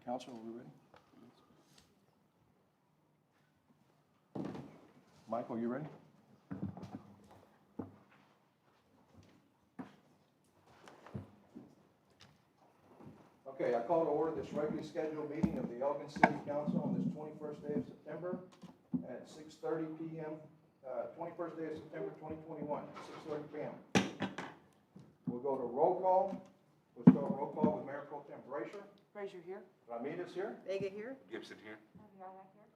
Council, are we ready? Michael, you ready? Okay, I call to order this regularly scheduled meeting of the Elgin City Council on this 21st day of September at 6:30 p.m. 21st day of September 2021, 6:30 p.m. We'll go to roll call. Let's go to roll call with Mayor Pro Tem Brasher. Frazier here. Ramirez here. Vega here. Gibson here.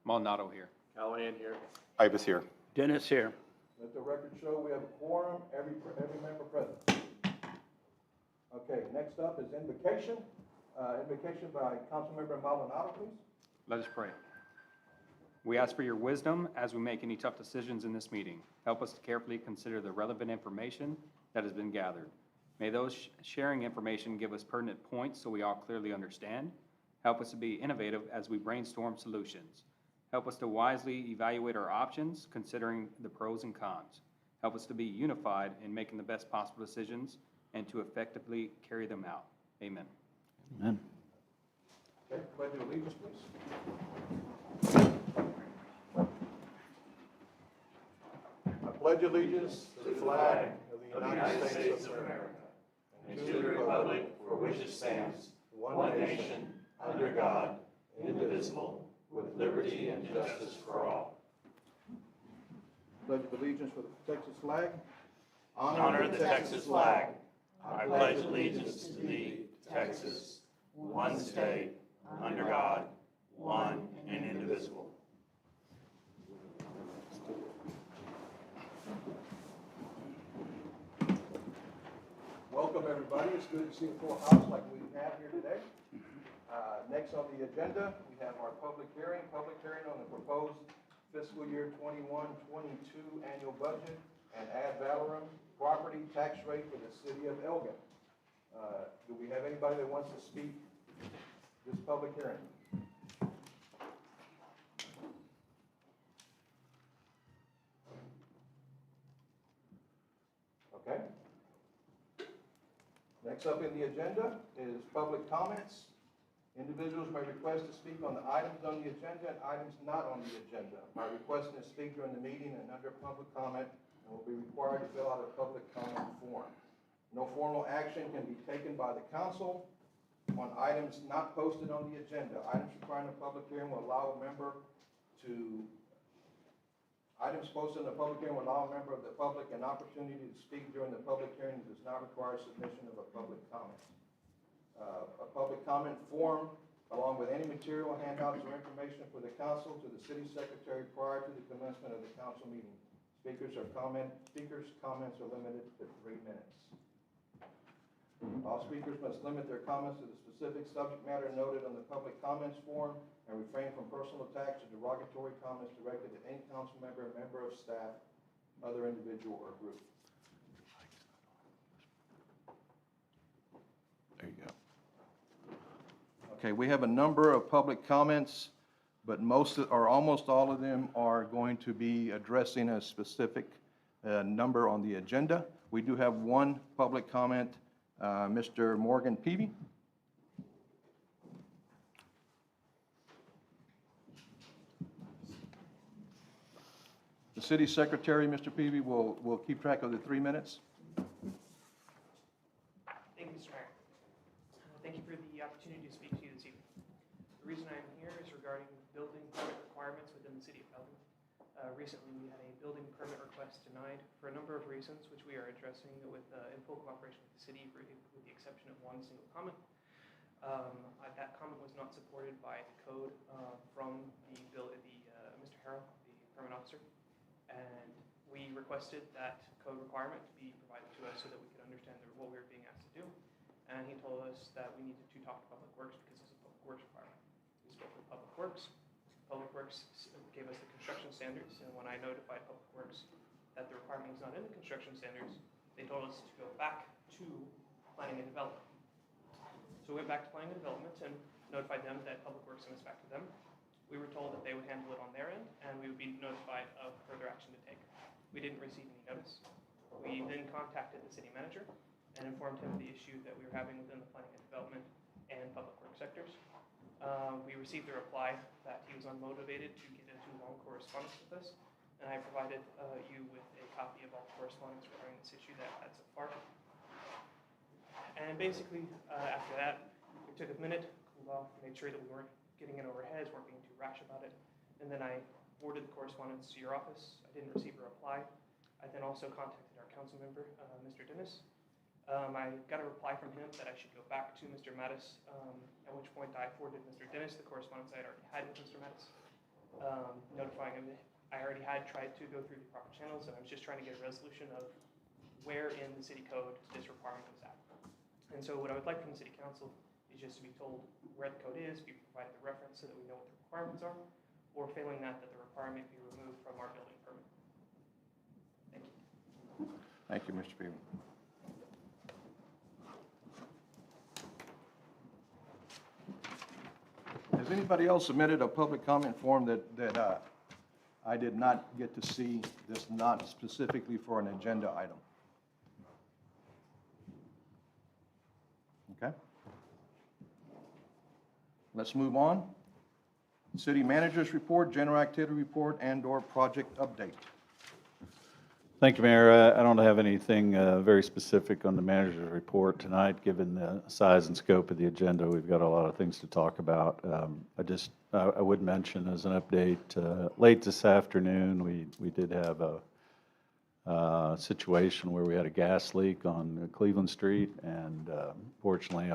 Maldonado here. Callahan here. Ibis here. Dennis here. Let the record show we have a quorum, every member present. Okay, next up is invocation. Invocation by Councilmember Maldonado, please. Let us pray. We ask for your wisdom as we make any tough decisions in this meeting. Help us to carefully consider the relevant information that has been gathered. May those sharing information give us pertinent points so we all clearly understand. Help us to be innovative as we brainstorm solutions. Help us to wisely evaluate our options, considering the pros and cons. Help us to be unified in making the best possible decisions and to effectively carry them out. Amen. Amen. Okay, pledge of allegiance, please. I pledge allegiance to the flag of the United States of America and to the republic for which it stands, one nation, under God, indivisible, with liberty and justice for all. Pledge of allegiance for the Texas flag. Honor the Texas flag. I pledge allegiance to thee, Texas, one state, under God, one and indivisible. Welcome, everybody. It's good to see a full house like we have here today. Next on the agenda, we have our public hearing on the proposed fiscal year 21-22 annual budget and ad valorem property tax rate for the city of Elgin. Do we have anybody that wants to speak this public hearing? Okay. Next up in the agenda is public comments. Individuals may request to speak on the items on the agenda and items not on the agenda. By requesting to speak during the meeting and under public comment, and will be required to fill out a public comment form. No formal action can be taken by the council on items not posted on the agenda. Items requiring a public hearing will allow a member to, items posted in the public hearing will allow a member of the public an opportunity to speak during the public hearing and does not require submission of a public comment. A public comment form, along with any material, handouts, or information for the council to the city secretary prior to the commencement of the council meeting. Speakers' comments are limited to 3 minutes. All speakers must limit their comments to the specific subject matter noted on the public comments form and refrain from personal attacks or derogatory comments directed at any council member, member of staff, other individual, or group. There you go. Okay, we have a number of public comments, but almost all of them are going to be addressing a specific number on the agenda. We do have one public comment, Mr. Morgan Peavy. The city secretary, Mr. Peavy, will keep track of the 3 minutes. Thank you, Mr. Mayor. Thank you for the opportunity to speak to you this evening. The reason I'm here is regarding building permit requirements within the city of Elgin. Recently, we had a building permit request denied for a number of reasons, which we are addressing in full cooperation with the city, with the exception of one single comment. That comment was not supported by the code from Mr. Harrell, the permit officer, and we requested that code requirement to be provided to us so that we could understand what we were being asked to do. And he told us that we needed to talk to Public Works because it's a Public Works requirement. We spoke with Public Works. Public Works gave us the construction standards, and when I notified Public Works that the requirement was not in the construction standards, they told us to go back to Planning and Development. So we went back to Planning and Development and notified them that Public Works sent us back to them. We were told that they would handle it on their end, and we would be notified of further action to take. We didn't receive any notice. We then contacted the city manager and informed him of the issue that we were having within the Planning and Development and Public Works sectors. We received a reply that he was unmotivated to get into long correspondence with us, and I provided you with a copy of all correspondence regarding this issue that I've had so far. And basically, after that, we took a minute, cooled off, made sure that we weren't getting in over our heads, weren't being too rash about it, and then I forwarded the correspondence to your office. I didn't receive a reply. I then also contacted our council member, Mr. Dennis. I got a reply from him that I should go back to Mr. Mattis, at which point I forwarded Mr. Dennis the correspondence I had already had with Mr. Mattis, notifying him that I already had tried to go through the proper channels, and I was just trying to get a resolution of where in the city code this requirement was at. And so what I would like from the city council is just to be told where the code is, be provided the reference so that we know what the requirements are, or failing that the requirement be removed from our building permit. Thank you. Thank you, Mr. Beaver. Has anybody else submitted a public comment form that I did not get to see, that's not specifically for an agenda item? Okay. Let's move on. City Manager's Report, General Activity Report, and/or Project Update. Thank you, Mayor. I don't have anything very specific on the manager's report tonight, given the size and scope of the agenda. We've got a lot of things to talk about. I would mention as an update, late this afternoon, we did have a situation where we had a gas leak on Cleveland Street, and fortunately,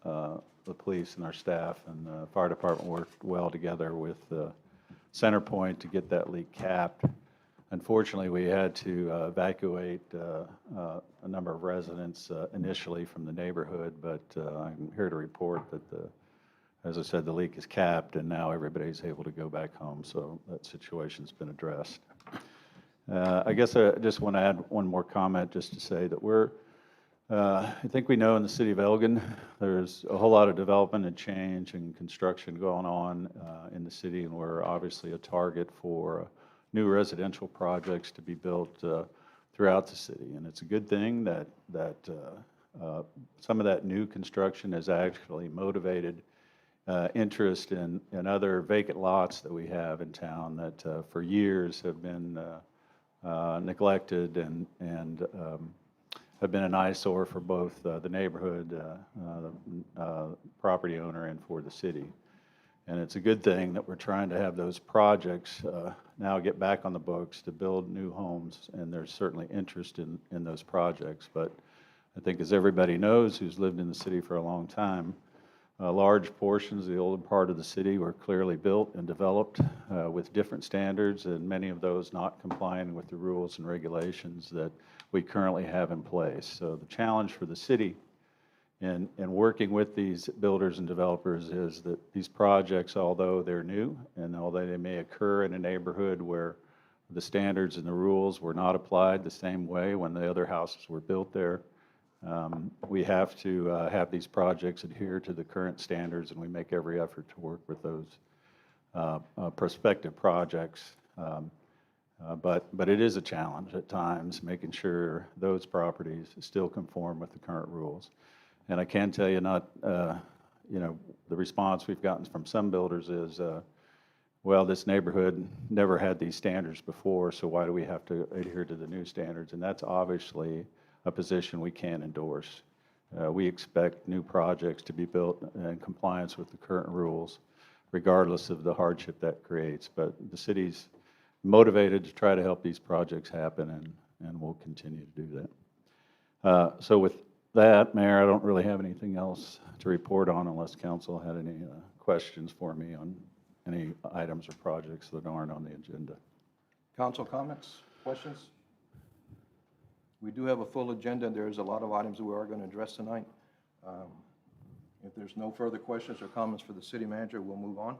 the police and our staff and the fire department worked well together with CenterPoint to get that leak capped. Unfortunately, we had to evacuate a number of residents initially from the neighborhood, but I'm here to report that, as I said, the leak is capped, and now everybody's able to go back home, so that situation's been addressed. I guess I just want to add one more comment just to say that I think we know in the city of Elgin, there's a whole lot of development and change and construction going on in the city, and we're obviously a target for new residential projects to be built throughout the city. And it's a good thing that some of that new construction has actually motivated interest in other vacant lots that we have in town that for years have been neglected and have been an eyesore for both the neighborhood, property owner, and for the city. And it's a good thing that we're trying to have those projects now get back on the books to build new homes, and there's certainly interest in those projects. But I think, as everybody knows who's lived in the city for a long time, large portions of the older part of the city were clearly built and developed with different standards, and many of those not complying with the rules and regulations that we currently have in place. So the challenge for the city in working with these builders and developers is that these projects, although they're new and although they may occur in a neighborhood where the standards and the rules were not applied the same way when the other houses were built there, we have to have these projects adhere to the current standards, and we make every effort to work with those prospective projects. But it is a challenge at times, making sure those properties still conform with the current rules. And I can tell you, the response we've gotten from some builders is, well, this neighborhood never had these standards before, so why do we have to adhere to the new standards? And that's obviously a position we can't endorse. We expect new projects to be built in compliance with the current rules, regardless of the hardship that creates. But the city's motivated to try to help these projects happen, and we'll continue to do that. So with that, Mayor, I don't really have anything else to report on unless council had any questions for me on any items or projects that aren't on the agenda. Council comments, questions? We do have a full agenda, and there's a lot of items that we are going to address tonight. If there's no further questions or comments for the city manager, we'll move on.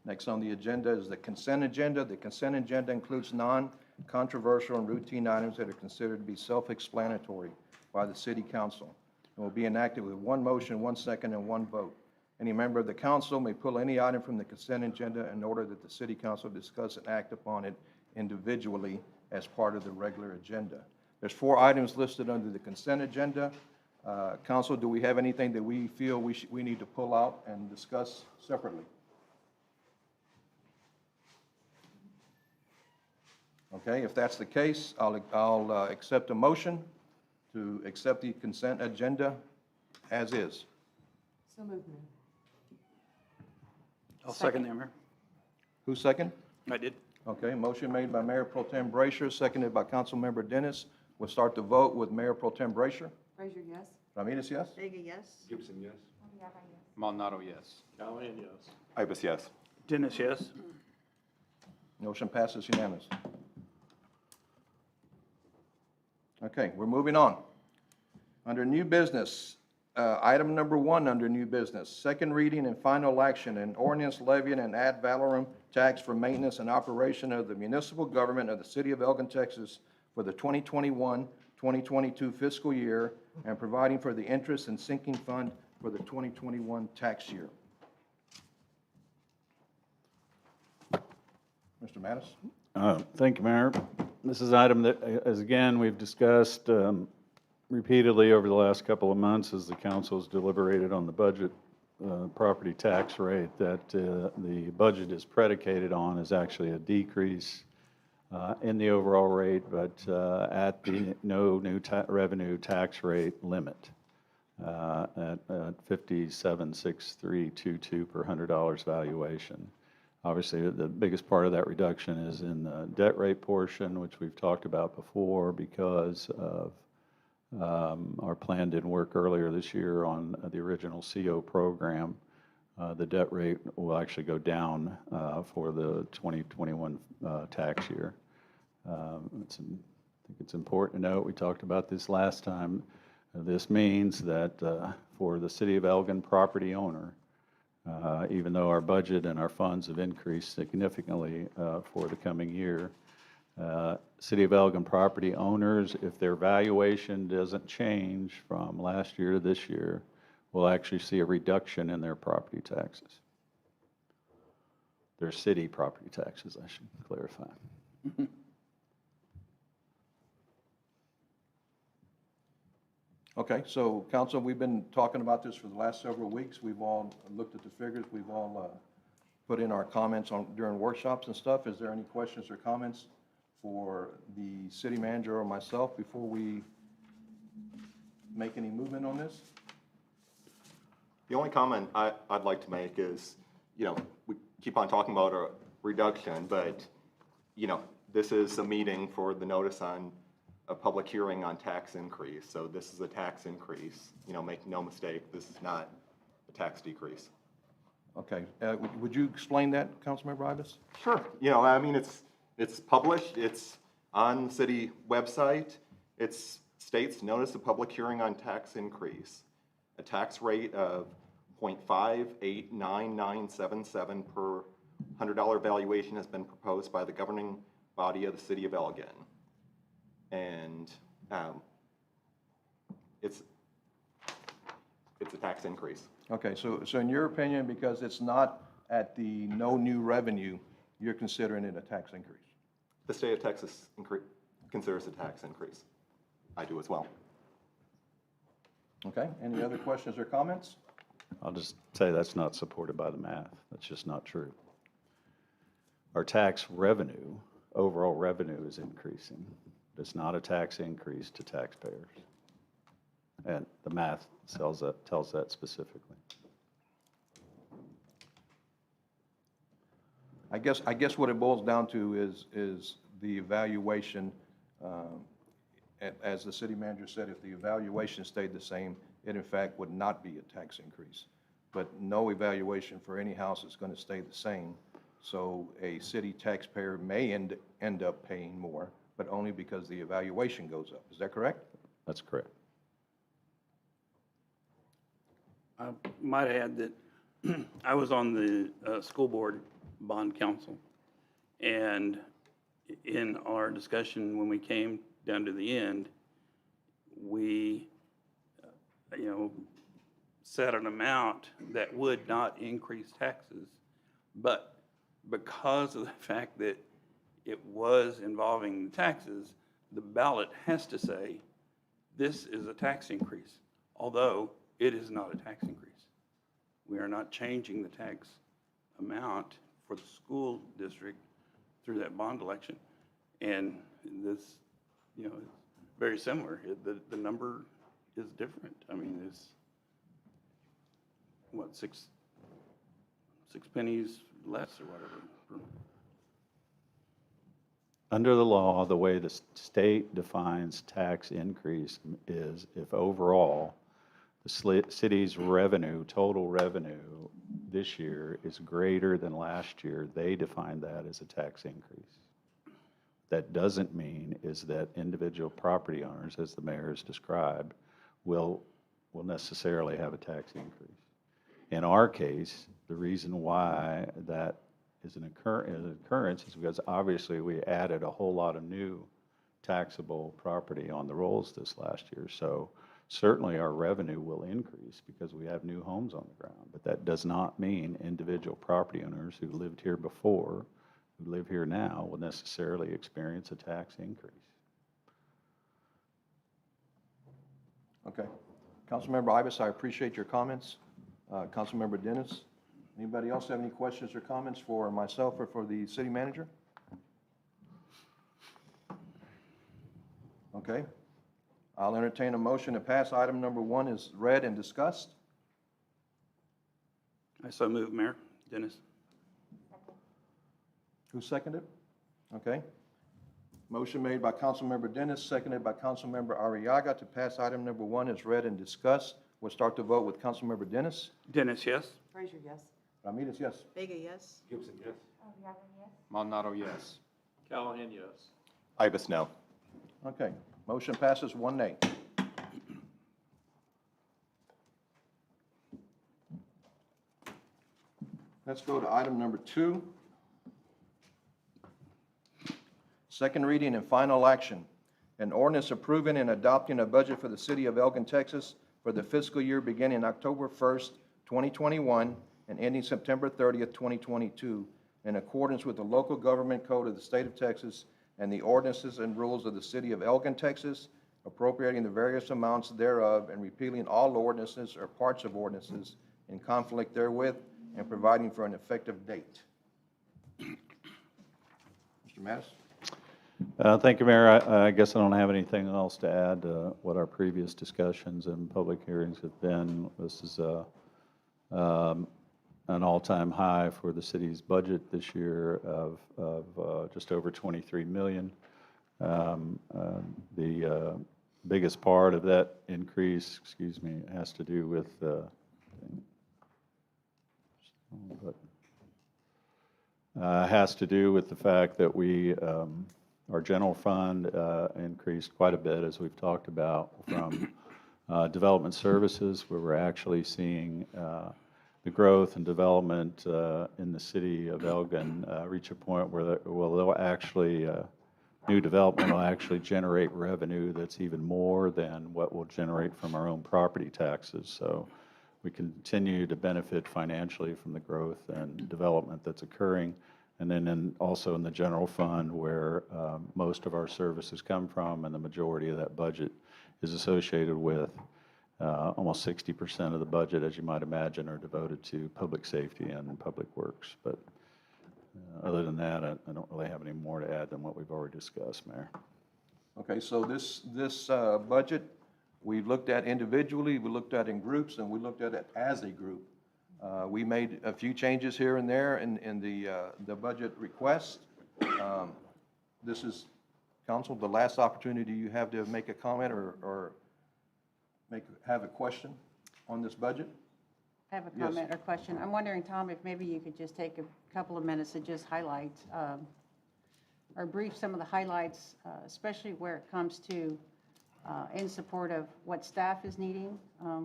Next on the agenda is the consent agenda. The consent agenda includes non-controversial and routine items that are considered to be self-explanatory by the city council and will be enacted with one motion, 1 second, and 1 vote. Any member of the council may pull any item from the consent agenda in order that the city council discuss and act upon it individually as part of the regular agenda. There's 4 items listed under the consent agenda. Council, do we have anything that we feel we need to pull out and discuss separately? Okay, if that's the case, I'll accept a motion to accept the consent agenda as is. So moved, Mayor. I'll second that, Mayor. Who's second? I did. Okay, motion made by Mayor Pro Tem Brasher, seconded by Councilmember Dennis. We'll start the vote with Mayor Pro Tem Brasher. Frazier, yes. Ramirez, yes? Vega, yes. Gibson, yes. Maldonado, yes. Callahan, yes. Ibis, yes. Dennis, yes. Motion passes unanimous. Okay, we're moving on. Under new business, item number 1 under new business, second reading and final action, an ordinance levying an ad valorem tax for maintenance and operation of the municipal government of the city of Elgin, Texas for the 2021-2022 fiscal year and providing for the interest and sinking fund for the 2021 tax year. Mr. Mattis? Thank you, Mayor. This is an item that, as again, we've discussed repeatedly over the last couple of months as the council has deliberated on the budget property tax rate that the budget is predicated on is actually a decrease in the overall rate, but at the no new revenue tax rate limit at 576322 per $100 valuation. Obviously, the biggest part of that reduction is in the debt rate portion, which we've talked about before because of our plan didn't work earlier this year on the original CO program. The debt rate will actually go down for the 2021 tax year. I think it's important to note, we talked about this last time, this means that for the City of Elgin property owner, even though our budget and our funds have increased significantly for the coming year, City of Elgin property owners, if their valuation doesn't change from last year to this year, will actually see a reduction in their property taxes. Their city property taxes, I should clarify. Okay, so council, we've been talking about this for the last several weeks. We've all looked at the figures. We've all put in our comments during workshops and stuff. Is there any questions or comments for the city manager or myself before we make any movement on this? The only comment I'd like to make is, we keep on talking about a reduction, but, this is a meeting for the notice on a public hearing on tax increase. So this is a tax increase. Make no mistake, this is not a tax decrease. Okay, would you explain that, Councilmember Ibis? Sure. It's published, it's on the city website. It states notice of public hearing on tax increase. A tax rate of 0.589977 per $100 valuation has been proposed by the governing body of the city of Elgin. And it's a tax increase. Okay, so in your opinion, because it's not at the no new revenue, you're considering it a tax increase? The state of Texas considers a tax increase. I do as well. Okay, any other questions or comments? I'll just say that's not supported by the math. That's just not true. Our tax revenue, overall revenue is increasing. It's not a tax increase to taxpayers. And the math tells that specifically. I guess what it boils down to is the evaluation, as the city manager said, if the evaluation stayed the same, it in fact would not be a tax increase. But no evaluation for any house is going to stay the same. So a city taxpayer may end up paying more, but only because the evaluation goes up. Is that correct? That's correct. I might add that I was on the school board bond council, and in our discussion when we came down to the end, we, set an amount that would not increase taxes, but because of the fact that it was involving the taxes, the ballot has to say, this is a tax increase. although it is not a tax increase. We are not changing the tax amount for the school district through that bond election. And this, you know, it's very similar. The number is different. I mean, it's, what, six pennies less or whatever. Under the law, the way the state defines tax increase is if overall the city's revenue, total revenue this year is greater than last year, they define that as a tax increase. That doesn't mean is that individual property owners, as the mayor has described, will necessarily have a tax increase. In our case, the reason why that is an occurrence is because obviously we added a whole lot of new taxable property on the rolls this last year. So certainly our revenue will increase because we have new homes on the ground. But that does not mean individual property owners who lived here before, who live here now, will necessarily experience a tax increase. Okay. Councilmember Ibis, I appreciate your comments. Councilmember Dennis, anybody else have any questions or comments for myself or for the city manager? Okay. I'll entertain a motion to pass item number 1 is read and discussed. I so move, Mayor. Dennis. Who seconded? Okay. Motion made by Councilmember Dennis, seconded by Councilmember Arriaga to pass item number 1 is read and discussed. We'll start the vote with Councilmember Dennis. Dennis, yes. Frazier, yes. Ramirez, yes. Vega, yes. Gibson, yes. Maldonado, yes. Callahan, yes. Ibis, no. Okay. Motion passes 1 nay. Let's go to item number 2. Second reading and final action. An ordinance approving and adopting a budget for the city of Elgin, Texas for the fiscal year beginning October 1st, 2021 and ending September 30th, 2022 in accordance with the local government code of the state of Texas and the ordinances and rules of the city of Elgin, Texas, appropriating the various amounts thereof and repealing all ordinances or parts of ordinances in conflict therewith and providing for an effective date. Mr. Mattis? Thank you, Mayor. I guess I don't have anything else to add to what our previous discussions and public hearings have been. This is an all-time high for the city's budget this year of just over $23 million. The biggest part of that increase, has to do with the fact that we our general fund increased quite a bit, as we've talked about, from development services, where we're actually seeing the growth and development in the city of Elgin reach a point where they'll actually, new development will actually generate revenue that's even more than what we'll generate from our own property taxes. So we continue to benefit financially from the growth and development that's occurring. And then also in the general fund, where most of our services come from, and the majority of that budget is associated with almost 60% of the budget, as you might imagine, are devoted to public safety and public works. But other than that, I don't really have any more to add than what we've already discussed, Mayor. Okay, so this budget, we looked at individually, we looked at in groups, and we looked at it as a group. We made a few changes here and there in the budget request. This is, council, the last opportunity you have to make a comment or have a question on this budget. I have a Yes. comment or question. I'm wondering, Tom, if maybe you could just take a couple of minutes to just highlight or brief some of the highlights, especially where it comes to in support of what staff is needing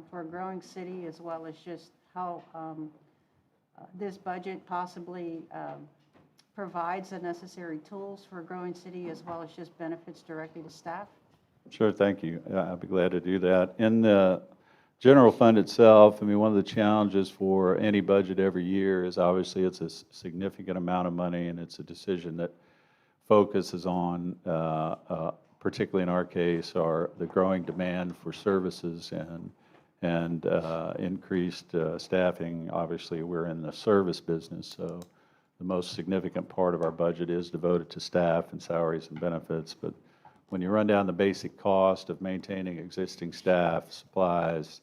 for a growing city, as well as just how this budget possibly provides the necessary tools for a growing city, as well as just benefits directly to staff. Sure, thank you. I'll be glad to do that. In the general fund itself, I mean, one of the challenges for any budget every year is obviously it's a significant amount of money, and it's a decision that focuses on, particularly in our case, the growing demand for services and increased staffing. Obviously, we're in the service business, so the most significant part of our budget is devoted to staff and salaries and benefits. But when you run down the basic cost of maintaining existing staff, supplies,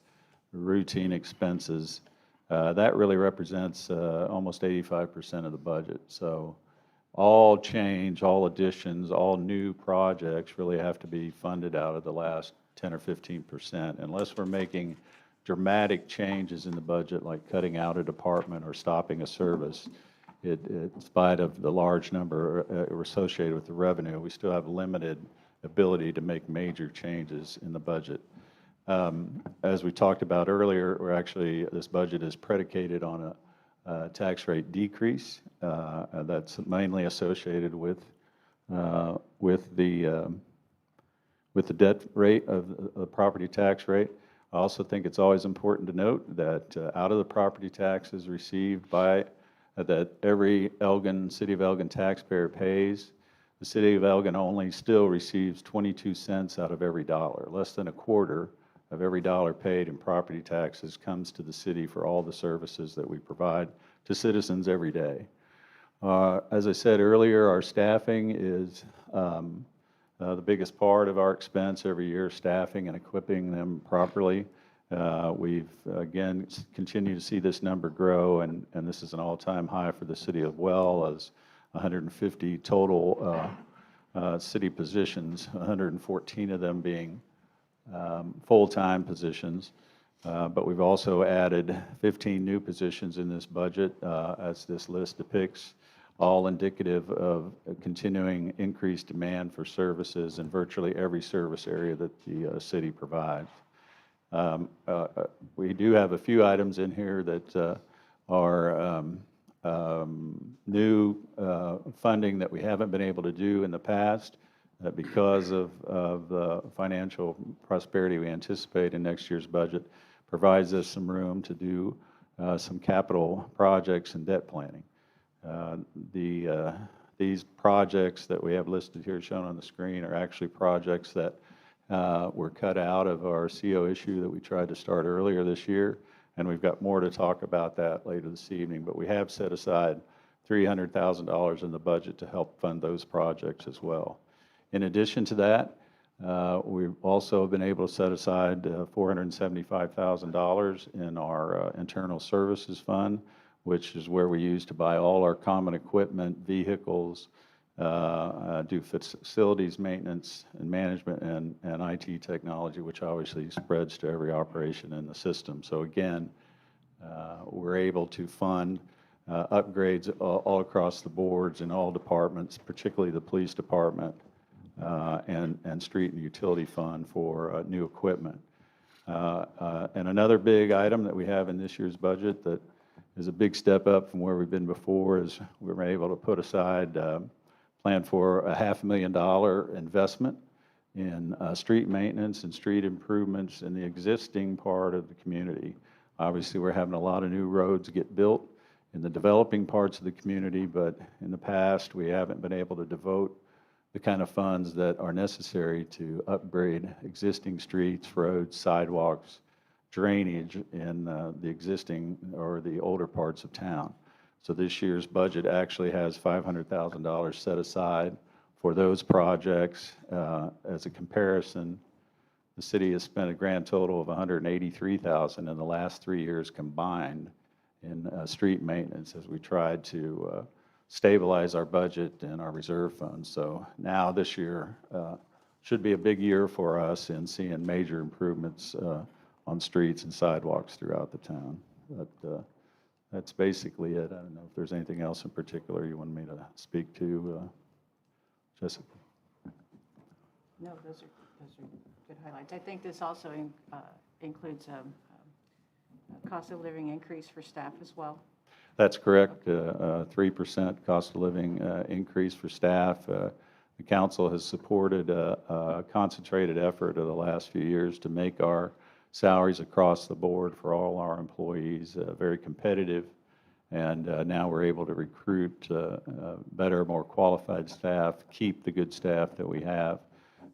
routine expenses, that really represents almost 85% of the budget. So all change, all additions, all new projects really have to be funded out of the last 10 or 15%. Unless we're making dramatic changes in the budget, like cutting out a department or stopping a service, in spite of the large number associated with the revenue, we still have limited ability to make major changes in the budget. As we talked about earlier, this budget is predicated on a tax rate decrease. That's mainly associated with the debt rate of the property tax rate. I also think it's always important to note that out of the property taxes received that every City of Elgin taxpayer pays, the City of Elgin only still receives 22 cents out of every dollar. Less than a quarter of every dollar paid in property taxes comes to the city for all the services that we provide to citizens every day. As I said earlier, our staffing is the biggest part of our expense every year, staffing and equipping them properly. We've, again, continue to see this number grow, and this is an all-time high for the city of Well, as 150 total city positions, 114 of them being full-time positions. But we've also added 15 new positions in this budget, as this list depicts, all indicative of a continuing increased demand for services in virtually every service area that the city provides. We do have a few items in here that are new funding that we haven't been able to do in the past because of the financial prosperity we anticipate in next year's budget. Provides us some room to do some capital projects and debt planning. These projects that we have listed here, shown on the screen, are actually projects that were cut out of our CO issue that we tried to start earlier this year, and we've got more to talk about that later this evening. But we have set aside $300,000 in the budget to help fund those projects as well. In addition to that, we've also been able to set aside $475,000 in our internal services fund, which is where we use to buy all our common equipment, vehicles, do facilities maintenance and management, and IT technology, which obviously spreads to every operation in the system. So again, we're able to fund upgrades all across the boards in all departments, particularly the police department, and street and utility fund for new equipment. And another big item that we have in this year's budget that is a big step up from where we've been before is we were able to put aside, plan for a $500,000 investment in street maintenance and street improvements in the existing part of the community. Obviously, we're having a lot of new roads get built in the developing parts of the community, but in the past, we haven't been able to devote the kind of funds that are necessary to upgrade existing streets, roads, sidewalks, drainage in the existing or the older parts of town. So this year's budget actually has $500,000 set aside for those projects. As a comparison, the city has spent a grand total of $183,000 in the last 3 years combined in street maintenance as we tried to stabilize our budget and our reserve funds. So now this year should be a big year for us in seeing major improvements on streets and sidewalks throughout the town. But that's basically it. I don't know if there's anything else in particular you want me to speak to, Jessica. No, those are good highlights. I think this also includes cost of living increase for staff as well. That's correct. 3% cost of living increase for staff. The council has supported a concentrated effort of the last few years to make our salaries across the board for all our employees very competitive. And now we're able to recruit better, more qualified staff, keep the good staff that we have.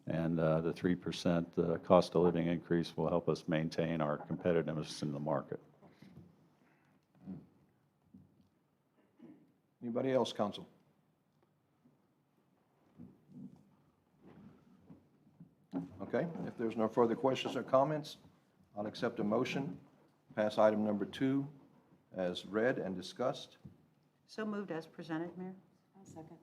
And the 3% cost of living increase will help us maintain our competitiveness in the market. Anybody else, council? Okay, if there's no further questions or comments, I'll accept a motion, pass item number 2 as read and discussed. So moved as presented, Mayor. I'll second.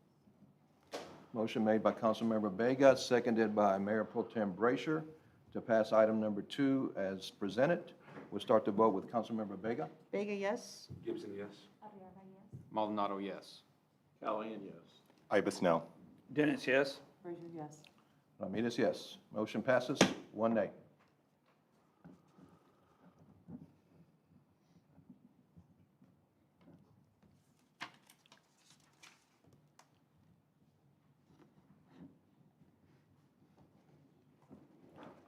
Motion made by Councilmember Vega, seconded by Mayor Pro Tem Brasher to pass item number 2 as presented. We'll start the vote with Councilmember Vega. Vega, yes? Gibson, yes. Maldonado, yes. Callahan, yes. Ibis, no. Dennis, yes? Frazier, yes. Ramirez, yes. Motion passes, 1 nay.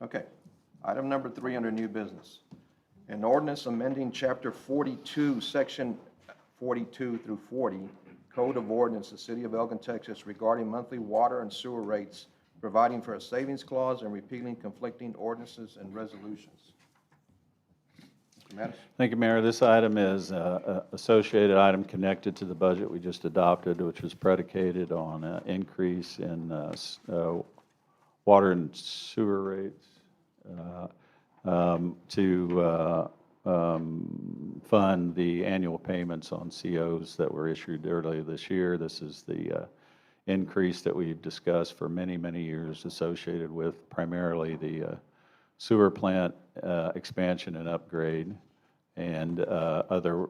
Okay, item number 3 under new business. An ordinance amending chapter 42, section 42 through 40, Code of Ordinance, the City of Elgin, Texas, regarding monthly water and sewer rates, providing for a savings clause and repealing conflicting ordinances and resolutions. Mr. Mattis? Thank you, Mayor. This item is an associated item connected to the budget we just adopted, which was predicated on an increase in water and sewer rates to fund the annual payments on COs that were issued earlier this year. This is the increase that we've discussed for many, many years associated with primarily the sewer plant expansion and upgrade and other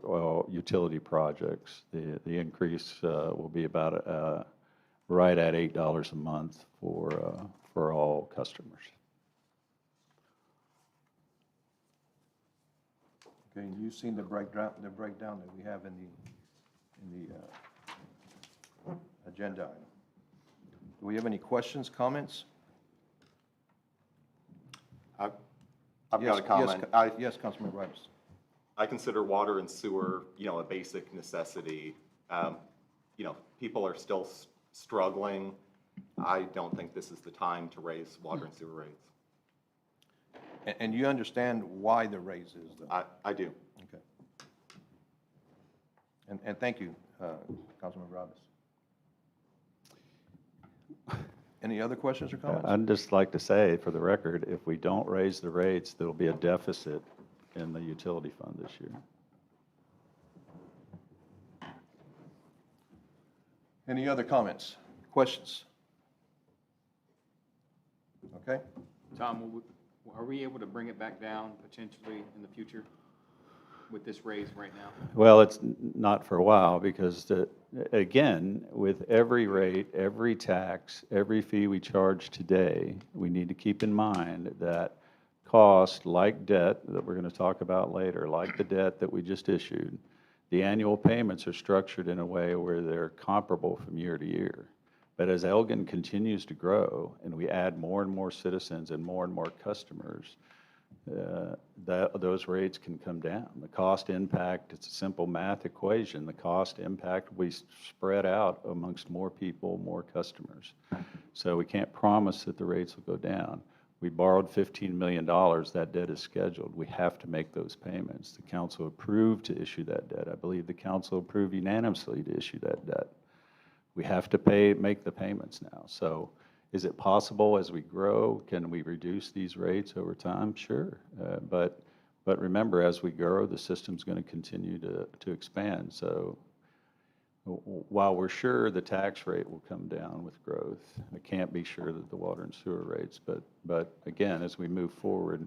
utility projects. The increase will be about right at $8 a month for all customers. Okay, and you've seen the breakdown that we have in the agenda item. Do we have any questions, comments? I've Yes, got a comment. Yes, Councilman Rivers. I consider water and sewer, a basic necessity. People are still struggling. I don't think this is the time to raise water and sewer rates. And you understand why the raise is, though? I do. Okay. And thank you, Councilman Rivers. Any other questions or comments? I'd just like to say, for the record, if we don't raise the rates, there'll be a deficit in the utility fund this year. Any other comments, questions? Okay, Tom, are we able to bring it back down potentially in the future with this raise right now? Well, it's not for a while because, again, with every rate, every tax, every fee we charge today, we need to keep in mind that cost, like debt that we're going to talk about later, like the debt that we just issued, the annual payments are structured in a way where they're comparable from year to year. But as Elgin continues to grow and we add more and more citizens and more customers, those rates can come down. The cost impact, it's a simple math equation. The cost impact will be spread out amongst more people, more customers. So we can't promise that the rates will go down. We borrowed $15 million. That debt is scheduled. We have to make those payments. The council approved to issue that debt. I believe the council approved unanimously to issue that debt. We have to make the payments now. So is it possible as we grow, can we reduce these rates over time? Sure. But remember, as we grow, the system's going to continue to expand. So while we're sure the tax rate will come down with growth, I can't be sure that the water and sewer rates. But again, as we move forward,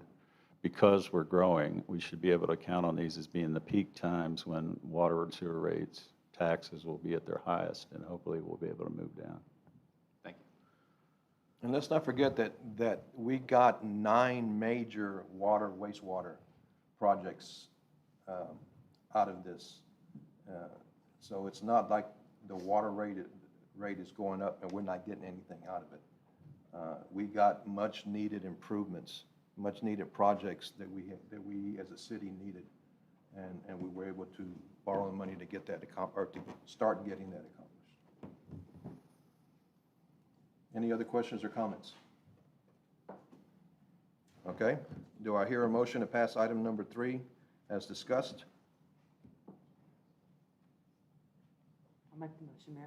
because we're growing, we should be able to count on these as being the peak times when water and sewer rates, taxes will be at their highest, and hopefully we'll be able to move down. Thank you. and let's not forget that we got 9 major water, wastewater projects out of this. So it's not like the water rate is going up and we're not getting anything out of it. We got much needed improvements, much needed projects that we as a city needed, and we were able to borrow the money to get that or to start getting that accomplished. Any other questions or comments? Okay, do I hear a motion to pass item number 3 as discussed? I'll make the motion, Mayor.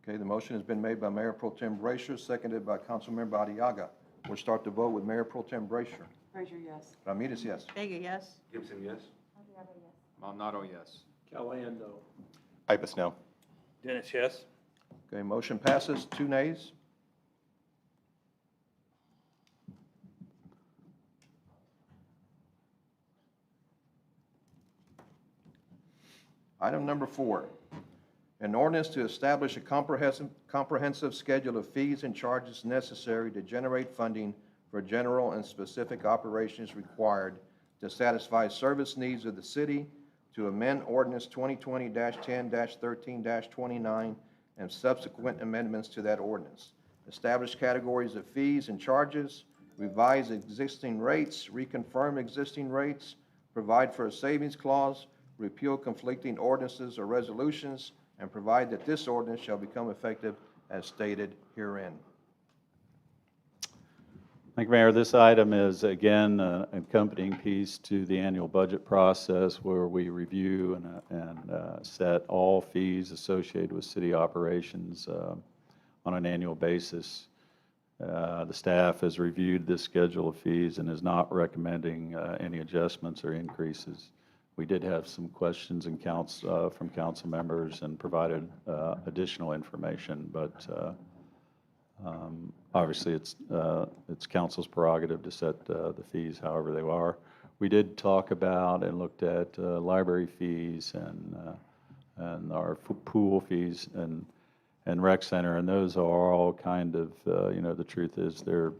Okay, the motion has been made by Mayor Pro Tem Brasher, seconded by Councilmember Arriaga. We'll start the vote with Mayor Pro Tem Brasher. Frazier, yes. Ramirez, yes. Vega, yes. Gibson, yes. Maldonado, yes. Callahan, no. Ibis, no. Dennis, yes. Okay, motion passes, 2 nays. Item number 4, an ordinance to establish a comprehensive schedule of fees and charges necessary to generate funding for general and specific operations required to satisfy service needs of the city, to amend ordinance 2020-10-13-29 and subsequent amendments to that ordinance. Establish categories of fees and charges, revise existing rates, reconfirm existing rates, provide for a savings clause, repeal conflicting ordinances or resolutions, and provide that this ordinance shall become effective as stated herein. Thank you, Mayor. This item is, again, an accompanying piece to the annual budget process where we review and set all fees associated with city operations on an annual basis. The staff has reviewed this schedule of fees and is not recommending any adjustments or increases. We did have some questions and counts from council members and provided additional information, but obviously it's council's prerogative to set the fees however they are. We did talk about and looked at library fees and our pool fees and rec center, and those are all kind of, the truth is they're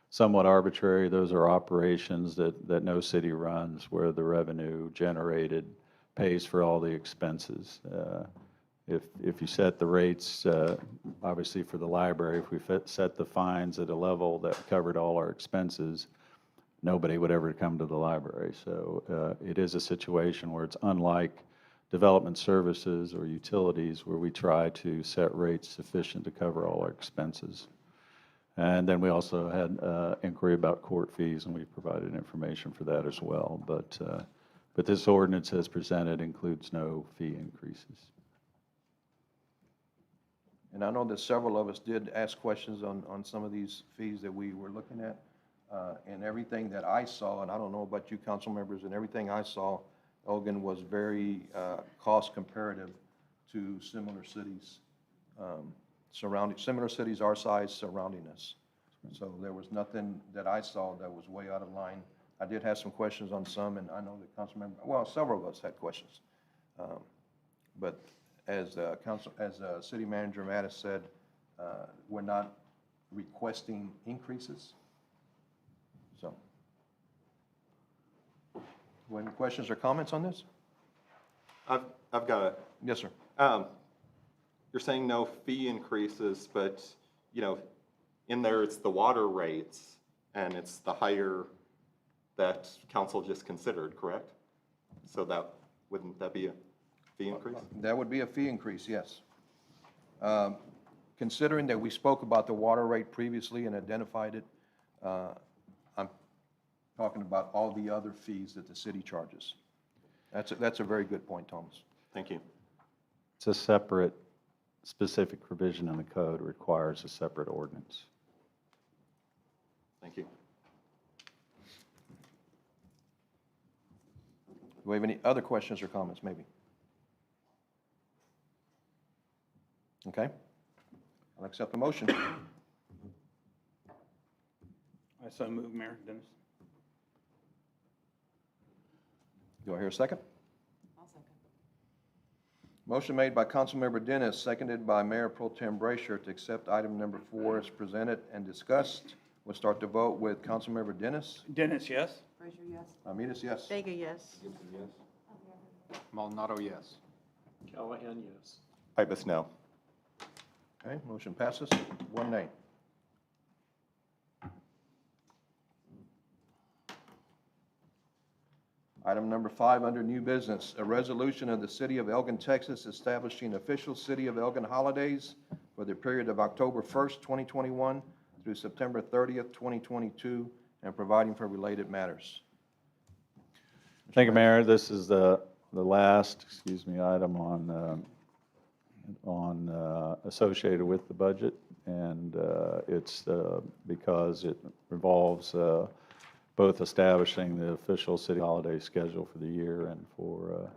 somewhat arbitrary. Those are operations that no city runs where the revenue generated pays for all the expenses. If you set the rates, obviously for the library, if we set the fines at a level that covered all our expenses, nobody would ever come to the library. So it is a situation where it's unlike development services or utilities where we try to set rates sufficient to cover all our expenses. And then we also had inquiry about court fees, and we've provided information for that as well. But this ordinance as presented includes no fee increases. And I know that several of us did ask questions on some of these fees that we were looking at. And everything that I saw, and I don't know about you council members, and everything I saw, Elgin was very cost comparative to similar cities similar cities our size surrounding us. So there was nothing that I saw that was way out of line. I did have some questions on some, and I know that several of us had questions. But as City Manager Mattis said, we're not requesting increases. So, any questions or comments on this? I've got a, Yes, sir. you're saying no fee increases, but, in there it's the water rates and it's the higher that council just considered, correct? So wouldn't that be a fee increase? That would be a fee increase, yes. Considering that we spoke about the water rate previously and identified it, I'm talking about all the other fees that the city charges. That's a very good point, Thomas. Thank you. It's a separate specific provision in the code requires a separate ordinance. Thank you. Do we have any other questions or comments, maybe? Okay. I'll accept the motion. I so move, Mayor. Dennis. Do I hear a second? I'll second. Motion made by Councilmember Dennis, seconded by Mayor Pro Tem Brasher to accept item number 4 as presented and discussed. We'll start the vote with Councilmember Dennis. Dennis, yes. Frazier, yes. Ramirez, yes. Vega, yes. Maldonado, yes. Callahan, yes. Ibis, no. Okay, motion passes. 1 nay. Item number 5 under new business, a resolution of the City of Elgin, Texas, establishing official City of Elgin holidays for the period of October 1st, 2021 through September 30th, 2022, and providing for related matters. Thank you, Mayor. This is the last, item associated with the budget, and it's because it involves both establishing the official city holiday schedule for the year and for,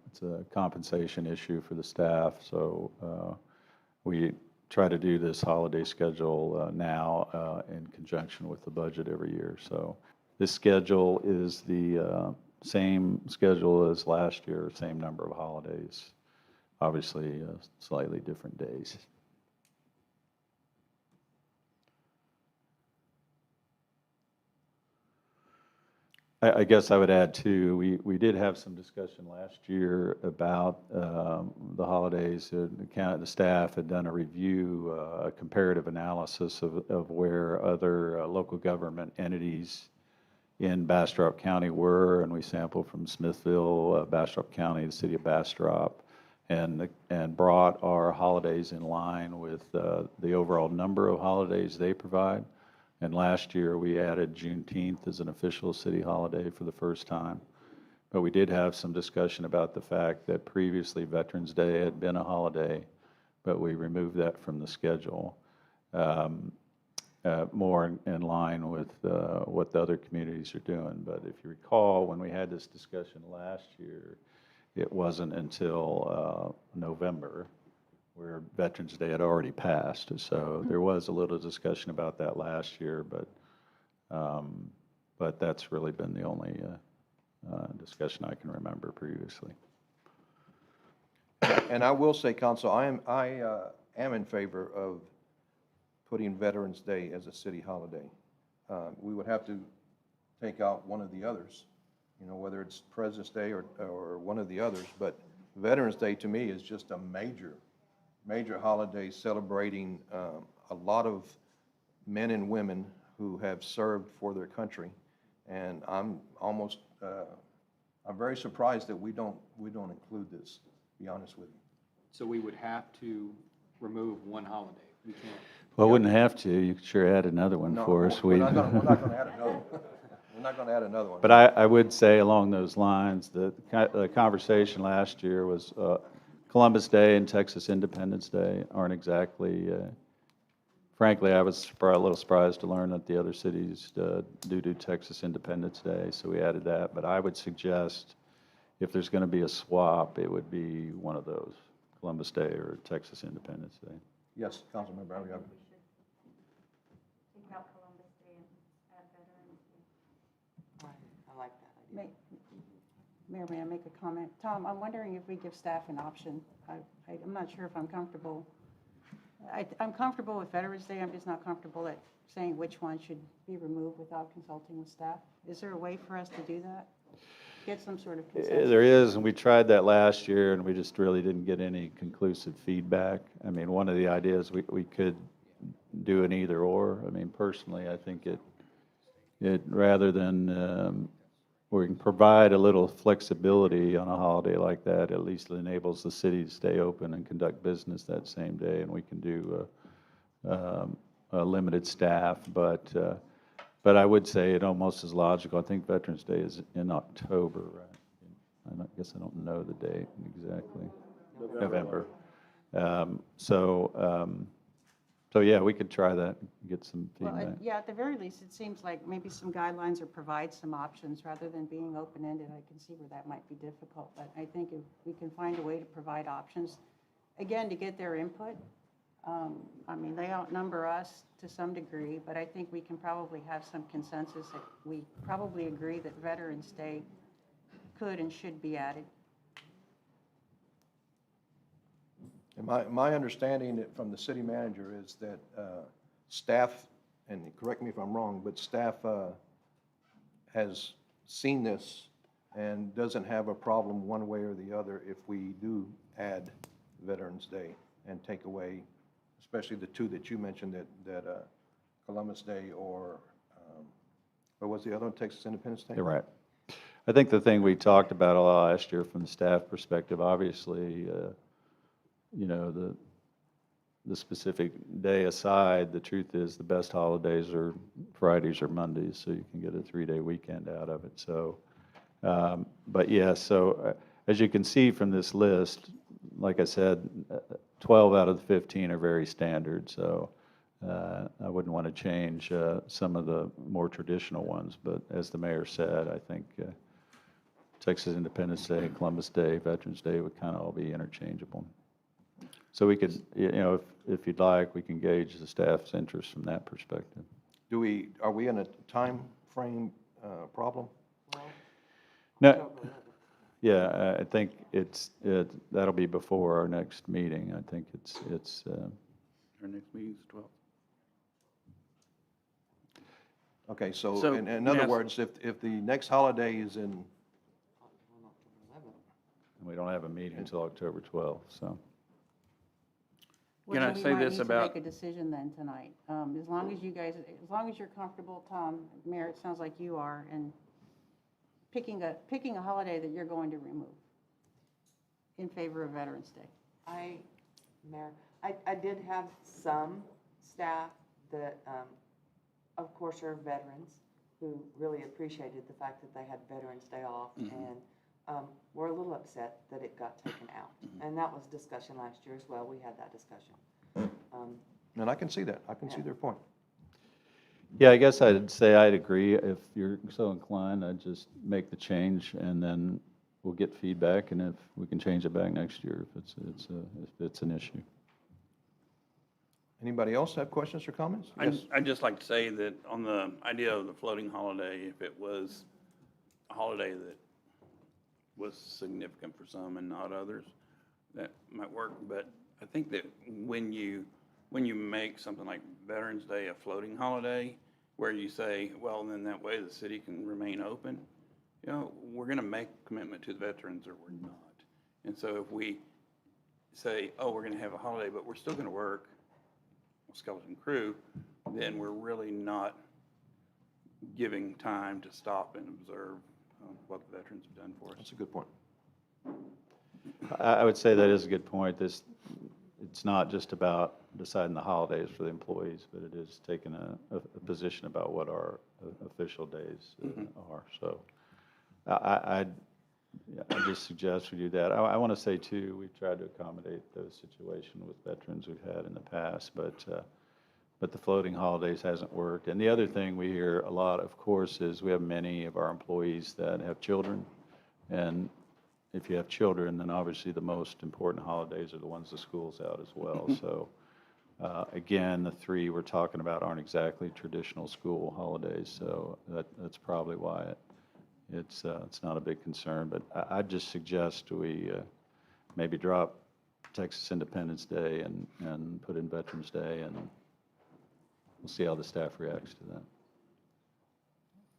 it's a compensation issue for the staff, so we try to do this holiday schedule now in conjunction with the budget every year. So this schedule is the same schedule as last year, same number of holidays, obviously slightly different days. I guess I would add too, we did have some discussion last year about the holidays. The staff had done a review, a comparative analysis of where other local government entities in Bastrop County were, and we sampled from Smithville, Bastrop County, the city of Bastrop, and brought our holidays in line with the overall number of holidays they provide. And last year, we added Juneteenth as an official city holiday for the first time. But we did have some discussion about the fact that previously Veterans Day had been a holiday, but we removed that from the schedule, more in line with what the other communities are doing. But if you recall, when we had this discussion last year, it wasn't until November, where Veterans Day had already passed. So there was a little discussion about that last year, but that's really been the only discussion I can remember previously. And I will say, Council, I am in favor of putting Veterans Day as a city holiday. We would have to take out one of the others, whether it's President's Day or one of the others, but Veterans Day to me is just a major holiday celebrating a lot of men and women who have served for their country, and I'm very surprised that we don't include this, to be honest with you. So we would have to remove one holiday. We can't. Well, wouldn't have to. You could sure add another one for us. We're not going to add another one. We're not going to add another one. But I would say along those lines, the conversation last year was Columbus Day and Texas Independence Day aren't exactly, frankly, I was a little surprised to learn that the other cities do Texas Independence Day, so we added that. But I would suggest if there's going to be a swap, it would be one of those, Columbus Day or Texas Independence Day. Yes, Councilmember Elgin. Take out Columbus Day and add Veterans Day. Right, I like that idea. Mayor, may I make a comment? Tom, I'm wondering if we give staff an option. I'm not sure if I'm comfortable. I'm comfortable with Veterans Day. I'm just not comfortable at saying which one should be removed without consulting with staff. Is there a way for us to do that? Get some sort of consensus? There is, and we tried that last year, and we just really didn't get any conclusive feedback. I mean, one of the ideas we could do an either or. I mean, personally, I think it rather than we can provide a little flexibility on a holiday like that, at least it enables the city to stay open and conduct business that same day, and we can do a limited staff. But I would say it almost is logical. I think Veterans Day is in October, right? I guess I don't know the date exactly. November. So yeah, we could try that, get some feedback. Well, yeah, at the very least, it seems like maybe some guidelines or provide some options rather than being open-ended. I can see where that might be difficult, but I think if we can find a way to provide options, again, to get their input. I mean, they outnumber us to some degree, but I think we can probably have some consensus that we probably agree that Veterans Day could and should be added. And my understanding from the city manager is that staff, and correct me if I'm wrong, but staff has seen this and doesn't have a problem one way or the other if we do add Veterans Day and take away, especially the two that you mentioned, that Columbus Day or what was the other one, Texas Independence Day? You're right. I think the thing we talked about a lot last year from the staff perspective, obviously, the specific day aside, the truth is the best holidays are Fridays or Mondays, so you can get a 3-day weekend out of it. So, but yeah, so as you can see from this list, like I said, 12 out of the 15 are very standard, so I wouldn't want to change some of the more traditional ones, but as the mayor said, I think Texas Independence Day, Columbus Day, Veterans Day would kind of all be interchangeable. So we could, if you'd like, we can gauge the staff's interest from that perspective. Are we in a time frame problem? No, October 11th. yeah, I think that'll be before our next meeting. I think it's Our next meeting's 12th. Okay, so So, in may I other ask- words, if the next holiday is in, On October 11th. we don't have a meeting until October 12th, so. Well, Can I then we say might this need to about- make a decision then tonight. As long as you're comfortable, Tom, Mayor, it sounds like you are, and picking a holiday that you're going to remove in favor of Veterans Day. Mayor, I did have some staff that, of course, are veterans who really appreciated the fact that they had Veterans Day off and were a little upset that it got taken out. And that was discussion last year as well. We had that discussion. and I can see that, I can see Yeah. their point. Yeah, I guess I'd say I'd agree. If you're so inclined, I'd just make the change and then we'll get feedback, and if we can change it back next year if it's an issue. Anybody else have questions or comments? Yes. I'd just like to say that on the idea of the floating holiday, if it was a holiday that was significant for some and not others, that might work. But I think that when you make something like Veterans Day a floating holiday, where you say, well, then that way the city can remain open, we're going to make commitment to the veterans or we're not. And so if we say, oh, we're going to have a holiday, but we're still going to work, skeleton crew, then we're really not giving time to stop and observe what the veterans have done for us. That's a good point. I would say that is a good point. It's not just about deciding the holidays for the employees, but it is taking a position about what our official days are. So I just suggest we do that. I want to say too, we've tried to accommodate those situations with veterans we've had in the past, but the floating holidays hasn't worked. And the other thing we hear a lot, of course, is we have many of our employees that have children, and if you have children, then obviously the most important holidays are the ones the school's out as well. So again, the three we're talking about aren't exactly traditional school holidays, so that's probably why it's not a big concern. But I'd just suggest we maybe drop Texas Independence Day and put in Veterans Day, and we'll see how the staff reacts to that.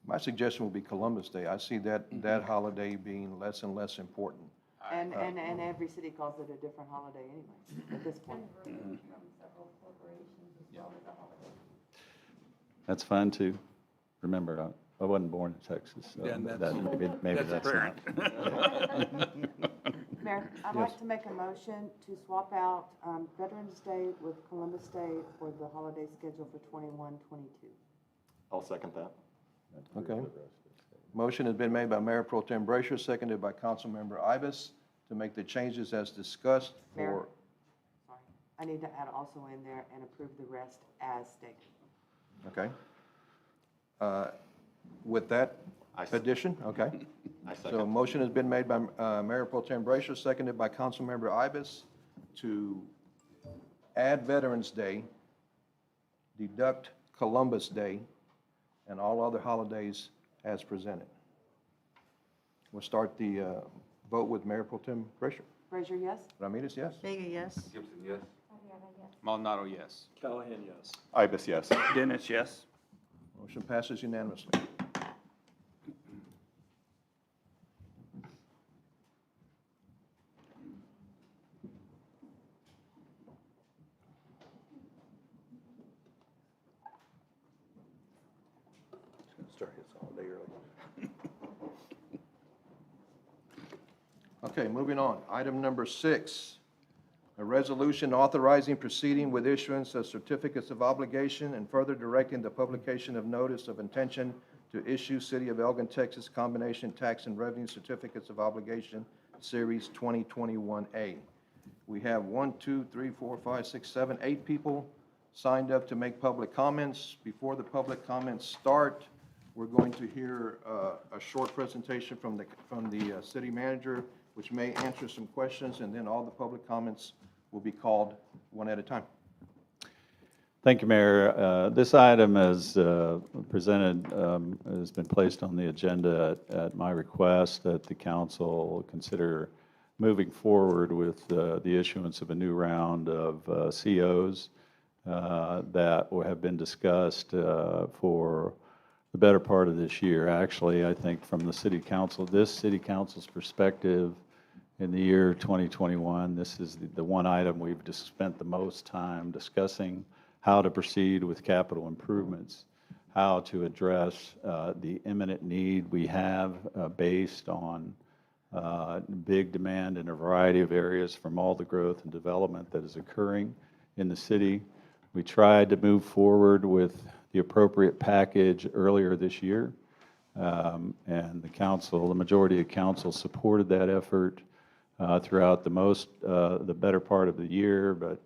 My suggestion would be Columbus Day. I see that holiday being less and less important. And every city calls it a different holiday anyway, at this point. That's fine too. Remember, I wasn't born in Texas, so Yeah, and maybe that's that's apparent. not. Mayor, I'd like to make a motion to swap out Veterans Day with Columbus Day for the holiday schedule for 21-22. I'll second that. Okay. Motion has been made by Mayor Pro Tem Brasher, seconded by Councilmember Ibis to make the changes as discussed Mayor? for, Sorry, I need to add also in there and approve the rest as stated. okay. With that addition, okay. I So a second. motion has been made by Mayor Pro Tem Brasher, seconded by Councilmember Ibis to add Veterans Day, deduct Columbus Day, and all other holidays as presented. We'll start the vote with Mayor Pro Tem Brasher. Frazier, yes? Ramirez, yes? Vega, yes? Maldonado, yes. Callahan, yes. Ibis, yes. Dennis, yes? Motion passes unanimously. Start his holiday early. Okay, moving on. Item number 6, a resolution authorizing proceeding with issuance of certificates of obligation and further directing the publication of notice of intention to issue City of Elgin, Texas combination tax and revenue certificates of obligation, Series 2021A. We have 1, 2, 3, 4, 5, 6, 7, 8 people signed up to make public comments. Before the public comments start, we're going to hear a short presentation from the city manager, which may answer some questions, and then all the public comments will be called one at a time. Thank you, Mayor. This item as presented has been placed on the agenda at my request that the council consider moving forward with the issuance of a new round of COs that have been discussed for the better part of this year. Actually, I think from the city council, this city council's perspective in the year 2021, this is the one item we've just spent the most time discussing how to proceed with capital improvements, how to address the imminent need we have based on big demand in a variety of areas from all the growth and development that is occurring in the city. We tried to move forward with the appropriate package earlier this year, and the council, the majority of council supported that effort throughout the better part of the year, but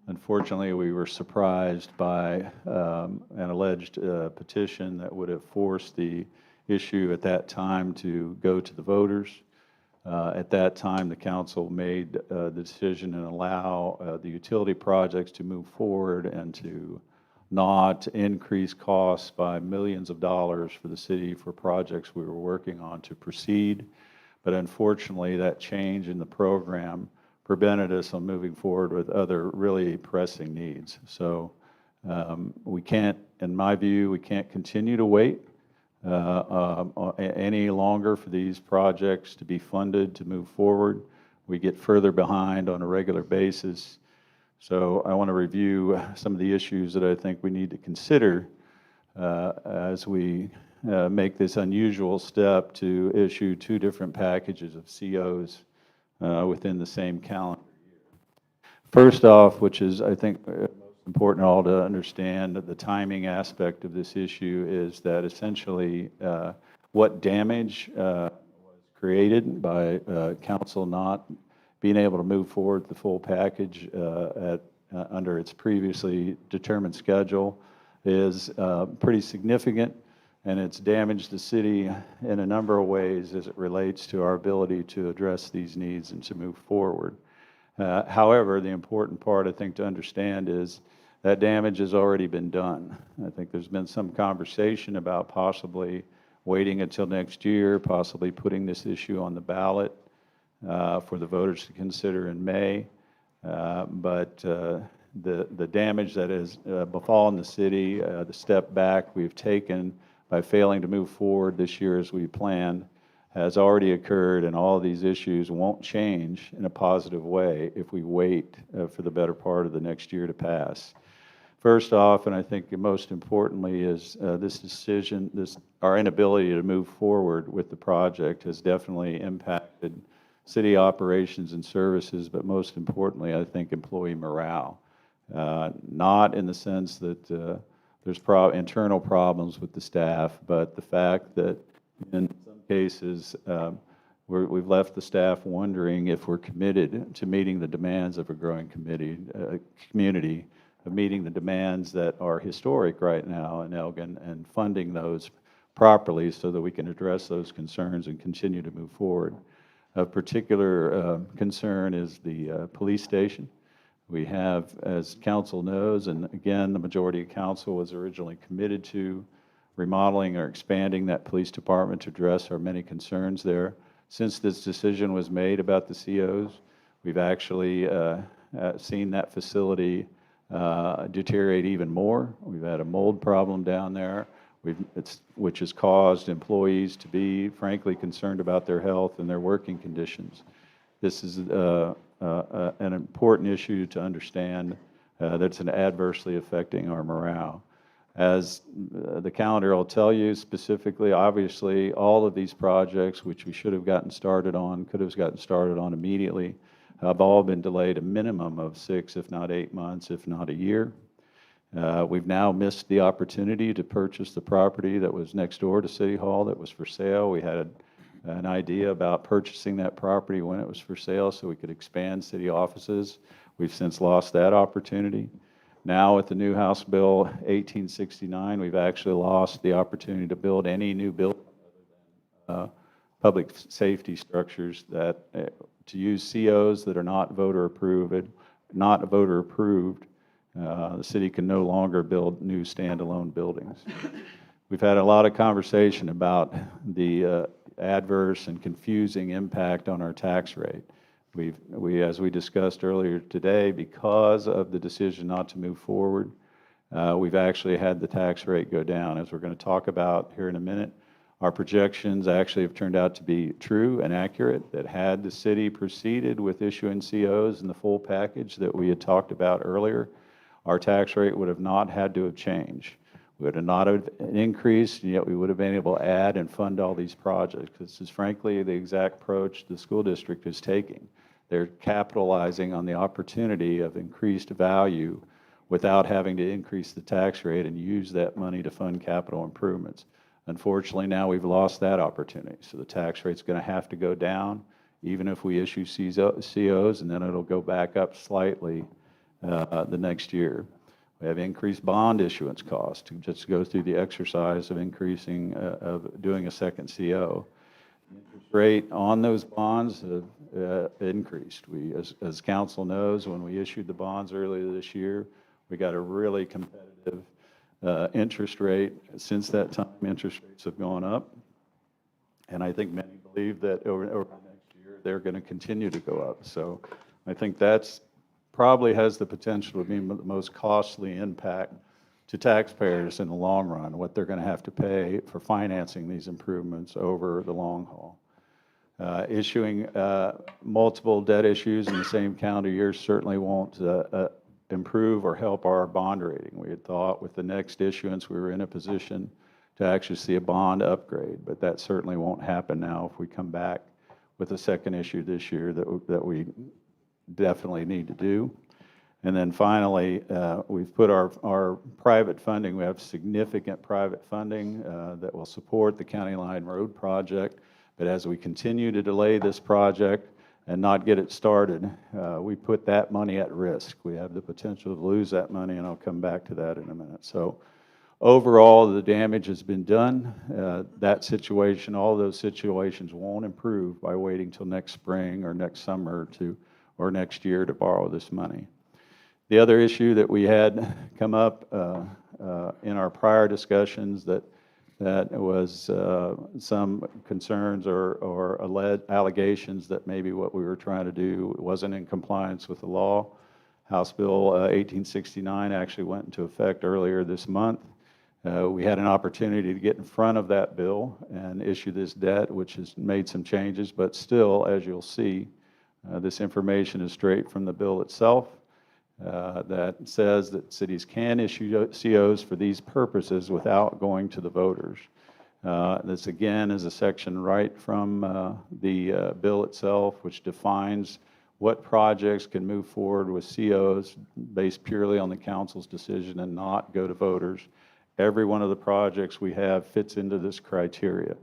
unfortunately we were surprised by an alleged petition that would have forced the issue at that time to go to the voters. At that time, the council made the decision and allow the utility projects to move forward and to not increase costs by millions of dollars for the city for projects we were working on to proceed. But unfortunately, that change in the program prevented us from moving forward with other really pressing needs. So we can't, in my view, we can't continue to wait any longer for these projects to be funded to move forward. We get further behind on a regular basis. So I want to review some of the issues that I think we need to consider as we make this unusual step to issue 2 different packages of COs within the same calendar year. First off, which is I think most important all to understand, the timing aspect of this issue is that essentially what damage was created by council not being able to move forward the full package under its previously determined schedule is pretty significant, and it's damaged the city in a number of ways as it relates to our ability to address these needs and to move forward. However, the important part I think to understand is that damage has already been done. I think there's been some conversation about possibly waiting until next year, possibly putting this issue on the ballot for the voters to consider in May. But the damage that has befallen the city, the step back we've taken by failing to move forward this year as we planned, has already occurred, and all of these issues won't change in a positive way if we wait for the better part of the next year to pass. First off, and I think most importantly, is this decision, our inability to move forward with the project has definitely impacted city operations and services, but most importantly, I think employee morale. Not in the sense that there's internal problems with the staff, but the fact that in some cases we've left the staff wondering if we're committed to meeting the demands of a growing community, of meeting the demands that are historic right now in Elgin and funding those properly so that we can address those concerns and continue to move forward. Of particular concern is the police station. We have, as council knows, and again, the majority of council was originally committed to remodeling or expanding that police department to address our many concerns there. Since this decision was made about the COs, we've actually seen that facility deteriorate even more. We've had a mold problem down there, which has caused employees to be, frankly, concerned about their health and their working conditions. This is an important issue to understand that's adversely affecting our morale. As the calendar will tell you specifically, obviously, all of these projects, which we should have gotten started on, could have gotten started on immediately, have all been delayed a minimum of 6, if not 8 months, if not a year. We've now missed the opportunity to purchase the property that was next door to City Hall that was for sale. We had an idea about purchasing that property when it was for sale so we could expand city offices. We've since lost that opportunity. Now with the new House Bill 1869, we've actually lost the opportunity to build any new building other than public safety structures that, to use COs that are not voter approved, the city can no longer build new standalone buildings. We've had a lot of conversation about the adverse and confusing impact on our tax rate. As we discussed earlier today, because of the decision not to move forward, we've actually had the tax rate go down. As we're going to talk about here in a minute, our projections actually have turned out to be true and accurate, that had the city proceeded with issuing COs and the full package that we had talked about earlier, our tax rate would have not had to have changed. We would have not have increased, and yet we would have been able to add and fund all these projects. This is frankly the exact approach the school district is taking. They're capitalizing on the opportunity of increased value without having to increase the tax rate and use that money to fund capital improvements. Unfortunately, now we've lost that opportunity. So the tax rate's going to have to go down, even if we issue COs, and then it'll go back up slightly the next year. We have increased bond issuance costs to just go through the exercise of increasing, of doing a second CO. The interest rate on those bonds have increased. As council knows, when we issued the bonds earlier this year, we got a really competitive interest rate. Since that time, interest rates have gone up, and I think many believe that over the next year, they're going to continue to go up. So I think that's probably has the potential to be the most costly impact to taxpayers in the long run, what they're going to have to pay for financing these improvements over the long haul. Issuing multiple debt issues in the same calendar year certainly won't improve or help our bond rating. We had thought with the next issuance, we were in a position to actually see a bond upgrade, but that certainly won't happen now if we come back with a second issue this year that we definitely need to do. And then finally, we've put our private funding, we have significant private funding that will support the County Line Road project, but as we continue to delay this project and not get it started, we put that money at risk. We have the potential to lose that money, and I'll come back to that in a minute. So overall, the damage has been done. That situation, all those situations won't improve by waiting till next spring or next summer or next year to borrow this money. The other issue that we had come up in our prior discussions that was some concerns or allegations that maybe what we were trying to do wasn't in compliance with the law. House Bill 1869 actually went into effect earlier this month. We had an opportunity to get in front of that bill and issue this debt, which has made some changes, but still, as you'll see, this information is straight from the bill itself that says that cities can issue COs for these purposes without going to the voters. This again is a section right from the bill itself, which defines what projects can move forward with COs based purely on the council's decision and not go to voters. Every one of the projects we have fits into this criteria.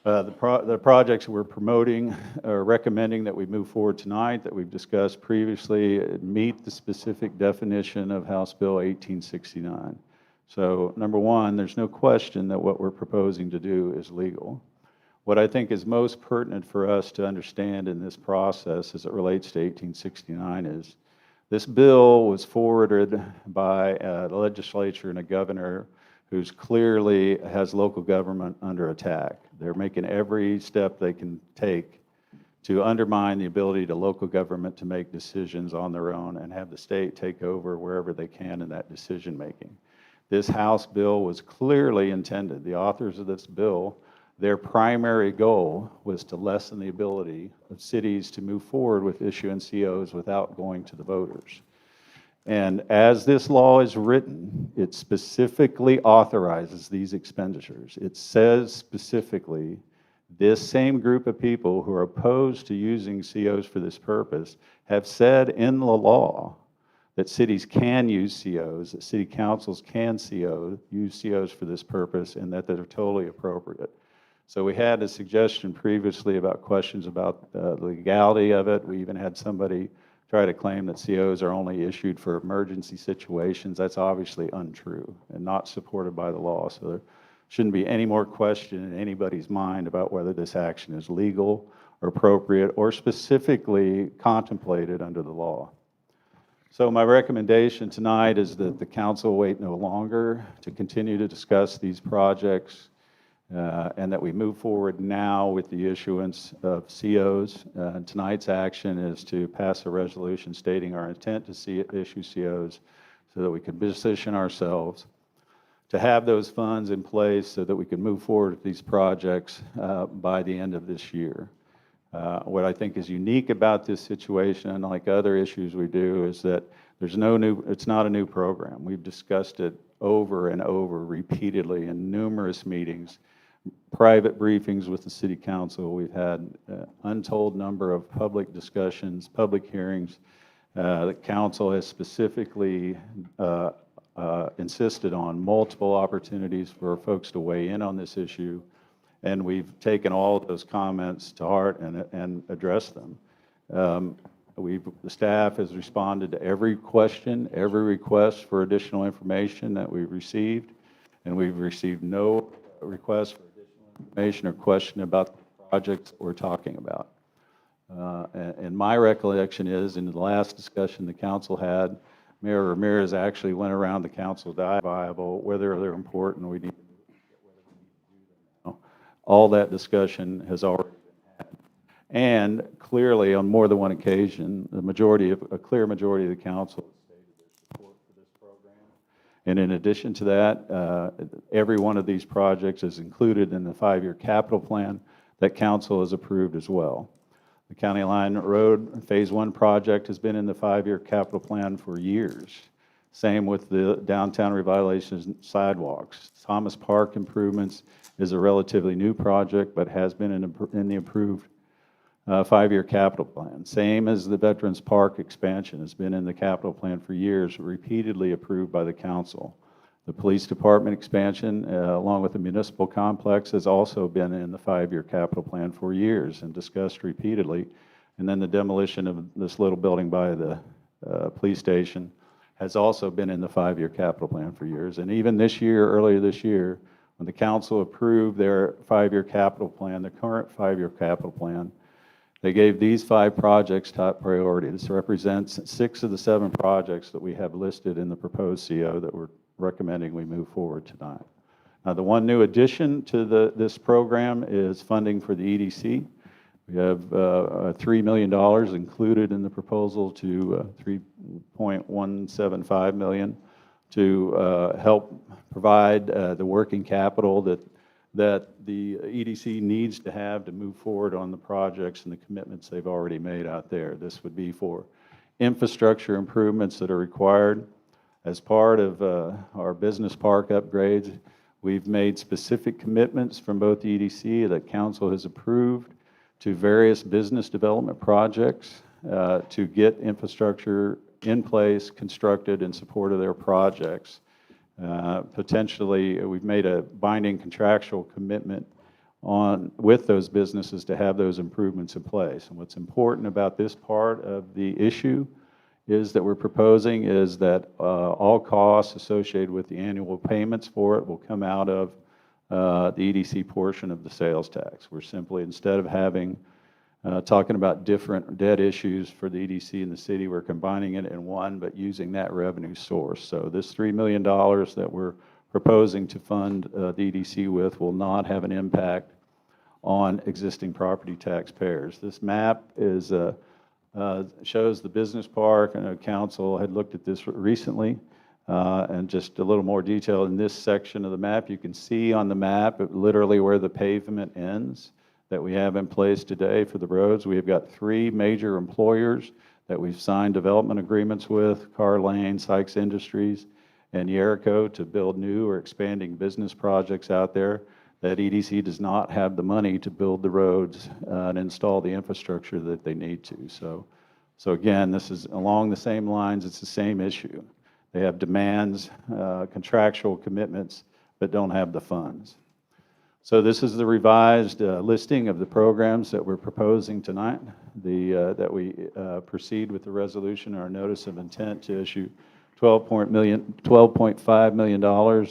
The projects we're promoting or recommending that we move forward tonight that we've discussed previously meet the specific definition of House Bill 1869. So number one, there's no question that what we're proposing to do is legal. What I think is most pertinent for us to understand in this process as it relates to 1869 is this bill was forwarded by the legislature and a governor who's clearly has local government under attack. They're making every step they can take to undermine the ability to local government to make decisions on their own and have the state take over wherever they can in that decision making. This House bill was clearly intended, the authors of this bill, their primary goal was to lessen the ability of cities to move forward with issuing COs without going to the voters. And as this law is written, it specifically authorizes these expenditures. It says specifically, this same group of people who are opposed to using COs for this purpose have said in the law that cities can use COs, that city councils can use COs for this purpose, and that they're totally appropriate. So we had a suggestion previously about questions about the legality of it. We even had somebody try to claim that COs are only issued for emergency situations. That's obviously untrue and not supported by the law. So there shouldn't be any more question in anybody's mind about whether this action is legal or appropriate or specifically contemplated under the law. So my recommendation tonight is that the council wait no longer to continue to discuss these projects and that we move forward now with the issuance of COs. Tonight's action is to pass a resolution stating our intent to issue COs so that we can position ourselves to have those funds in place so that we can move forward with these projects by the end of this year. What I think is unique about this situation, unlike other issues we do, is that it's not a new program. We've discussed it over and over repeatedly in numerous meetings, private briefings with the city council. We've had an untold number of public discussions, public hearings. The council has specifically insisted on multiple opportunities for folks to weigh in on this issue, and we've taken all of those comments to heart and addressed them. The staff has responded to every question, every request for additional information that we've received, and we've received no request for additional information or question about the projects we're talking about. And my recollection is, in the last discussion the council had, Mayor Ramirez actually went around the council viable, whether they're important, we need to get whether we need to do them now. All that discussion has already been had. And clearly, on more than one occasion, a clear majority of the council has stated their support for this program. And in addition to that, every one of these projects is included in the 5-year capital plan that council has approved as well. The County Line Road Phase 1 project has been in the 5-year capital plan for years. Same with the downtown revitalization sidewalks. Thomas Park improvements is a relatively new project, but has been in the approved 5-year capital plan. Same as the Veterans Park expansion has been in the capital plan for years, repeatedly approved by the council. The police department expansion, along with the municipal complex, has also been in the 5-year capital plan for years and discussed repeatedly. And then the demolition of this little building by the police station has also been in the 5-year capital plan for years. And even this year, earlier this year, when the council approved their 5-year capital plan, the current 5-year capital plan, they gave these 5 projects top priority. This represents 6 of the 7 projects that we have listed in the proposed CO that we're recommending we move forward tonight. Now, the one new addition to this program is funding for the EDC. We have $3 million included in the proposal to $3.175 million to help provide the working capital that the EDC needs to have to move forward on the projects and the commitments they've already made out there. This would be for infrastructure improvements that are required. As part of our business park upgrades, we've made specific commitments from both the EDC that council has approved to various business development projects to get infrastructure in place, constructed in support of their projects. Potentially, we've made a binding contractual commitment with those businesses to have those improvements in place. And what's important about this part of the issue is that we're proposing is that all costs associated with the annual payments for it will come out of the EDC portion of the sales tax. We're simply, instead of talking about different debt issues for the EDC and the city, we're combining it in one, but using that revenue source. So this $3 million that we're proposing to fund the EDC with will not have an impact on existing property taxpayers. This map shows the business park. I know council had looked at this recently, and just a little more detail in this section of the map. You can see on the map literally where the pavement ends that we have in place today for the roads. We have got 3 major employers that we've signed development agreements with: Car Lane, Sykes Industries, and Jericho to build new or expanding business projects out there, that EDC does not have the money to build the roads and install the infrastructure that they need to. So again, this is along the same lines, it's the same issue. They have demands, contractual commitments, but don't have the funds. So this is the revised listing of the programs that we're proposing tonight, that we proceed with the resolution or notice of intent to issue $12.5 million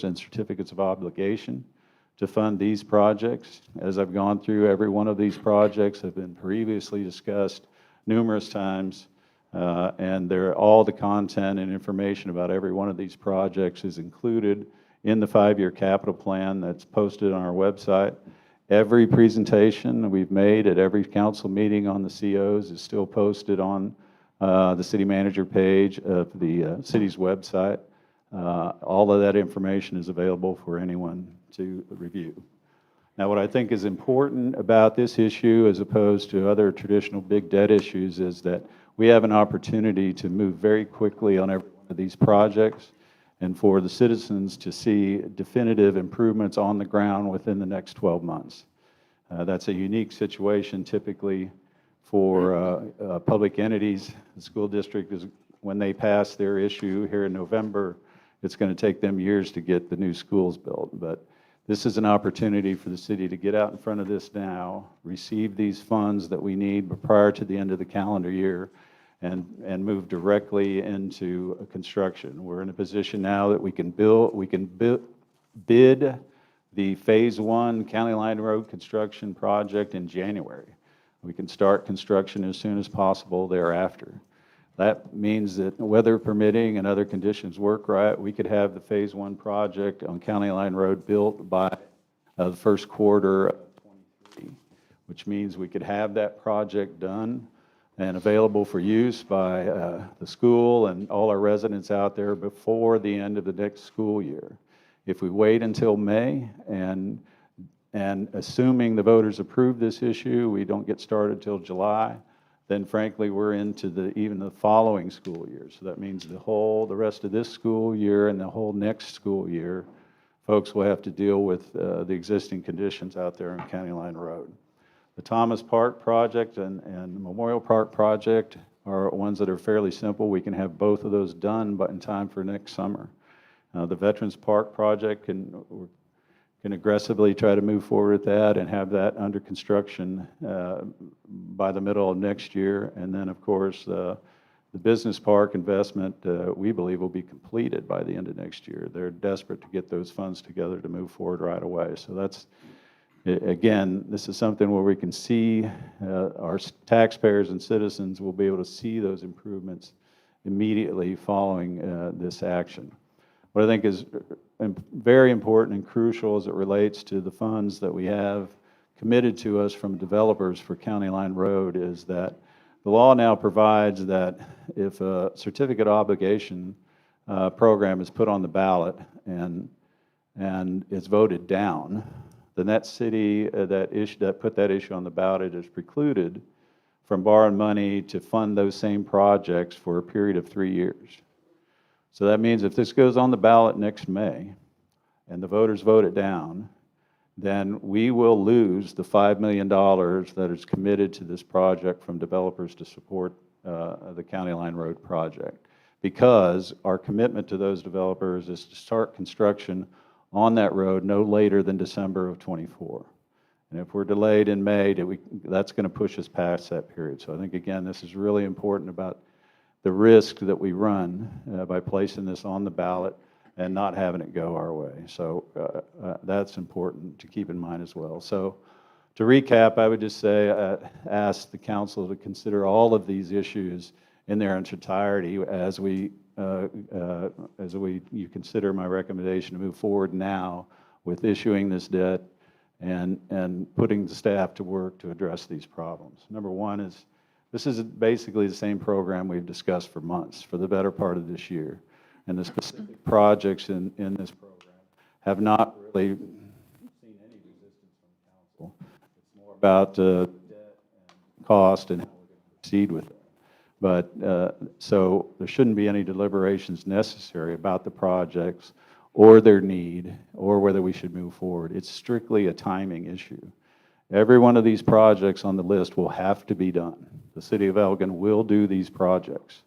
in certificates of obligation to fund these projects. As I've gone through, every one of these projects have been previously discussed numerous times, and all the content and information about every one of these projects is included in the 5-year capital plan that's posted on our website. Every presentation we've made at every council meeting on the COs is still posted on the city manager page of the city's website. All of that information is available for anyone to review. Now, what I think is important about this issue as opposed to other traditional big debt issues is that we have an opportunity to move very quickly on every one of these projects and for the citizens to see definitive improvements on the ground within the next 12 months. That's a unique situation typically for public entities. The school district is, when they pass their issue here in November, it's going to take them years to get the new schools built. But this is an opportunity for the city to get out in front of this now, receive these funds that we need prior to the end of the calendar year, and move directly into construction. We're in a position now that we can bid the Phase 1 County Line Road construction project in January. We can start construction as soon as possible thereafter. That means that weather permitting and other conditions work right, we could have the Phase 1 project on County Line Road built by the first quarter of 23, which means we could have that project done and available for use by the school and all our residents out there before the end of the next school year. If we wait until May and assuming the voters approve this issue, we don't get started till July, then frankly, we're into even the following school year. So that means the rest of this school year and the whole next school year, folks will have to deal with the existing conditions out there on County Line Road. The Thomas Park project and the Memorial Park project are ones that are fairly simple. We can have both of those done but in time for next summer. The Veterans Park project can aggressively try to move forward with that and have that under construction by the middle of next year. And then, of course, the business park investment, we believe, will be completed by the end of next year. They're desperate to get those funds together to move forward right away. So that's, again, this is something where we can see our taxpayers and citizens will be able to see those improvements immediately following this action. What I think is very important and crucial as it relates to the funds that we have committed to us from developers for County Line Road is that the law now provides that if a certificate obligation program is put on the ballot and is voted down, then that city that put that issue on the ballot is precluded from borrowing money to fund those same projects for a period of 3 years. So that means if this goes on the ballot next May and the voters vote it down, then we will lose the $5 million that is committed to this project from developers to support the County Line Road project, because our commitment to those developers is to start construction on that road no later than December of '24. And if we're delayed in May, that's going to push us past that period. So I think, again, this is really important about the risk that we run by placing this on the ballot and not having it go our way. So that's important to keep in mind as well. So to recap, I would just say, ask the council to consider all of these issues in their entirety as you consider my recommendation to move forward now with issuing this debt and putting the staff to work to address these problems. Number one is, this is basically the same program we've discussed for months, for the better part of this year. And the specific projects in this program have not really seen any resistance from council. It's more about debt and cost and how we're going to proceed with it. But, so there shouldn't be any deliberations necessary about the projects or their need or whether we should move forward. It's strictly a timing issue. Every one of these projects on the list will have to be done. The city of Elgin will do these projects.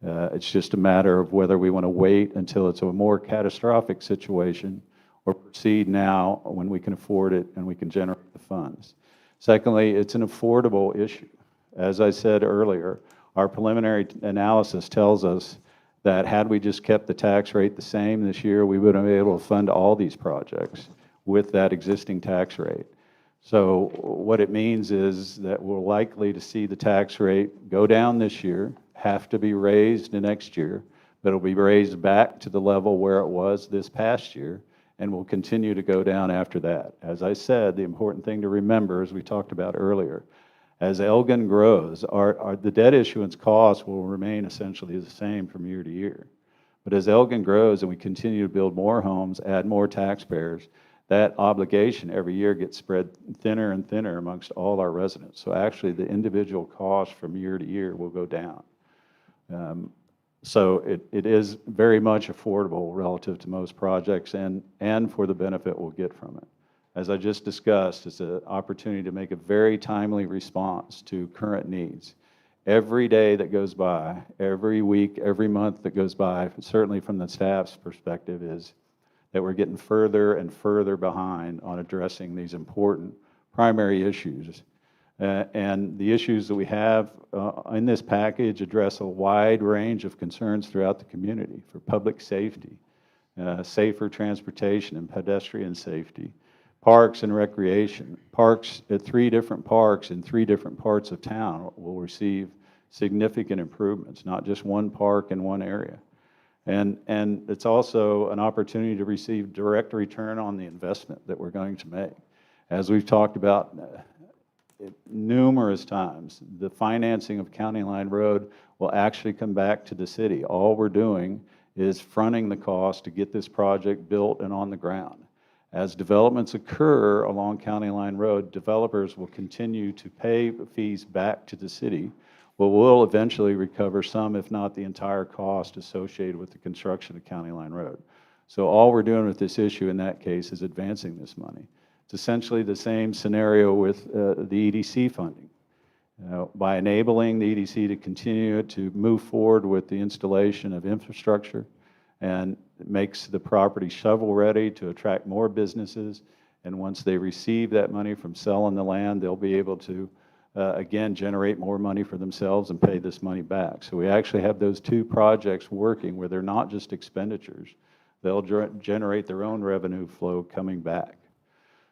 It's just a matter of whether we want to wait until it's a more catastrophic situation or proceed now when we can afford it and we can generate the funds. Secondly, it's an affordable issue. As I said earlier, our preliminary analysis tells us that had we just kept the tax rate the same this year, we would have been able to fund all these projects with that existing tax rate. So what it means is that we're likely to see the tax rate go down this year, have to be raised next year, but it'll be raised back to the level where it was this past year, and will continue to go down after that. As I said, the important thing to remember, as we talked about earlier, as Elgin grows, the debt issuance costs will remain essentially the same from year to year. But as Elgin grows and we continue to build more homes, add more taxpayers, that obligation every year gets spread thinner and thinner amongst all our residents. So actually the individual cost from year to year will go down. So it is very much affordable relative to most projects and for the benefit we'll get from it. As I just discussed, it's an opportunity to make a very timely response to current needs. Every day that goes by, every week, every month that goes by, certainly from the staff's perspective, is that we're getting further and further behind on addressing these important primary issues. And the issues that we have in this package address a wide range of concerns throughout the community for public safety, safer transportation and pedestrian safety, parks and recreation. Parks at 3 different parks in 3 different parts of town will receive significant improvements, not just one park in one area. And it's also an opportunity to receive direct return on the investment that we're going to make. As we've talked about numerous times, the financing of County Line Road will actually come back to the city. All we're doing is fronting the cost to get this project built and on the ground. As developments occur along County Line Road, developers will continue to pay fees back to the city, but we'll eventually recover some, if not the entire cost associated with the construction of County Line Road. So all we're doing with this issue in that case is advancing this money. It's essentially the same scenario with the EDC funding. By enabling the EDC to continue to move forward with the installation of infrastructure, and it makes the property shovel-ready to attract more businesses, and once they receive that money from selling the land, they'll be able to, again, generate more money for themselves and pay this money back. So we actually have those 2 projects working where they're not just expenditures. They'll generate their own revenue flow coming back.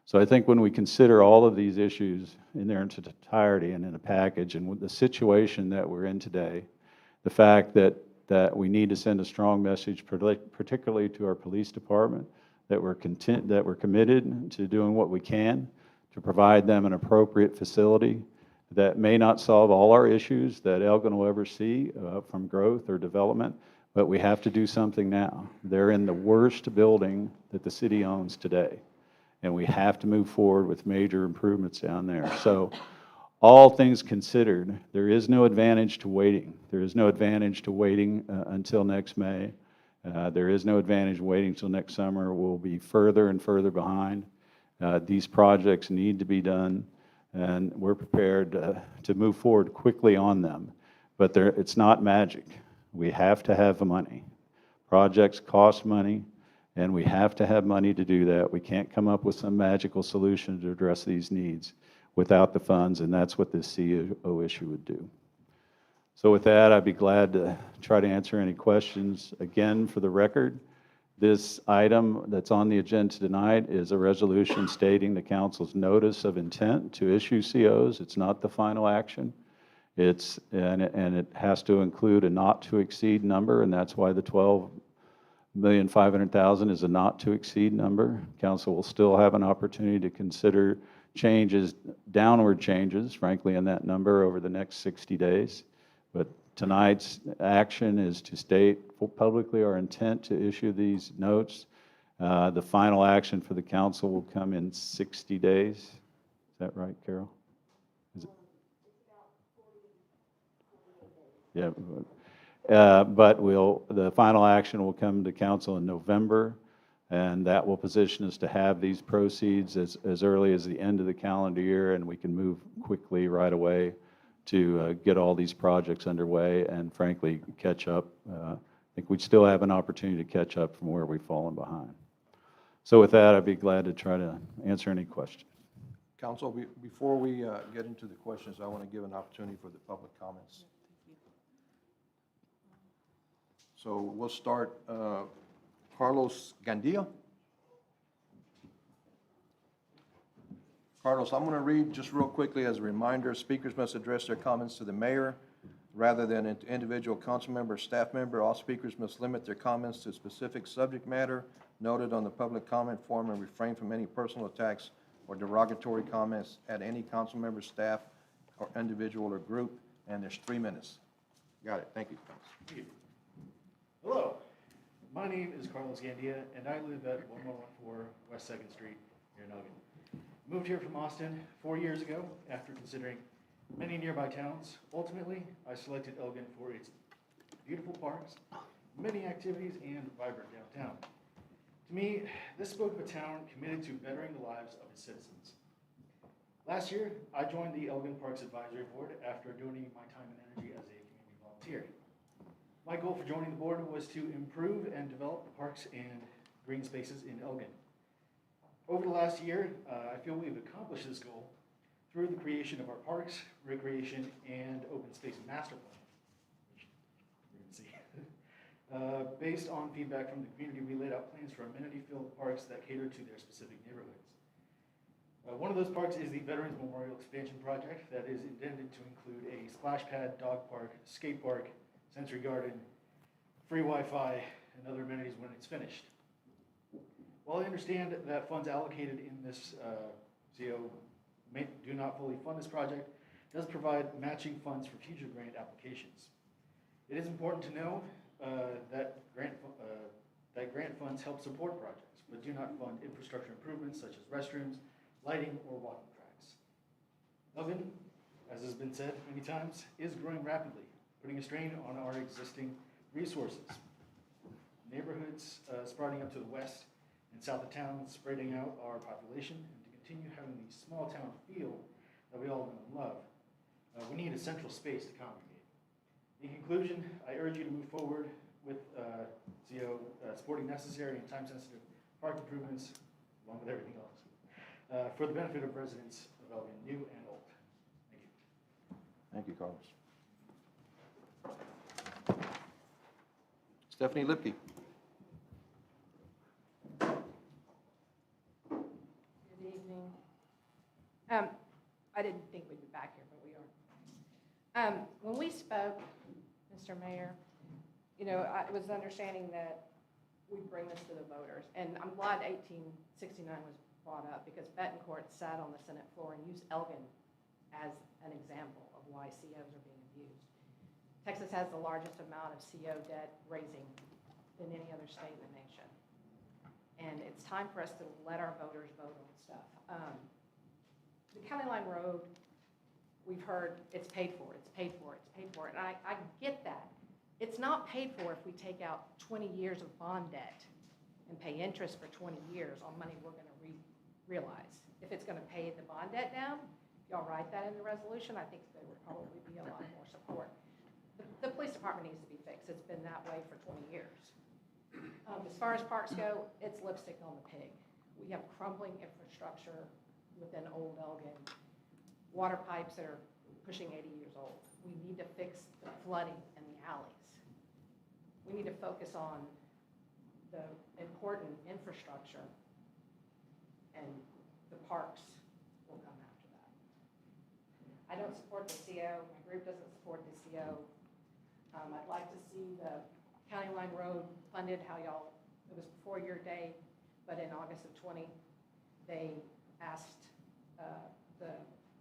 So I think when we consider all of these issues in their entirety and in a package, and with the situation that we're in today, the fact that we need to send a strong message, particularly to our police department, that we're committed to doing what we can to provide them an appropriate facility that may not solve all our issues that Elgin will ever see from growth or development, but we have to do something now. They're in the worst building that the city owns today, and we have to move forward with major improvements down there. So all things considered, there is no advantage to waiting. There is no advantage to waiting until next May. There is no advantage waiting until next summer. We'll be further and further behind. These projects need to be done, and we're prepared to move forward quickly on them. But it's not magic. We have to have the money. Projects cost money, and we have to have money to do that. We can't come up with some magical solution to address these needs without the funds, and that's what this CO issue would do. So with that, I'd be glad to try to answer any questions. Again, for the record, this item that's on the agenda tonight is a resolution stating the council's notice of intent to issue COs. It's not the final action. And it has to include a not to exceed number, and that's why the $12,500,000 is a not to exceed number. Council will still have an opportunity to consider changes, downward changes, frankly, in that number over the next 60 days. But tonight's action is to state publicly our intent to issue these notes. The final action for the council will come in 60 days. Is that right, Carol? Is it? Yeah. But the final action will come to council in November, and that will position us to have these proceeds as early as the end of the calendar year, and we can move quickly right away to get all these projects underway and frankly, catch up. I think we still have an opportunity to catch up from where we've fallen behind. So with that, I'd be glad to try to answer any questions. Council, before we get into the questions, I want to give an opportunity for the public comments. So we'll start, Carlos Gandia. Carlos, I'm going to read just real quickly as a reminder, speakers must address their comments to the mayor rather than an individual council member or staff member. All speakers must limit their comments to specific subject matter noted on the public comment form and refrain from any personal attacks or derogatory comments at any council member, staff, or individual or group. And there's 3 minutes. Got it. Thank you. Hello, my name is Carlos Gandia, and I live at 1114 West 2nd Street here in Elgin. Moved here from Austin 4 years ago after considering many nearby towns. Ultimately, I selected Elgin for its beautiful parks, many activities, and vibrant downtown. To me, this spoke of a town committed to bettering the lives of its citizens. Last year, I joined the Elgin Parks Advisory Board after donating my time and energy as a community volunteer. My goal for joining the board was to improve and develop the parks and green spaces in Elgin. Over the last year, I feel we've accomplished this goal through the creation of our parks, recreation, and open space master plan, which you're going to see. Based on feedback from the community, we laid out plans for amenity-filled parks that cater to their specific neighborhoods. One of those parks is the Veterans Memorial Expansion Project that is intended to include a splash pad, dog park, skate park, sensory garden, free Wi-Fi, and other amenities when it's finished. While I understand that funds allocated in this CO do not fully fund this project, it does provide matching funds for future grant applications. It is important to know that grant funds help support projects, but do not fund infrastructure improvements such as restrooms, lighting, or walking tracks. Elgin, as has been said many times, is growing rapidly, putting a strain on our existing resources. Neighborhoods sprouting up to the west and south of town, spreading out our population, and to continue having the small town feel that we all know and love, we need a central space to congregate. In conclusion, I urge you to move forward with CO supporting necessary and time-sensitive park improvements, along with everything else, for the benefit of residents of Elgin, new and old. Thank you. Thank you, Carlos. Stephanie Lipke. Good evening. I didn't think we'd be back here, but we are. When we spoke, Mr. Mayor, I was understanding that we bring this to the voters, and I'm glad 1869 was brought up because Betancourt sat on the Senate floor and used Elgin as an example of why COs are being abused. Texas has the largest amount of CO debt raising than any other state in the nation. And it's time for us to let our voters vote on stuff. The County Line Road, we've heard it's paid for, it's paid for, it's paid for. And I get that. It's not paid for if we take out 20 years of bond debt and pay interest for 20 years on money we're going to realize. If it's going to pay the bond debt down, y'all write that in the resolution, I think there would probably be a lot more support. The police department needs to be fixed. It's been that way for 20 years. As far as parks go, it's lipstick on the pig. We have crumbling infrastructure within Old Elgin, water pipes that are pushing 80 years old. We need to fix the flooding in the alleys. We need to focus on the important infrastructure, and the parks will come after that. I don't support the CO. My group doesn't support the CO. I'd like to see the County Line Road funded how y'all, it was before your day, but in August of 20, they asked the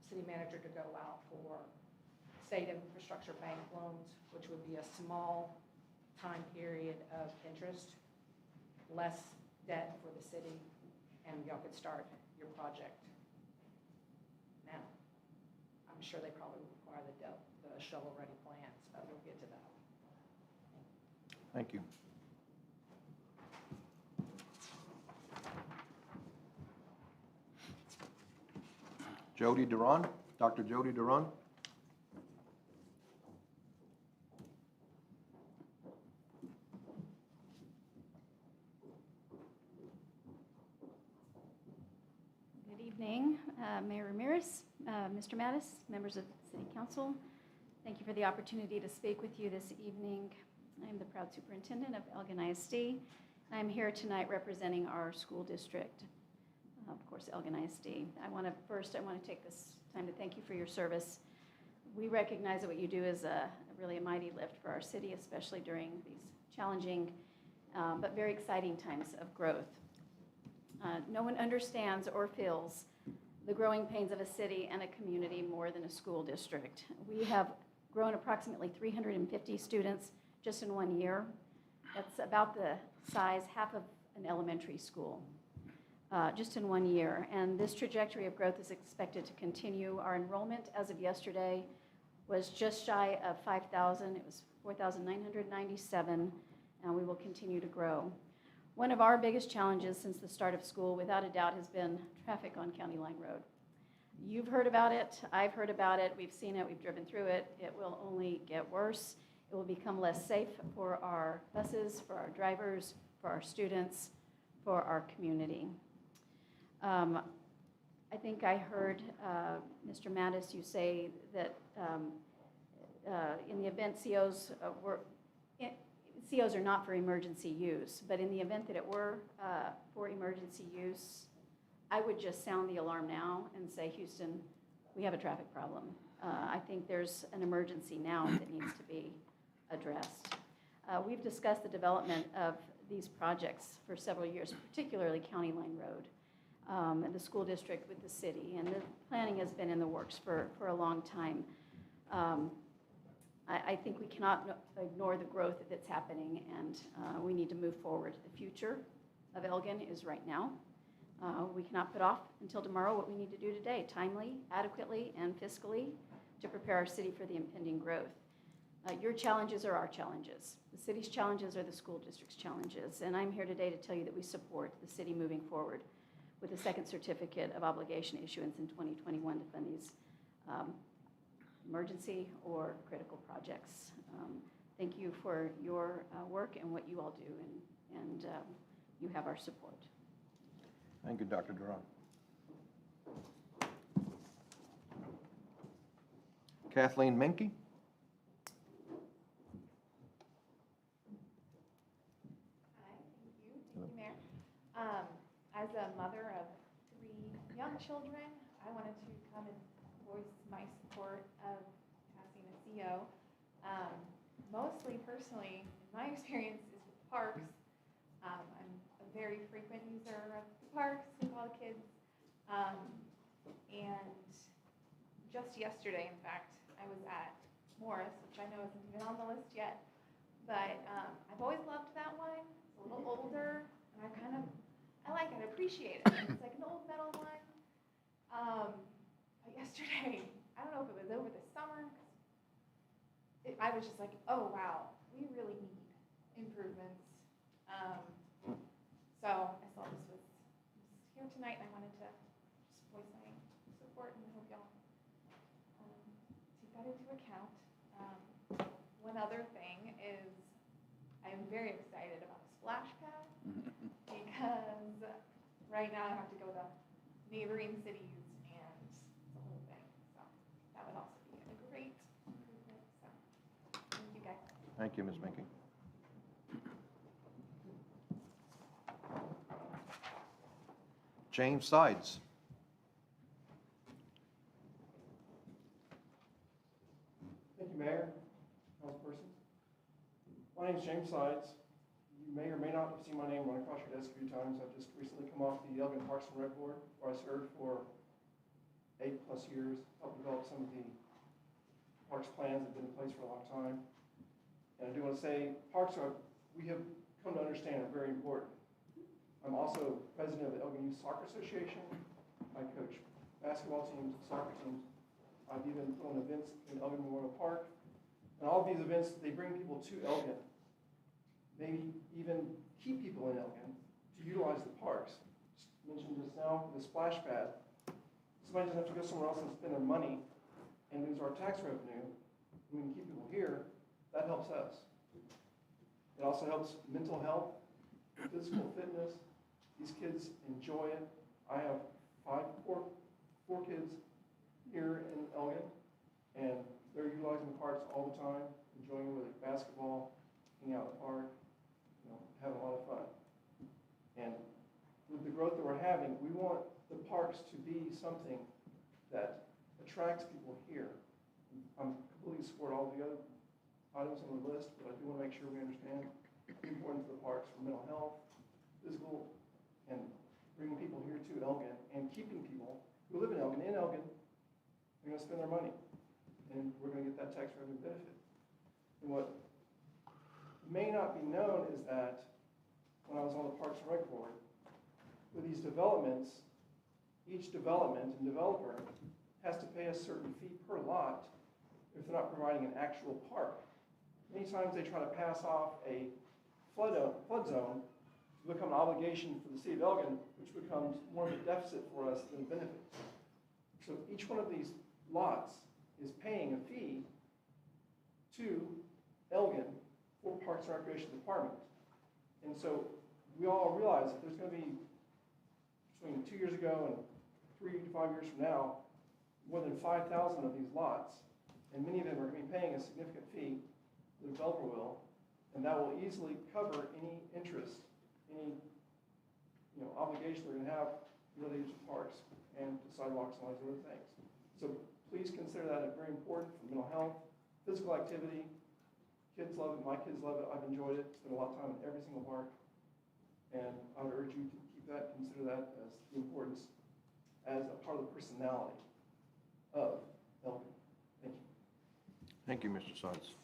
city manager to go out for state infrastructure bank loans, which would be a small time period of interest, less debt for the city, and y'all could start your project now. I'm sure they probably require the shovel-ready plans, but we'll get to that. Thank you. Jody Duran, Dr. Jody Duran. Good evening, Mayor Ramirez, Mr. Mattis, members of the City Council. Thank you for the opportunity to speak with you this evening. I am the proud superintendent of Elgin ISD. I am here tonight representing our school district, of course, Elgin ISD. I want to take this time to thank you for your service. We recognize that what you do is really a mighty lift for our city, especially during these challenging but very exciting times of growth. No one understands or feels the growing pains of a city and a community more than a school district. We have grown approximately 350 students just in 1 year. That's about the size, half of an elementary school, just in 1 year. And this trajectory of growth is expected to continue. Our enrollment as of yesterday was just shy of 5,000. It was 4,997, and we will continue to grow. One of our biggest challenges since the start of school, without a doubt, has been traffic on County Line Road. You've heard about it, I've heard about it, we've seen it, we've driven through it. It will only get worse. It will become less safe for our buses, for our drivers, for our students, for our community. I think I heard Mr. Mattis, you say that in the event COs are not for emergency use, but in the event that it were for emergency use, I would just sound the alarm now and say, Houston, we have a traffic problem. I think there's an emergency now that needs to be addressed. We've discussed the development of these projects for several years, particularly County Line Road, and the school district with the city, and the planning has been in the works for a long time. I think we cannot ignore the growth that's happening, and we need to move forward. The future of Elgin is right now. We cannot put off until tomorrow what we need to do today, timely, adequately, and fiscally, to prepare our city for the impending growth. Your challenges are our challenges. The city's challenges are the school district's challenges, and I'm here today to tell you that we support the city moving forward with a second certificate of obligation issuance in 2021 to fund these emergency or critical projects. Thank you for your work and what you all do, and you have our support. Thank you, Dr. Duran. Kathleen Menke. Hi, thank you. Thank you, Mayor. As a mother of 3 young children, I wanted to come and voice my support of passing a CO. Mostly personally, my experience is with parks. I'm a very frequent user of the parks with all the kids. And just yesterday, in fact, I was at Morris, which I know isn't even on the list yet. But I've always loved that one. It's a little older, and I like it, I appreciate it. It's like an old metal one. But yesterday, I don't know if it was over the summer, I was just like, oh wow, we really need improvements. So I saw this was here tonight, and I wanted to just voice my support, and I hope y'all take that into account. One other thing is I'm very excited about a splash pad because right now I have to go to neighboring cities and the whole thing. So that would also be a great improvement. So thank you guys. Thank you, Ms. Menke. James Sides. Thank you, Mayor, Councilperson. My name is James Sides. You may or may not have seen my name run across your desk a few times. I've just recently come off the Elgin Parks and Rec Board, where I served for 8+ years, helped develop some of the parks plans that have been in place for a long time. And I do want to say, parks we have come to understand, are very important. I'm also president of the Elgin Youth Soccer Association. I coach basketball teams, soccer teams. I've even put on events in Elgin Memorial Park. And all of these events, they bring people to Elgin, maybe even keep people in Elgin to utilize the parks. Just mentioned just now, the splash pad. Somebody doesn't have to go somewhere else and spend their money and lose our tax revenue. We can keep people here. That helps us. It also helps mental health, physical fitness. These kids enjoy it. I have four kids here in Elgin, and they're utilizing the parks all the time, enjoying it, whether it's basketball, hanging out in the park, having a lot of fun. And with the growth that we're having, we want the parks to be something that attracts people here. I'm completely support all the other items on the list, but I do want to make sure we understand the importance of the parks for mental health, physical, and bringing people here to Elgin and keeping people who live in Elgin, they're going to spend their money. And we're going to get that tax revenue benefit. And what may not be known is that when I was on the Parks and Rec Board, with these developments, each development and developer has to pay a certain fee per lot if they're not providing an actual park. Many times they try to pass off a flood zone to become an obligation for the city of Elgin, which becomes more of a deficit for us than a benefit. So each one of these lots is paying a fee to Elgin for Parks and Recreation Department. And so we all realize that there's going to be, between 2 years ago and 3 to 5 years from now, more than 5,000 of these lots, and many of them are going to be paying a significant fee, the developer will, and that will easily cover any interest, any obligation they're going to have related to parks and to sidewalks and all these other things. So please consider that very important for mental health, physical activity. Kids love it. My kids love it. I've enjoyed it. Spent a lot of time in every single park. And I would urge you to keep that, consider that as the importance, as a part of the personality of Elgin. Thank you. Thank you, Mr. Science.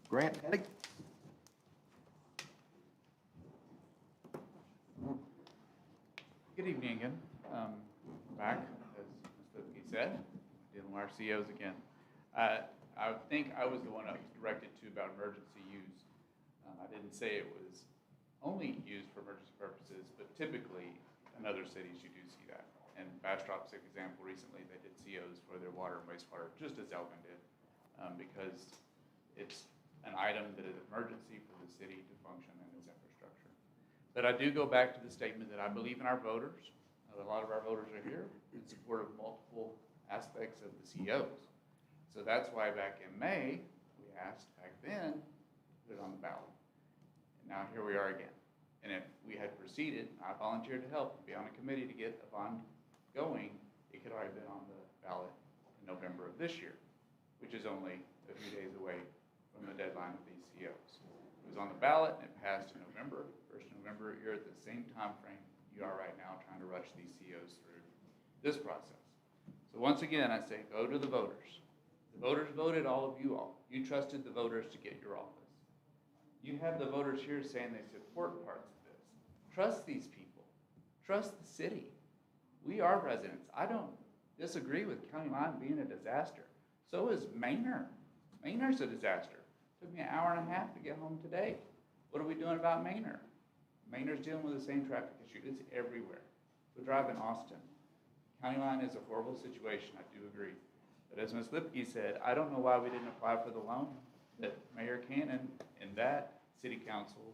Grant Hennig. Good evening again. Back, as Ms. Lipke said, dealing with our COs again. I think I was the one that was directed to about emergency use. I didn't say it was only used for emergency purposes, but typically in other cities you do see that. And Bastrop's example recently, they did COs for their water and wastewater, just as Elgin did, because it's an item that is an emergency for the city to function in its infrastructure. But I do go back to the statement that I believe in our voters. A lot of our voters are here in support of multiple aspects of the COs. So that's why back in May, we asked back then, put it on the ballot. And now here we are again. And if we had proceeded, I volunteered to help, be on a committee to get a bond going, it could already been on the ballot in November of this year, which is only a few days away from the deadline of these COs. It was on the ballot and it passed in November, 1st November. You're at the same time frame you are right now trying to rush these COs through this process. So once again, I say go to the voters. The voters voted all of you all. You trusted the voters to get your office. You have the voters here saying they support parts of this. Trust these people. Trust the city. We are residents. I don't disagree with County Line being a disaster. So is Manor. Manor's a disaster. Took me an hour and a half to get home today. What are we doing about Manor? Manor's dealing with the same traffic issue. It's everywhere. So drive in Austin. County Line is a horrible situation, I do agree. But as Ms. Lipke said, I don't know why we didn't apply for the loan that Mayor Cannon and that City Council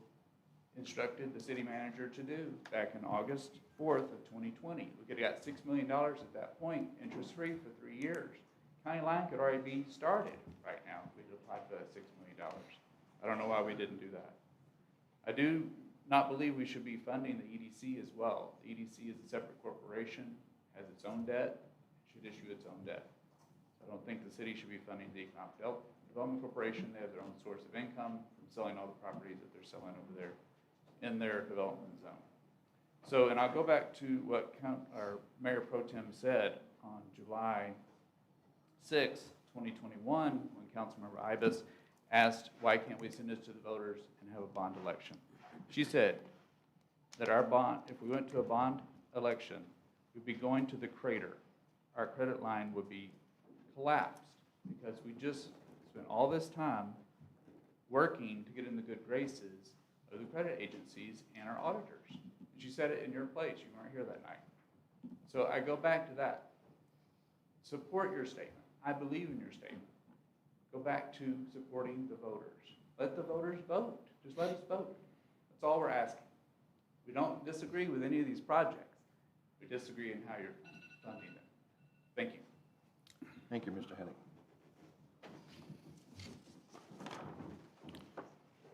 instructed the city manager to do back in August 4th of 2020. We could have got $6 million at that point, interest-free for 3 years. County Line could already be started right now if we'd applied for that $6 million. I don't know why we didn't do that. I do not believe we should be funding the EDC as well. The EDC is a separate corporation, has its own debt, should issue its own debt. I don't think the city should be funding the Economic Development Corporation. They have their own source of income from selling all the properties that they're selling over there in their development zone. So, and I'll go back to what our Mayor Pro Tem said on July 6, 2021, when Councilmember Ibis asked, why can't we send this to the voters and have a bond election? She said that our bond, if we went to a bond election, we'd be going to the crater our credit line would be collapsed because we just spent all this time working to get in the good graces of the credit agencies and our auditors. And she said it in your place. You weren't here that night. So I go back to that. Support your statement. I believe in your statement. Go back to supporting the voters. Let the voters vote. Just let us vote. That's all we're asking. We don't disagree with any of these projects. We disagree in how you're funding them. Thank you. Thank you, Mr. Hennig.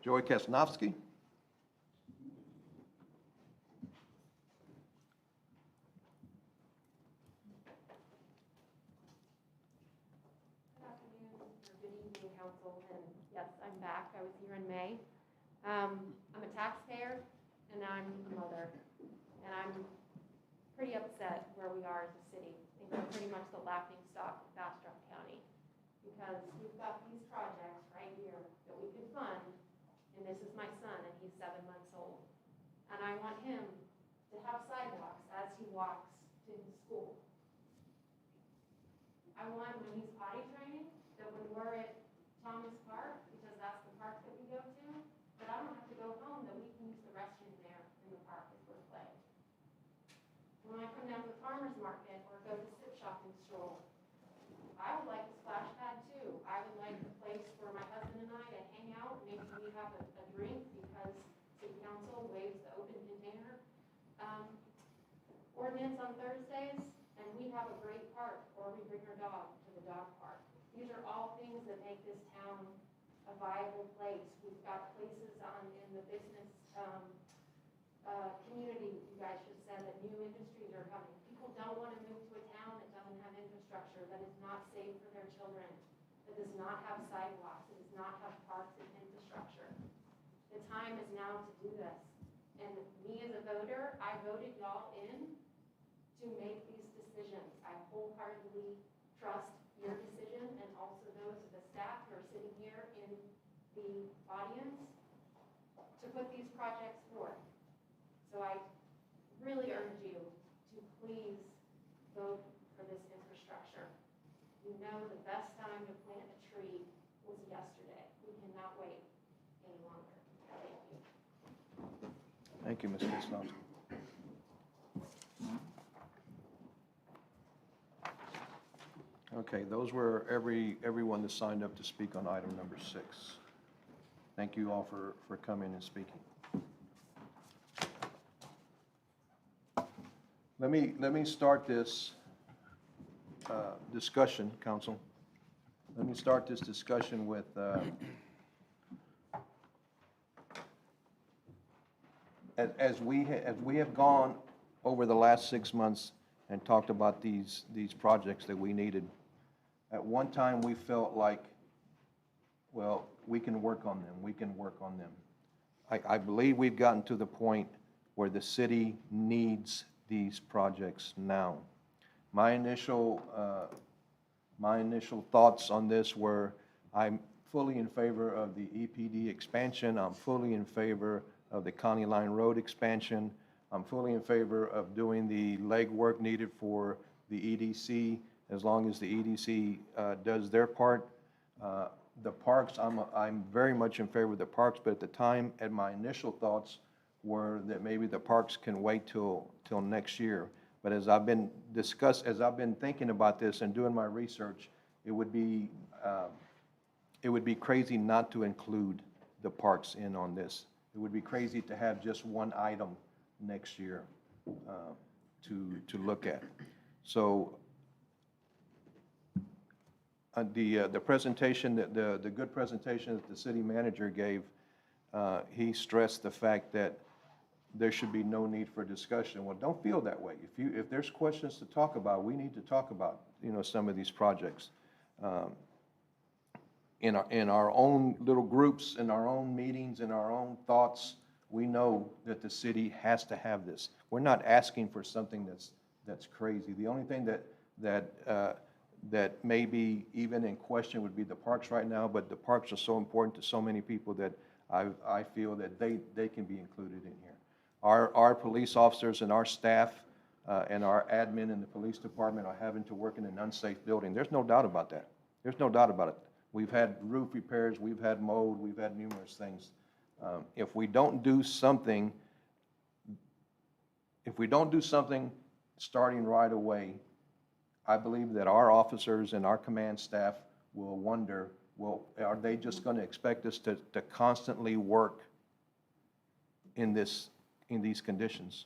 Joy Kasnowski. Good afternoon, or good evening, council, and yes, I'm back. I was here in May. I'm a taxpayer, and I'm a mother, and I'm pretty upset where we are as a city. I think we're pretty much the laughing stock of Bastrop County, because we've got these projects right here that we could fund, and this is my son, and he's 7 months old. And I want him to have sidewalks as he walks to his school. I want, when he's potty training, that when we're at Thomas Park, because that's the park that we go to, that I don't have to go home, that we can use the restroom there in the park as we're playing. When I come down to the farmer's market or go to Sip Shop and stroll, I would like a splash pad too. I would like a place for my husband and I to hang out, maybe we have a drink because city council waives the open container ordinance on Thursdays, and we have a great park, or we bring our dog to the dog park. These are all things that make this town a viable place. We've got places in the business community. You guys just said that new industries are coming. People don't want to move to a town that doesn't have infrastructure, that is not safe for their children, that does not have sidewalks, that does not have parks and infrastructure. The time is now to do this. And me as a voter, I voted y'all in to make these decisions. I wholeheartedly trust your decision and also those of the staff who are sitting here in the audience to put these projects forth. So I really urge you to please vote for this infrastructure. You know the best time to plant a tree was yesterday. We cannot wait any longer. Thank you. Thank you, Ms. Kasnowski. Okay, those were everyone that signed up to speak on item number 6. Thank you all for coming and speaking. Let me start this discussion, council. Let me start this discussion with as we have gone over the last 6 months and talked about these projects that we needed. At one time, we felt like, well, we can work on them. We can work on them. I believe we've gotten to the point where the city needs these projects now. My initial thoughts on this were, I'm fully in favor of the EPD expansion. I'm fully in favor of the County Line Road expansion. I'm fully in favor of doing the legwork needed for the EDC, as long as the EDC does their part. The parks, I'm very much in favor of the parks, but at the time, my initial thoughts were that maybe the parks can wait till next year. But as I've been thinking about this and doing my research, it would be crazy not to include the parks in on this. It would be crazy to have just one item next year to look at. So the presentation, the good presentation that the city manager gave, he stressed the fact that there should be no need for discussion. Well, don't feel that way. If there's questions to talk about, we need to talk about, some of these projects. In our own little groups, in our own meetings, in our own thoughts, we know that the city has to have this. We're not asking for something that's crazy. The only thing that may be even in question would be the parks right now, but the parks are so important to so many people that I feel that they can be included in here. Our police officers and our staff and our admin in the police department are having to work in an unsafe building. There's no doubt about that. There's no doubt about it. We've had roof repairs, we've had mold, we've had numerous things. If we don't do something starting right away, I believe that our officers and our command staff will wonder, well, are they just going to expect us to constantly work in these conditions?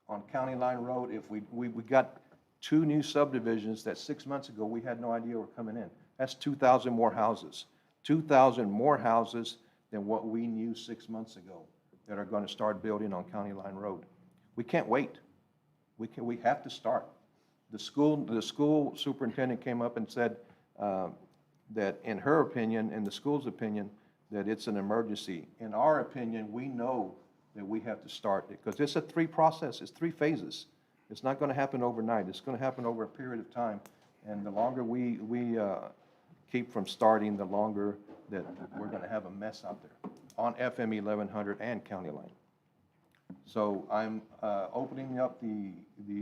On County Line Road, if we got 2 new subdivisions that 6 months ago we had no idea were coming in. That's 2,000 more houses. 2,000 more houses than what we knew 6 months ago that are going to start building on County Line Road. We can't wait. We have to start. The school superintendent came up and said that in her opinion, in the school's opinion, that it's an emergency. In our opinion, we know that we have to start it because it's a 3 process. It's 3 phases. It's not going to happen overnight. It's going to happen over a period of time. And the longer we keep from starting, the longer that we're going to have a mess out there on FM 1100 and County Line. So I'm opening up the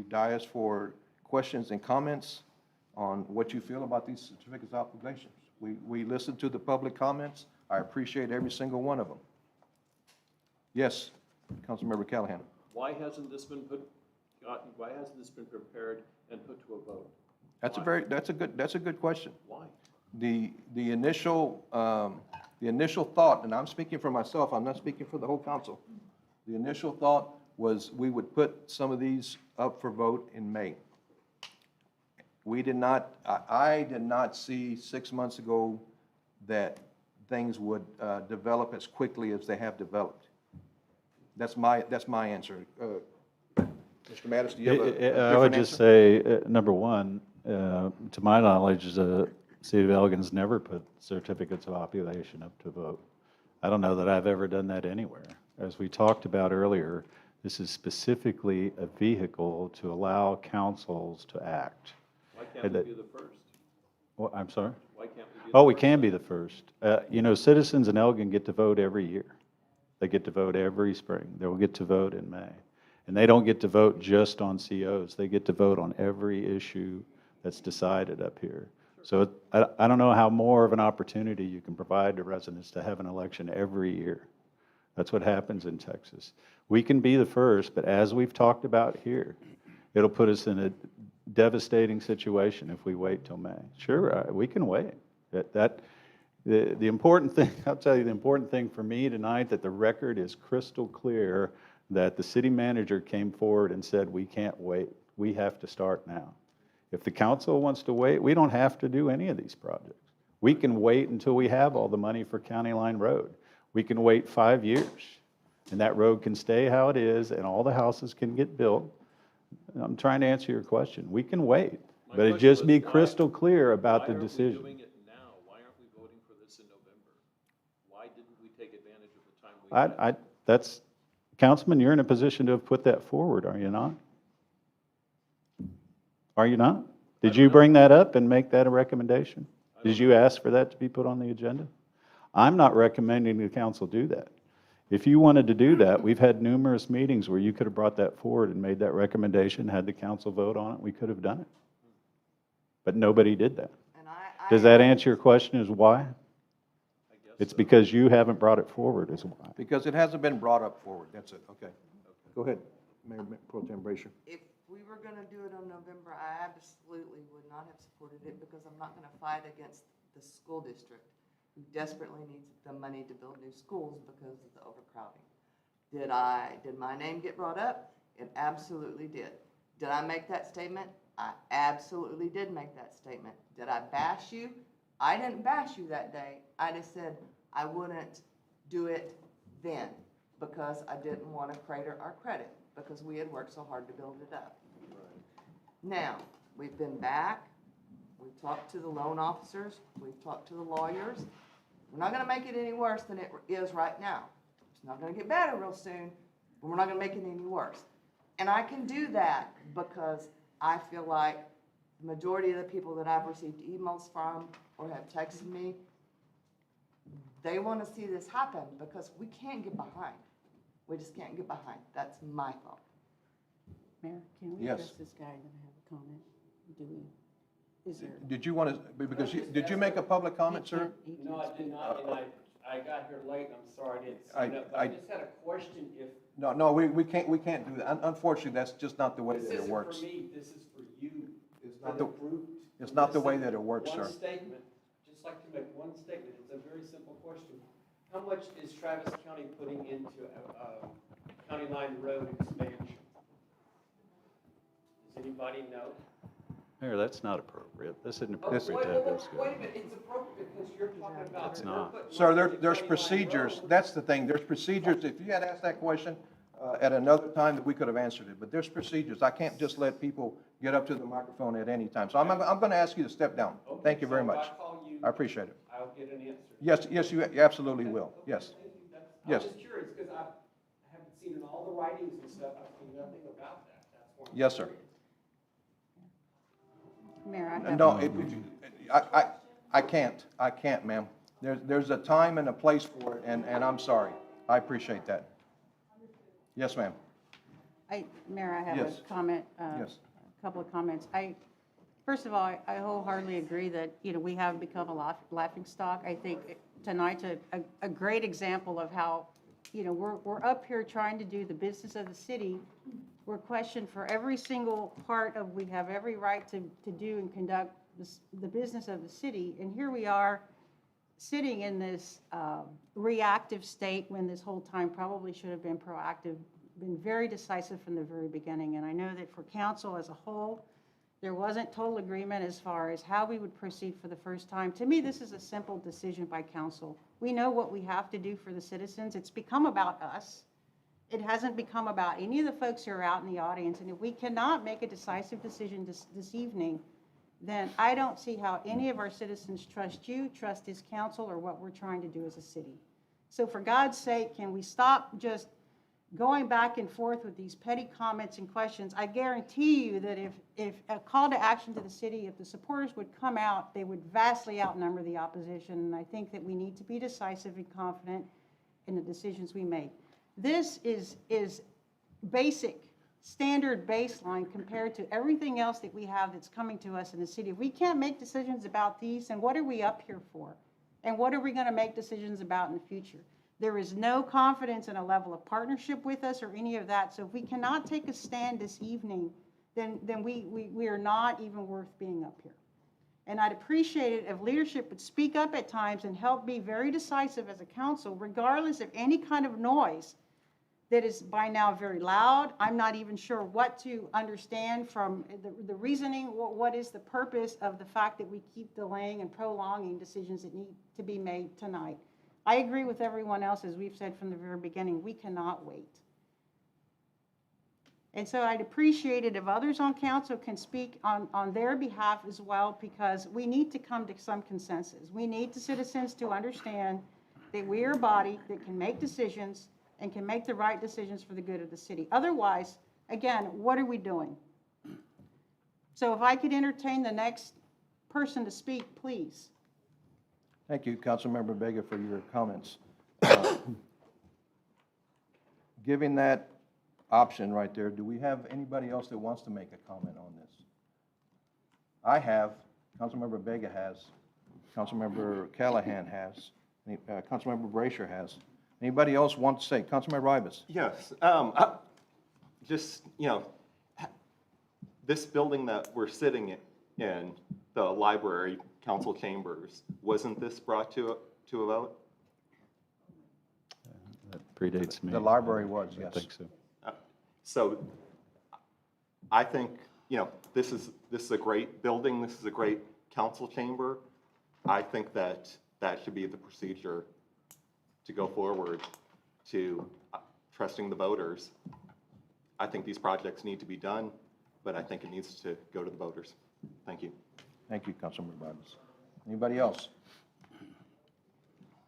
dais for questions and comments on what you feel about these certificates of obligations. We listened to the public comments. I appreciate every single one of them. Yes, Councilmember Callahan. Why hasn't this been prepared and put to a vote? That's a good question. Why? The initial thought, and I'm speaking for myself, I'm not speaking for the whole council. The initial thought was we would put some of these up for vote in May. I did not see 6 months ago that things would develop as quickly as they have developed. That's my answer. Mr. Mattis, do you have a different I would just answer? say, number one, to my knowledge, the City of Elgin's never put certificates of population up to vote. I don't know that I've ever done that anywhere. As we talked about earlier, this is specifically a vehicle to allow councils to act. Why can't we be the first? Well, I'm sorry? Why can't we be the first? Oh, we can be the first. Citizens in Elgin get to vote every year. They get to vote every spring. They will get to vote in May. And they don't get to vote just on COs. They get to vote on every issue that's decided up here. So I don't know how more of an opportunity you can provide to residents to have an election every year. That's what happens in Texas. We can be the first, but as we've talked about here, it'll put us in a devastating situation if we wait till May. Sure, we can wait. The important thing, I'll tell you, the important thing for me tonight, that the record is crystal clear that the city manager came forward and said, we can't wait. We have to start now. If the council wants to wait, we don't have to do any of these projects. We can wait until we have all the money for County Line Road. We can wait 5 years, and that road can stay how it is, and all the houses can get built. I'm trying to answer your question. We can wait, but it just be crystal clear about the decision. Why aren't we doing it now? Why aren't we voting for this in November? Why didn't we take advantage of the time we had? That's, Councilman, you're in a position to have put that forward, are you not? Are you not? Did you bring that up and make that a recommendation? Did you ask for that to be put on the agenda? I'm not recommending the council do that. If you wanted to do that, we've had numerous meetings where you could have brought that forward and made that recommendation, had the council vote on it, we could have done it. But nobody did that. And Does that answer your question is why? It's because you haven't brought it forward is why. Because it hasn't been brought up forward, that's it, okay. Go ahead, Mayor Pro Tem Brasher. If we were going to do it on November, I absolutely would not have supported it because I'm not going to fight against the school district who desperately needs the money to build new schools because of the overcrowding. Did my name get brought up? It absolutely did. Did I make that statement? I absolutely did make that statement. Did I bash you? I didn't bash you that day. I just said I wouldn't do it then because I didn't want to crater our credit because we had worked so hard to build it up. Now, we've been back. We've talked to the loan officers. We've talked to the lawyers. We're not going to make it any worse than it is right now. It's not going to get better real soon, but we're not going to make it any worse. And I can do that because I feel like the majority of the people that I've received emails from or have texted me, they want to see this happen because we can't get behind. We just can't get behind. That's my thought. Mayor, can we Yes. address this guy that have a comment? Do we, is there? Did you want to, because did you make a public comment, sir? He can't No, I speak. did not, and I got here late, I'm sorry, I didn't I- sign up, but I just had a question if. No, we can't do that. Unfortunately, that's just not the way This that it isn't works. for me, this is for you. It's for not the the- group. it's not the way that it works, sir. One statement, just like to make one statement, it's a very simple question. How much is Travis County putting into County Line Road expansion? Does anybody know? Mayor, that's not appropriate. This isn't Oh, appropriate to have this Wait go. a minute, it's appropriate because you're talking about. It's we're not. putting Sir, money into there's County Line procedures. Road. That's the thing. There's procedures. If you had asked that question at another time, that we could have answered it. But there's procedures. I can't just let people get up to the microphone at any time. So I'm going to ask you to step down. Okay, Thank you very so if much. I call you, I appreciate it. I'll get an answer. Yes, you absolutely will. Okay, Yes. thank you. That's- Yes. I'm just curious, because I haven't seen in all the writings and stuff, I've seen nothing about that. That's why I'm Yes, sir. curious. Mayor, I have. No, I can't, ma'am. There's a time and a place for it, and I'm sorry. I appreciate that. Yes, ma'am. Mayor, I have Yes. a comment. Yes. A couple of comments. First of all, I wholeheartedly agree that, we have become a laughing stock. I think tonight's a great example of how, we're up here trying to do the business of the city. We're questioned for every single part of, we have every right to do and conduct the business of the city. And here we are, sitting in this reactive state when this whole time probably should have been proactive, been very decisive from the very beginning. And I know that for council as a whole, there wasn't total agreement as far as how we would proceed for the first time. To me, this is a simple decision by council. We know what we have to do for the citizens. It's become about us. It hasn't become about any of the folks who are out in the audience. And if we cannot make a decisive decision this evening, then I don't see how any of our citizens trust you, trust this council, or what we're trying to do as a city. So for God's sake, can we stop just going back and forth with these petty comments and questions? I guarantee you that if a call to action to the city, if the supporters would come out, they would vastly outnumber the opposition. And I think that we need to be decisive and confident in the decisions we make. This is basic, standard baseline compared to everything else that we have that's coming to us in the city. If we can't make decisions about these, then what are we up here for? And what are we going to make decisions about in the future? There is no confidence in a level of partnership with us or any of that. So if we cannot take a stand this evening, then we are not even worth being up here. And I'd appreciate it if leadership would speak up at times and help be very decisive as a council, regardless of any kind of noise that is by now very loud. I'm not even sure what to understand from the reasoning. What is the purpose of the fact that we keep delaying and prolonging decisions that need to be made tonight? I agree with everyone else, as we've said from the very beginning, we cannot wait. And so I'd appreciate it if others on council can speak on their behalf as well, because we need to come to some consensus. We need the citizens to understand that we are a body that can make decisions and can make the right decisions for the good of the city. Otherwise, again, what are we doing? So if I could entertain the next person to speak, please. Thank you, Councilmember Vega, for your comments. Given that option right there, do we have anybody else that wants to make a comment on this? I have, Councilmember Vega has, Councilmember Callahan has, Councilmember Brasher has. Anybody else want to say? Councilmember Ribas? Yes, just, this building that we're sitting in, the library, council chambers, wasn't this brought to a vote? That predates me. The library was, yes. I think so. So I think, this is a great building, this is a great council chamber. I think that should be the procedure to go forward to trusting the voters. I think these projects need to be done, but I think it needs to go to the voters. Thank you. Thank you, Councilmember Ribas. Anybody else?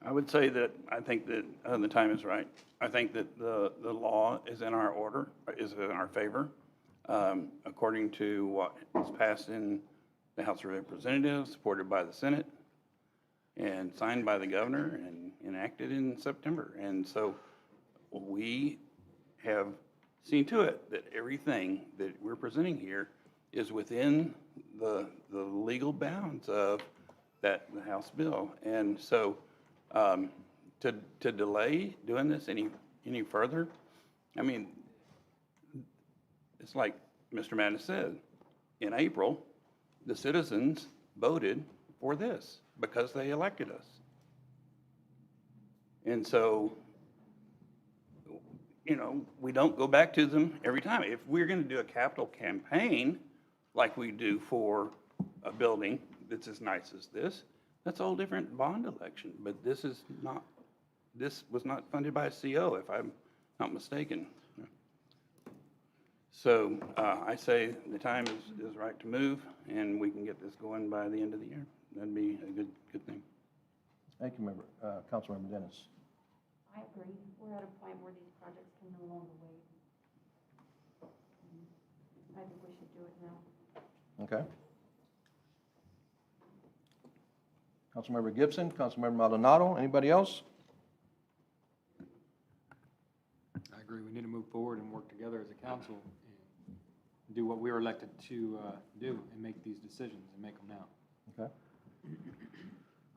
I would say that I think that the time is right. I think that the law is in our order, is in our favor, according to what was passed in the House of Representatives, supported by the Senate, and signed by the governor and enacted in September. And so we have seen to it that everything that we're presenting here is within the legal bounds of the House bill. And so, to delay doing this any further, I mean, it's like Mr. Madden said, in April, the citizens voted for this because they elected us. And so, you know, we don't go back to them every time. If we're going to do a capital campaign like we do for a building that's as nice as this, that's a whole different bond election. But this was not funded by a CO, if I'm not mistaken. So I say the time is right to move, and we can get this going by the end of the year. That'd be a good thing. Thank you, Councilmember Dennis. I agree. We're at a point where these projects can no longer wait. I think we should do it now. Okay. Councilmember Gibson, Councilmember Maldonado, anybody else? I agree. We need to move forward and work together as a council and do what we were elected to do and make these decisions and make them now. Okay.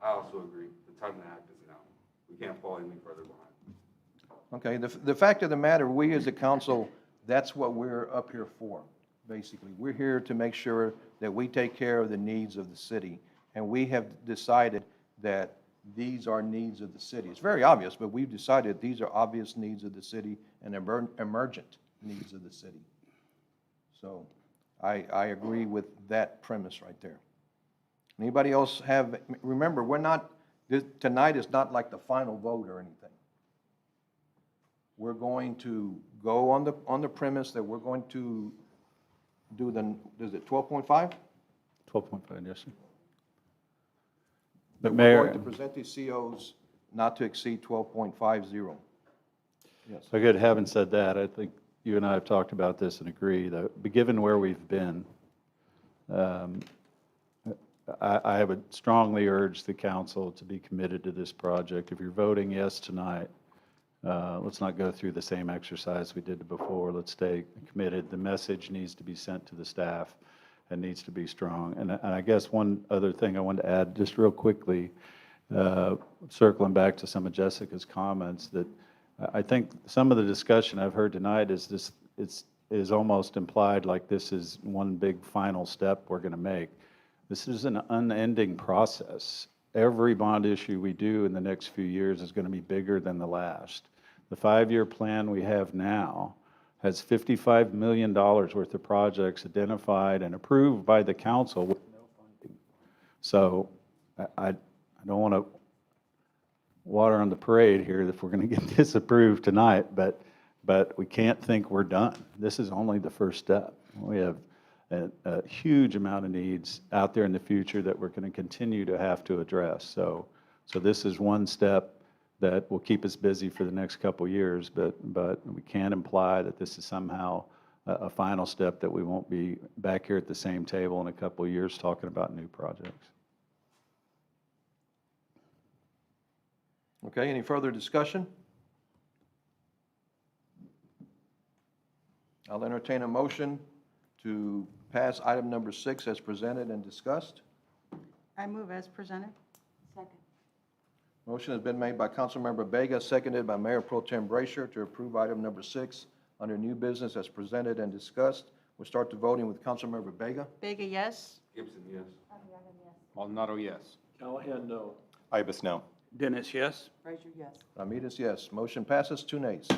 I also agree. The time to act is now. We can't fall any further behind. Okay, the fact of the matter, we as a council, that's what we're up here for, basically. We're here to make sure that we take care of the needs of the city. And we have decided that these are needs of the city. It's very obvious, but we've decided these are obvious needs of the city and emergent needs of the city. So I agree with that premise right there. Anybody else have, remember, tonight is not like the final vote or anything. We're going to go on the premise that we're going to do is it 12.5? 12.5, yes, sir. But But Mayor, we're going to present these COs not to exceed 12.50. Yes. so good, having said that, I think you and I have talked about this and agree that, but given where we've been, I would strongly urge the council to be committed to this project. If you're voting yes tonight, let's not go through the same exercise we did before. Let's stay committed. The message needs to be sent to the staff and needs to be strong. And I guess one other thing I wanted to add, just real quickly, circling back to some of Jessica's comments, that I think some of the discussion I've heard tonight is almost implied like this is one big final step we're going to make. This is an unending process. Every bond issue we do in the next few years is going to be bigger than the last. The 5-year plan we have now has $55 million worth of projects identified and approved by the council with no funding. So I don't want to water on the parade here if we're going to get this approved tonight, but we can't think we're done. This is only the first step. We have a huge amount of needs out there in the future that we're going to continue to have to address. So this is one step that will keep us busy for the next couple of years, but we can't imply that this is somehow a final step that we won't be back here at the same table in a couple of years talking about new projects. Okay, any further discussion? I'll entertain a motion to pass item number 6 as presented and discussed. I move as presented. Second. Motion has been made by Councilmember Vega, seconded by Mayor Pro Tem Brasher to approve item number 6 under new business as presented and discussed. We'll start the voting with Councilmember Vega. Vega, yes. Gibson, yes. Maldonado, yes. Callahan, no. Ibis, no. Dennis, yes? Frazier, yes. Ramirez, yes. Motion passes 2 nays.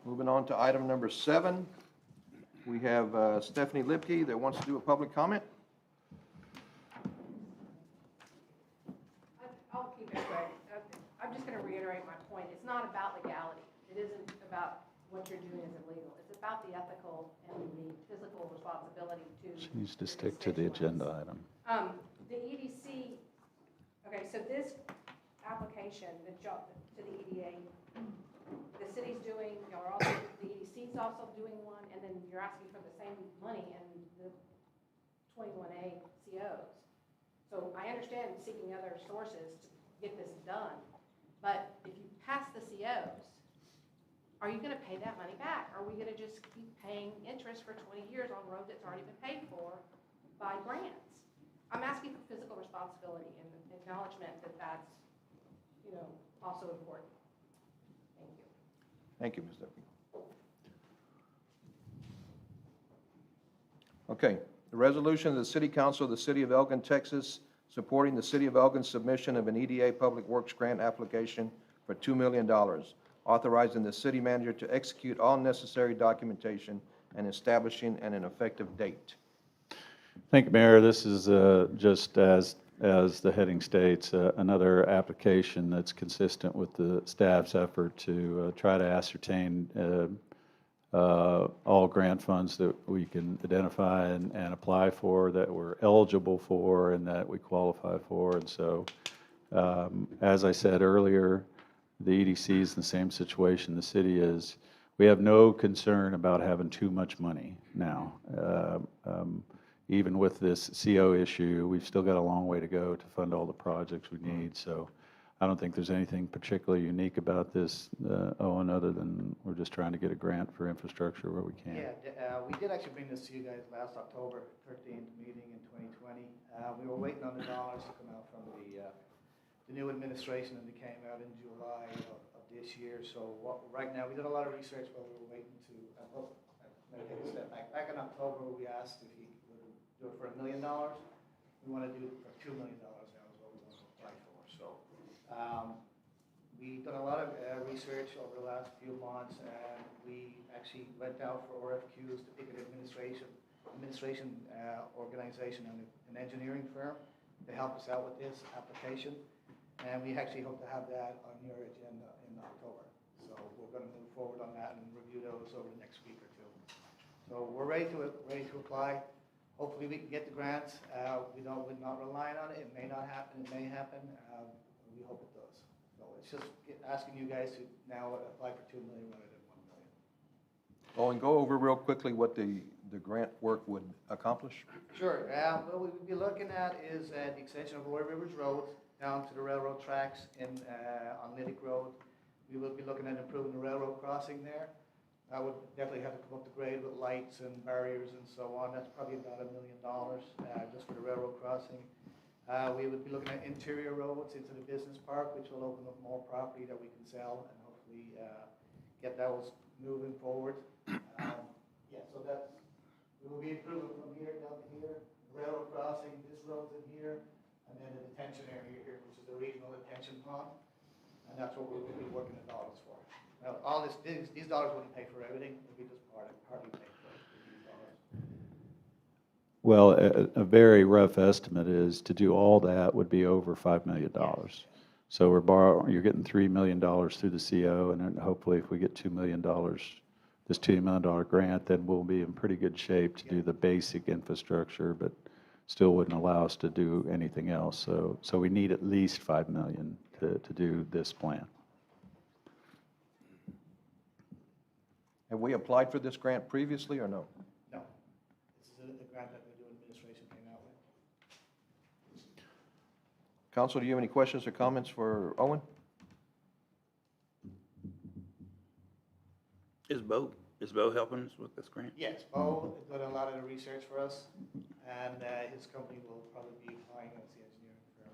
Moving on to item number 7, we have Stephanie Lipke that wants to do a public comment. I'll keep it quick. I'm just going to reiterate my point. It's not about legality. It isn't about what you're doing is illegal. It's about the ethical and the physical responsibility to. She needs to stick to the agenda item. The EDC, okay, so this application, the job to the EDA, the city's doing, the EDC's also doing one, and then you're asking for the same money in the 21A COs. So I understand seeking other sources to get this done, but if you pass the COs, are you gonna pay that money back? Are we gonna just keep paying interest for 20 years on road that's already been paid for by grants? I'm asking for fiscal responsibility and acknowledgement that that's, also important. Thank you. Thank you, Ms. Duffy. Okay, the resolution of the City Council of the City of Elgin, Texas, supporting the City of Elgin's submission of an EDA Public Works grant application for $2 million, authorizing the city manager to execute all necessary documentation and establishing an effective date. Thank you, Mayor. This is just as the heading states, another application that's consistent with the staff's effort to try to ascertain all grant funds that we can identify and apply for, that we're eligible for, and that we qualify for. And so, as I said earlier, the EDC is in the same situation the city is. We have no concern about having too much money now. Even with this CO issue, we've still got a long way to go to fund all the projects we need. So I don't think there's anything particularly unique about this, Owen, other than we're just trying to get a grant for infrastructure where we can. Yeah, we did actually bring this to you guys last October 13th meeting in 2020. We were waiting on the dollars to come out from the new administration, and they came out in July of this year. So right now, we did a lot of research, but we were waiting to, take a step back. Back in October, we asked if he would do it for $1 million. We want to do it for $2 million now is what we want to apply for. So we've done a lot of research over the last few months, and we actually went out for RFQs to pick an administration organization and an engineering firm to help us out with this application. And we actually hope to have that on your agenda in October. So we're going to move forward on that and review those over the next week or two. So we're ready to apply. Hopefully we can get the grants. We're not relying on it. It may not happen. It may happen. We hope it does. So it's just asking you guys to now apply for $2 million rather than $1 million. Oh, and go over real quickly what the grant work would accomplish. Sure. What we would be looking at is the extension of Roy Rivers Road down to the railroad tracks on Lydic Road. We will be looking at improving the railroad crossing there. I would definitely have to come up to grade with lights and barriers and so on. That's probably about $1 million just for the railroad crossing. We would be looking at interior roads into the business park, which will open up more property that we can sell and hopefully get those moving forward. So we will be improving from here down to here. The railroad crossing, this road's in here, and then the detention area here, which is the regional detention pond. And that's what we will be working the dollars for. Now, these dollars wouldn't pay for everything. It would be just partly paid for these dollars. Well, a very rough estimate is to do all that would be over $5 million. Yes. So you're getting $3 million through the CO, and then hopefully if we get $2 million, this $2 million grant, then we'll be in pretty good shape to do the basic infrastructure, but still wouldn't allow us to do anything else. So we need at least $5 million to do this plan. Have we applied for this grant previously or no? No. This is the grant that the new administration came out with. Council, do you have any questions or comments for Owen? Is Bo helping us with this grant? Yes, Bo did a lot of the research for us, and his company will probably be applying as the engineering firm.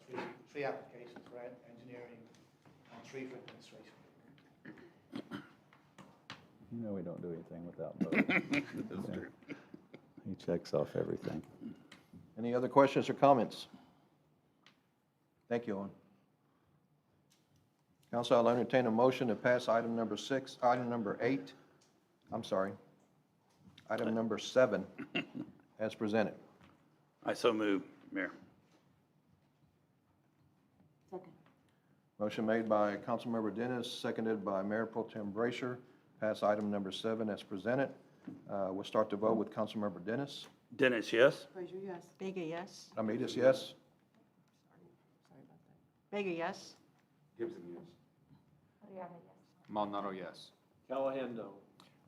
We have three applications, right? Engineering, and 3 for administration. You know we don't do anything without Bo. That's true. He checks off everything. Any other questions or comments? Thank you, Owen. Council, I'll entertain a motion to pass item number 7 as presented. I so move, Mayor. Second. Motion made by Councilmember Dennis, seconded by Mayor Pro Tem Brasher. Pass item number 7 as presented. We'll start the vote with Councilmember Dennis. Dennis, yes? Frazier, yes. Vega, yes. Ramirez, yes. Sorry about that. Vega, yes. Gibson, yes. Maldonado, yes. Callahan, no.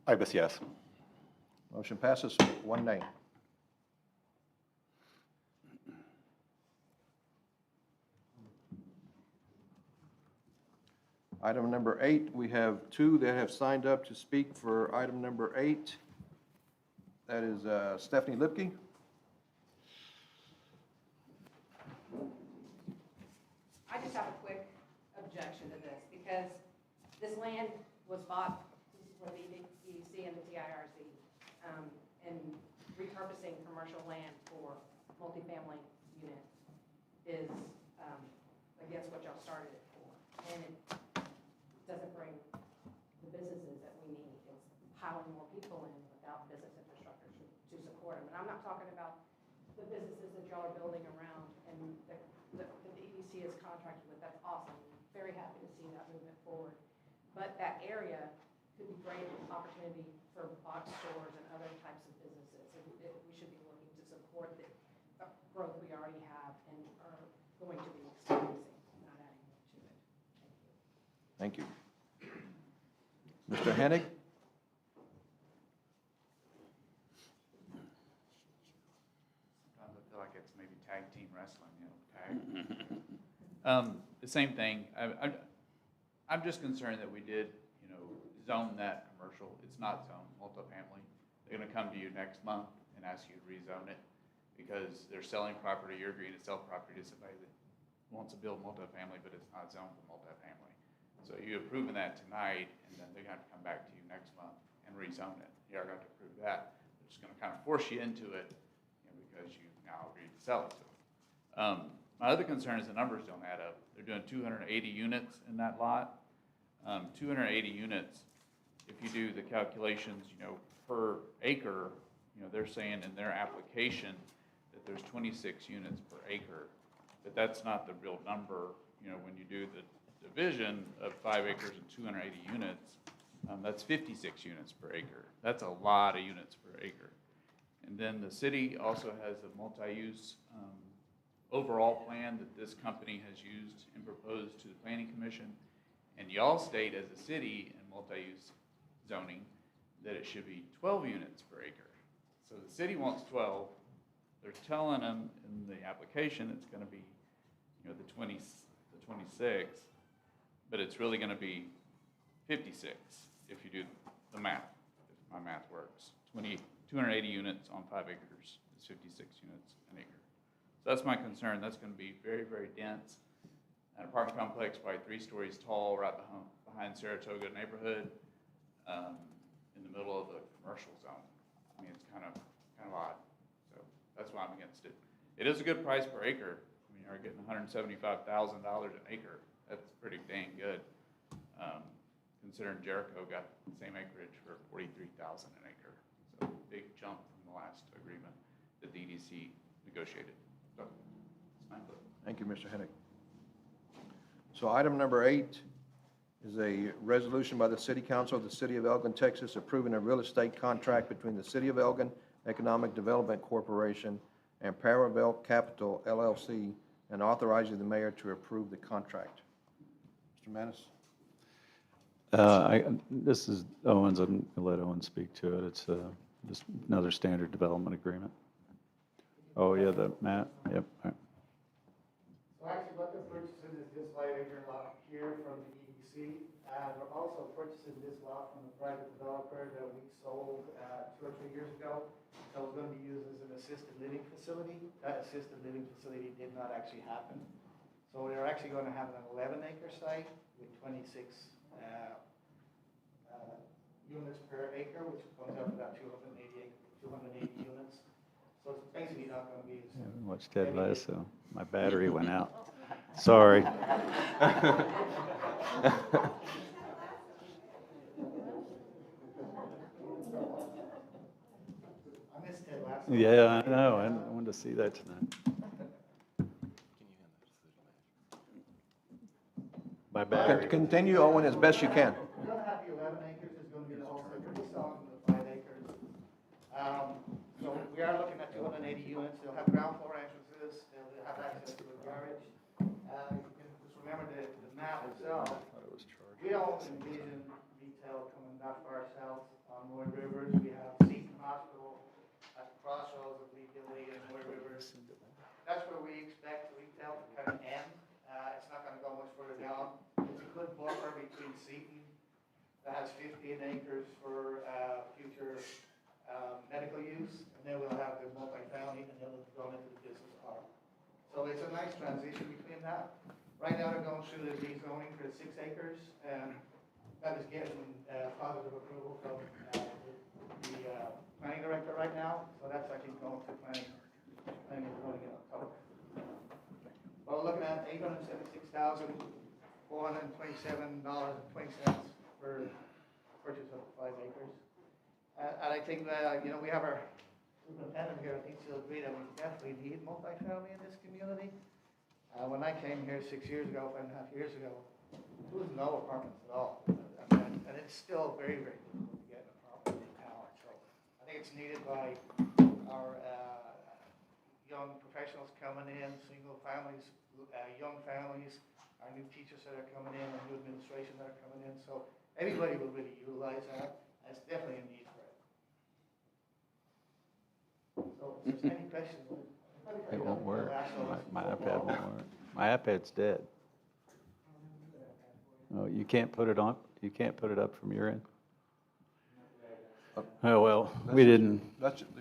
Ibis, yes. Motion passes, 1 nay. Item number 8, we have two that have signed up to speak for item number 8. That is Stephanie Lipke. I just have a quick objection to this, because this land was bought with the EDC and the TIRZ, and repurposing commercial land for multifamily units is against what y'all started it for. And it doesn't bring the businesses that we need. It's piling more people in without business infrastructure to support them. And I'm not talking about the businesses that y'all are building around and that the EDC is contracted with. That's awesome. Very happy to see that movement forward. But that area could be great opportunity for box stores and other types of businesses. And we should be looking to support the growth we already have and are going to be experiencing, not adding more to it. Thank you. Mr. Hennig? Sometimes I feel like it's maybe tag team wrestling, tag. The same thing. I'm just concerned that we did, zone that commercial. It's not zoned multifamily. They're gonna come to you next month and ask you to rezone it because they're selling property, you're agreeing to sell property to somebody that wants to build multifamily, but it's not zoned for multifamily. So you approving that tonight, and then they're gonna have to come back to you next month and rezone it. You are going to approve that. They're just gonna kind of force you into it, because you now agreed to sell it to them. My other concern is the numbers don't add up. They're doing 280 units in that lot. 280 units, if you do the calculations, per acre, they're saying in their application that there's 26 units per acre, but that's not the real number. When you do the division of 5 acres and 280 units, that's 56 units per acre. That's a lot of units per acre. And then the city also has a multi-use overall plan that this company has used and proposed to the Planning Commission. And y'all state as a city in multi-use zoning that it should be 12 units per acre. So the city wants 12. They're telling them in the application it's going to be, the 26, but it's really going to be 56 if you do the math, if my math works. 280 units on 5 acres is 56 units an acre. So that's my concern. That's going to be very, very dense. An apartment complex, probably 3 stories tall, right behind Saratoga neighborhood, in the middle of the commercial zone. I mean, it's kind of odd. So that's why I'm against it. It is a good price per acre. I mean, you're getting $175,000 an acre. That's pretty dang good. Considering Jericho got the same acreage for $43,000 an acre. So big jump from the last agreement that the EDC negotiated. So that's my input. Thank you, Mr. Hennig. So item number 8 is a resolution by the City Council of the City of Elgin, Texas, approving a real estate contract between the City of Elgin Economic Development Corporation and Paravel Capital LLC, and authorizing the mayor to approve the contract. Mr. Manis? This is Owens. I'm going to let Owen speak to it. It's just another standard development agreement. Oh, yeah, the map. Yep. All right. So actually what they're purchasing is this 5-acre lot here from the EDC, and we're also purchasing this lot from a private developer that we sold 2 or 3 years ago. So it's going to be used as an assisted living facility. That assisted living facility did not actually happen. So we're actually going to have an 11-acre site with 26 units per acre, which comes up to about 280 units. So it's basically not going to be. Yeah, I watched Ted Lasso. My battery went out. Sorry. I missed Ted Lasso. Yeah, I know. I wanted to see that tonight. My battery. Continue, Owen, as best you can. We're going to have the 11 acres is going to be the whole thing. We're selling the 5 acres. So we are looking at 280 units. They'll have ground floor entrances. They'll have access to a garage. You can just remember the map itself. We don't envision retail coming that far south on Moy Rivers. We have Seton Hospital at the crossroads of Lee Gilly and Moy Rivers. That's where we expect retail to kind of end. It's not going to go much further down. It's a good buffer between that has 15 acres for future medical use, and then we'll have the multifamily, and then we'll go into the business park. So it's a nice transition between that. Right now, they're going through the rezoning for 6 acres, and that is getting positive approval from the planning director right now, so that's actually going to planning and zoning in October. Well, we're looking at $876,427.20 for purchase of 5 acres. And I think that, we have our superintendent here, I think she'll agree that we definitely need multifamily in this community. When I came here 6 years ago, 5.5 years ago, there was no apartments at all. And it's still very, very difficult to get an apartment in town. So I think it's needed by our young professionals coming in, single families, young families, our new teachers that are coming in, our new administration that are coming in. So everybody will really utilize that. And it's definitely a need for it. So if there's any questions, It won't work. My iPad won't work. My iPad's dead. Oh, you can't put it on? You can't put it up from your end? Oh, well, we didn't,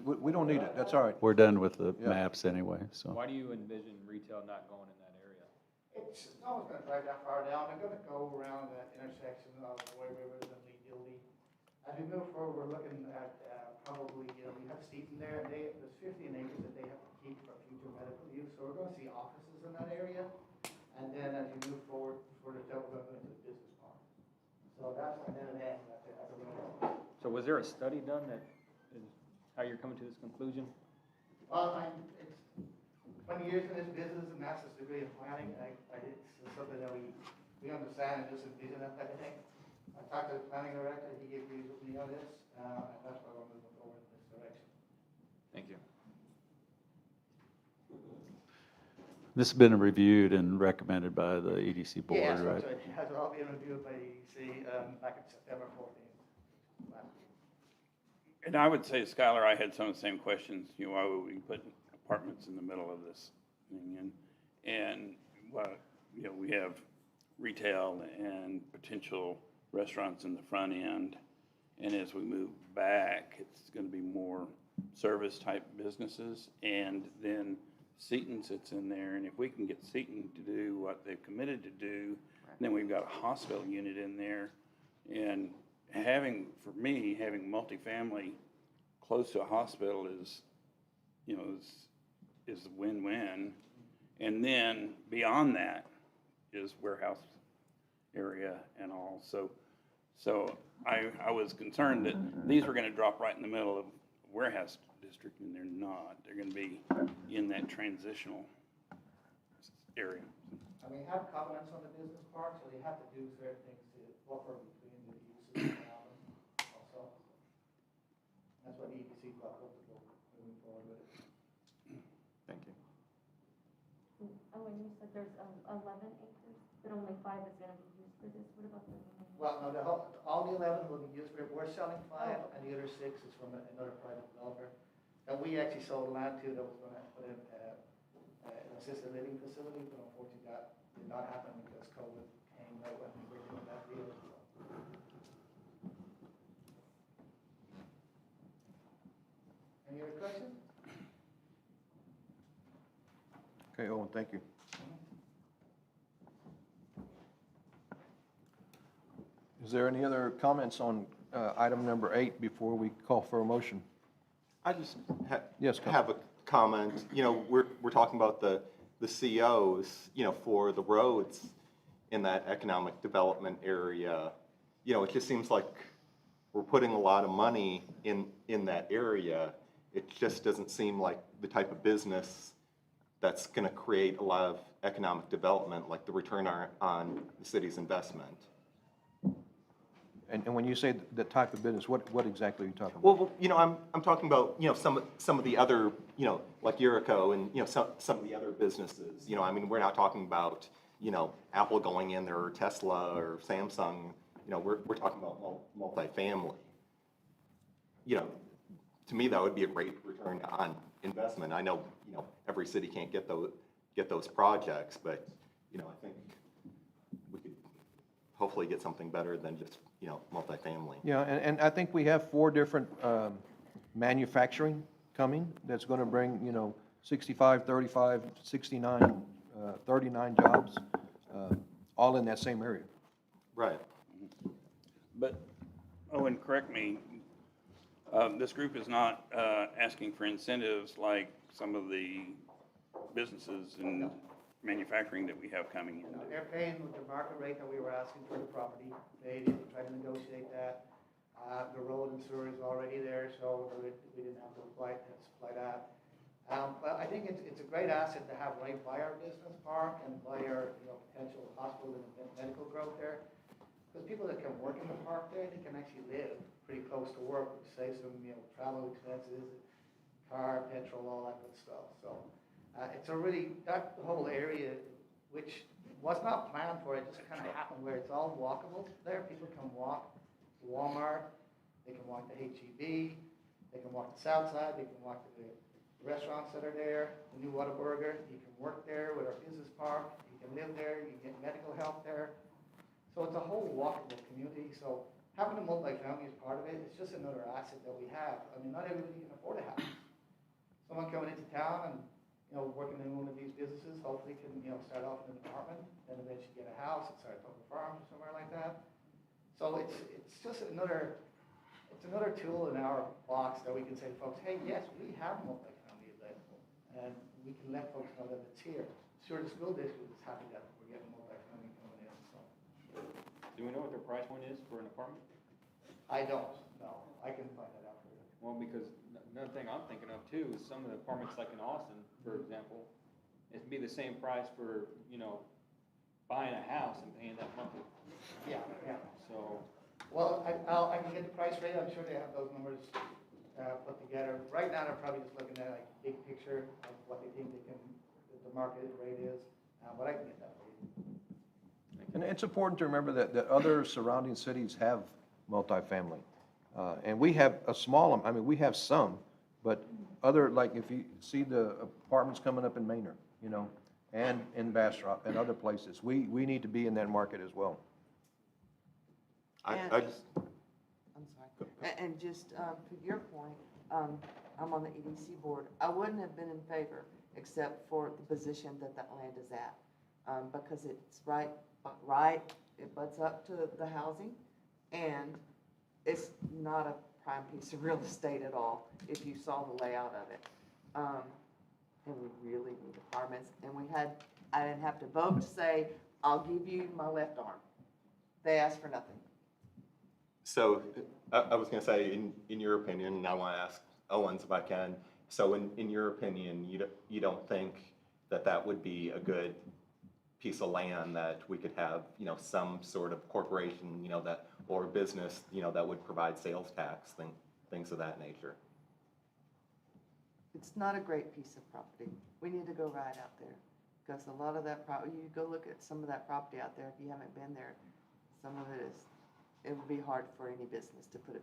We don't need it, that's all right. we're done with the Yeah. maps anyway, so. Why do you envision retail not going in that area? it's no one's gonna drive that far down. They're gonna go around that intersection of Roy Rivers and Lee Gildy. As we move forward, we're looking at probably, we have Seaton there, and there's 15 acres that they have to keep for future medical use. So we're gonna see offices in that area. And then as you move forward, we're gonna go into the business park. So that's an end at the window. So was there a study done that is how you're coming to this conclusion? Well, it's 20 years in this business, a master's degree in planning. It's something that we understand and just envision that type of thing. I talked to the planning director, he agrees with me on this, and that's why we're moving forward in this direction. Thank you. This has been reviewed and recommended by the EDC board, Yes, right? that's right. It has all been reviewed by the EDC back in September 14th. last week. And I would say, Skylar, I had some of the same questions, why would we put apartments in the middle of this thing? And we have retail and potential restaurants in the front end. And as we move back, it's gonna be more service-type businesses. And then Seaton sits in there, and if we can get Seaton to do what they've committed to do, then we've got a hospital unit in there. And for me, having multifamily close to a hospital is a win-win. And then beyond that is warehouse area and all. So I was concerned that these were gonna drop right in the middle of warehouse district, and they're not. They're gonna be in that transitional area. And we have covenants on the business park, so they have to do certain things to buffer between the uses also. That's what the EDC felt comfortable moving forward with it. Thank you. Oh, and you said there's 11 acres, but only 5 is gonna be used for this, what about the remaining? Well, no, all the 11 will be used for, we're selling 5, and the other 6 is from another private developer. And we actually sold land to that was gonna put in an assisted living facility, but unfortunately that did not happen because COVID came right when we were doing that deal. Any other questions? Okay, Owen, thank you. Is there any other comments on item number 8 before we call for a motion? I just Yes, have a comment. We're talking about the COs, for the roads in that economic development area. It just seems like we're putting a lot of money in that area. It just doesn't seem like the type of business that's going to create a lot of economic development, like the return on the city's investment. And when you say the type of business, what exactly are you talking about? Well, I'm talking about, some of the other, like Yuriko and, some of the other businesses. We're not talking about, Apple going in there or Tesla or Samsung. We're talking about multifamily. To me, that would be a great return on investment. I know, every city can't get those projects, but, I think we could hopefully get something better than just, multifamily. Yeah, and I think we have 4 different manufacturing coming that's going to bring, 65, 35, 69, 39 jobs, all in that same area. Right. But, Owen, correct me, this group is not asking for incentives like some of the businesses and manufacturing that we have coming in. They're paying with the market rate that we were asking for the property. They didn't try to negotiate that. The road and sewer is already there, so we didn't have to supply that. But I think it's a great asset to have right by our business park and by our, potential hospital and medical growth there. Because people that can work in the park there, they can actually live pretty close to work, which saves them, travel expenses, car, petrol, all that good stuff. So it's a really, that whole area, which was not planned for, it just kind of happened where it's all walkable there. People can walk to Walmart, they can walk to H-E-B, they can walk to Southside, they can walk to the restaurants that are there, the new Whataburger. You can work there with our business park, you can live there, you can get medical help there. So it's a whole walkable community. So having a multifamily as part of it, it's just another asset that we have. I mean, not everybody can afford a house. Someone coming into town and, working in one of these businesses, hopefully can, start off in an apartment, then eventually get a house and start up a farm or somewhere like that. So it's just another tool in our box that we can say to folks, hey, yes, we have multifamily available, and we can let folks know that it's here. Sure, the school district is happy that we're getting multifamily coming in, so. Do we know what their price point is for an apartment? I don't, no, I can find that out for you. Well, because another thing I'm thinking of too is some of the apartments like in Austin, for example, it'd be the same price for, buying a house and paying that monthly. Yeah. So, Well, I can get the price rate, I'm sure they have those numbers put together. Right now, they're probably just looking at like big picture of what they think the market rate is, but I can get that for you. And it's important to remember that other surrounding cities have multifamily. And we have a small, we have some, but other, like if you see the apartments coming up in Maynard, and in Bastrop and other places, we need to be in that market as well. I just, I'm sorry. And just to your point, I'm on the EDC board. I wouldn't have been in favor except for the position that land is at, because it's right, it butts up to the housing, and it's not a prime piece of real estate at all, if you saw the layout of it. And we really need apartments, and I didn't have to vote to say, I'll give you my left arm. They asked for nothing. so I was going to say, in your opinion, and I want to ask Owens if I can, so in your opinion, you don't think that would be a good piece of land that we could have, some sort of corporation, that, or business, that would provide sales tax, things of that nature? It's not a great piece of property. We need to go right out there, because a lot of that property, you go look at some of that property out there, if you haven't been there, some of it would be hard for any business to put a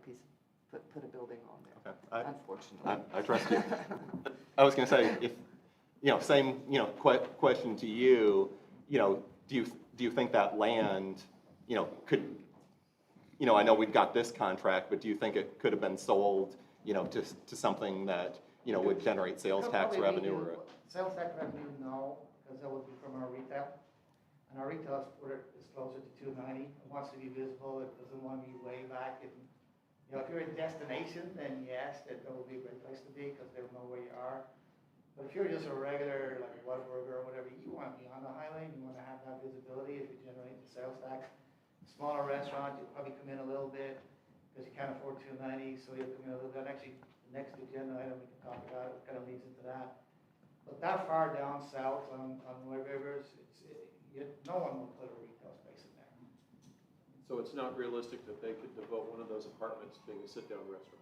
building on there, Okay. unfortunately. I trust you. I was going to say, if, same, question to you, do you think that land, could, I know we've got this contract, but do you think it could have been sold, to something that, would generate sales tax revenue? Or Sales tax revenue, no, because that would be from our retail. And our retail is closer to 290. It wants to be visible. It doesn't want to be way back. And, if you're a destination, then yes, that would be a great place to be because they'll know where you are. But if you're just a regular, like a Whataburger or whatever, you want to be on the highway. You want to have that visibility if you generate the sales tax. Smaller restaurant, you'll probably come in a little bit because you can't afford 290, so you'll come in a little bit. Actually, the next agenda item we can talk about, it kind of leads into that. But that far down south on White Rivers, no one will put a retail space in there. So it's not realistic that they could devote one of those apartments being a sit-down restaurant?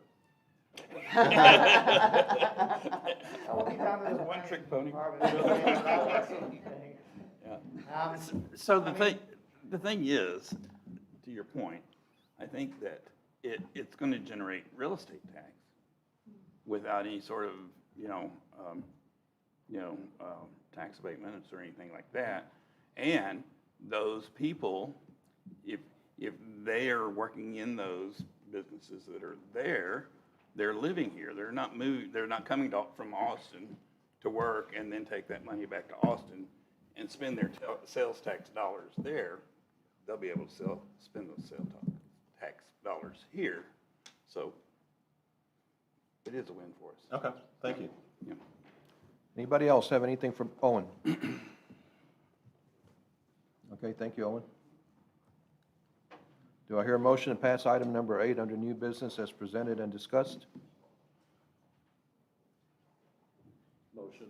One trick pony. Yeah. So the thing is, to your point, I think that it's going to generate real estate tax without any sort of, tax abatements or anything like that. And those people, if if they are working in those businesses that are there, they're living here. They're not they're not coming from Austin to work and then take that money back to Austin and spend their sales tax dollars there. They'll be able to spend those sales tax dollars here. So it is a win for us. Okay, thank you. Yeah. Anybody else have anything for Owen? Okay, thank you, Owen. Do I hear a motion to pass item number 8 under new business as presented and discussed? Motion.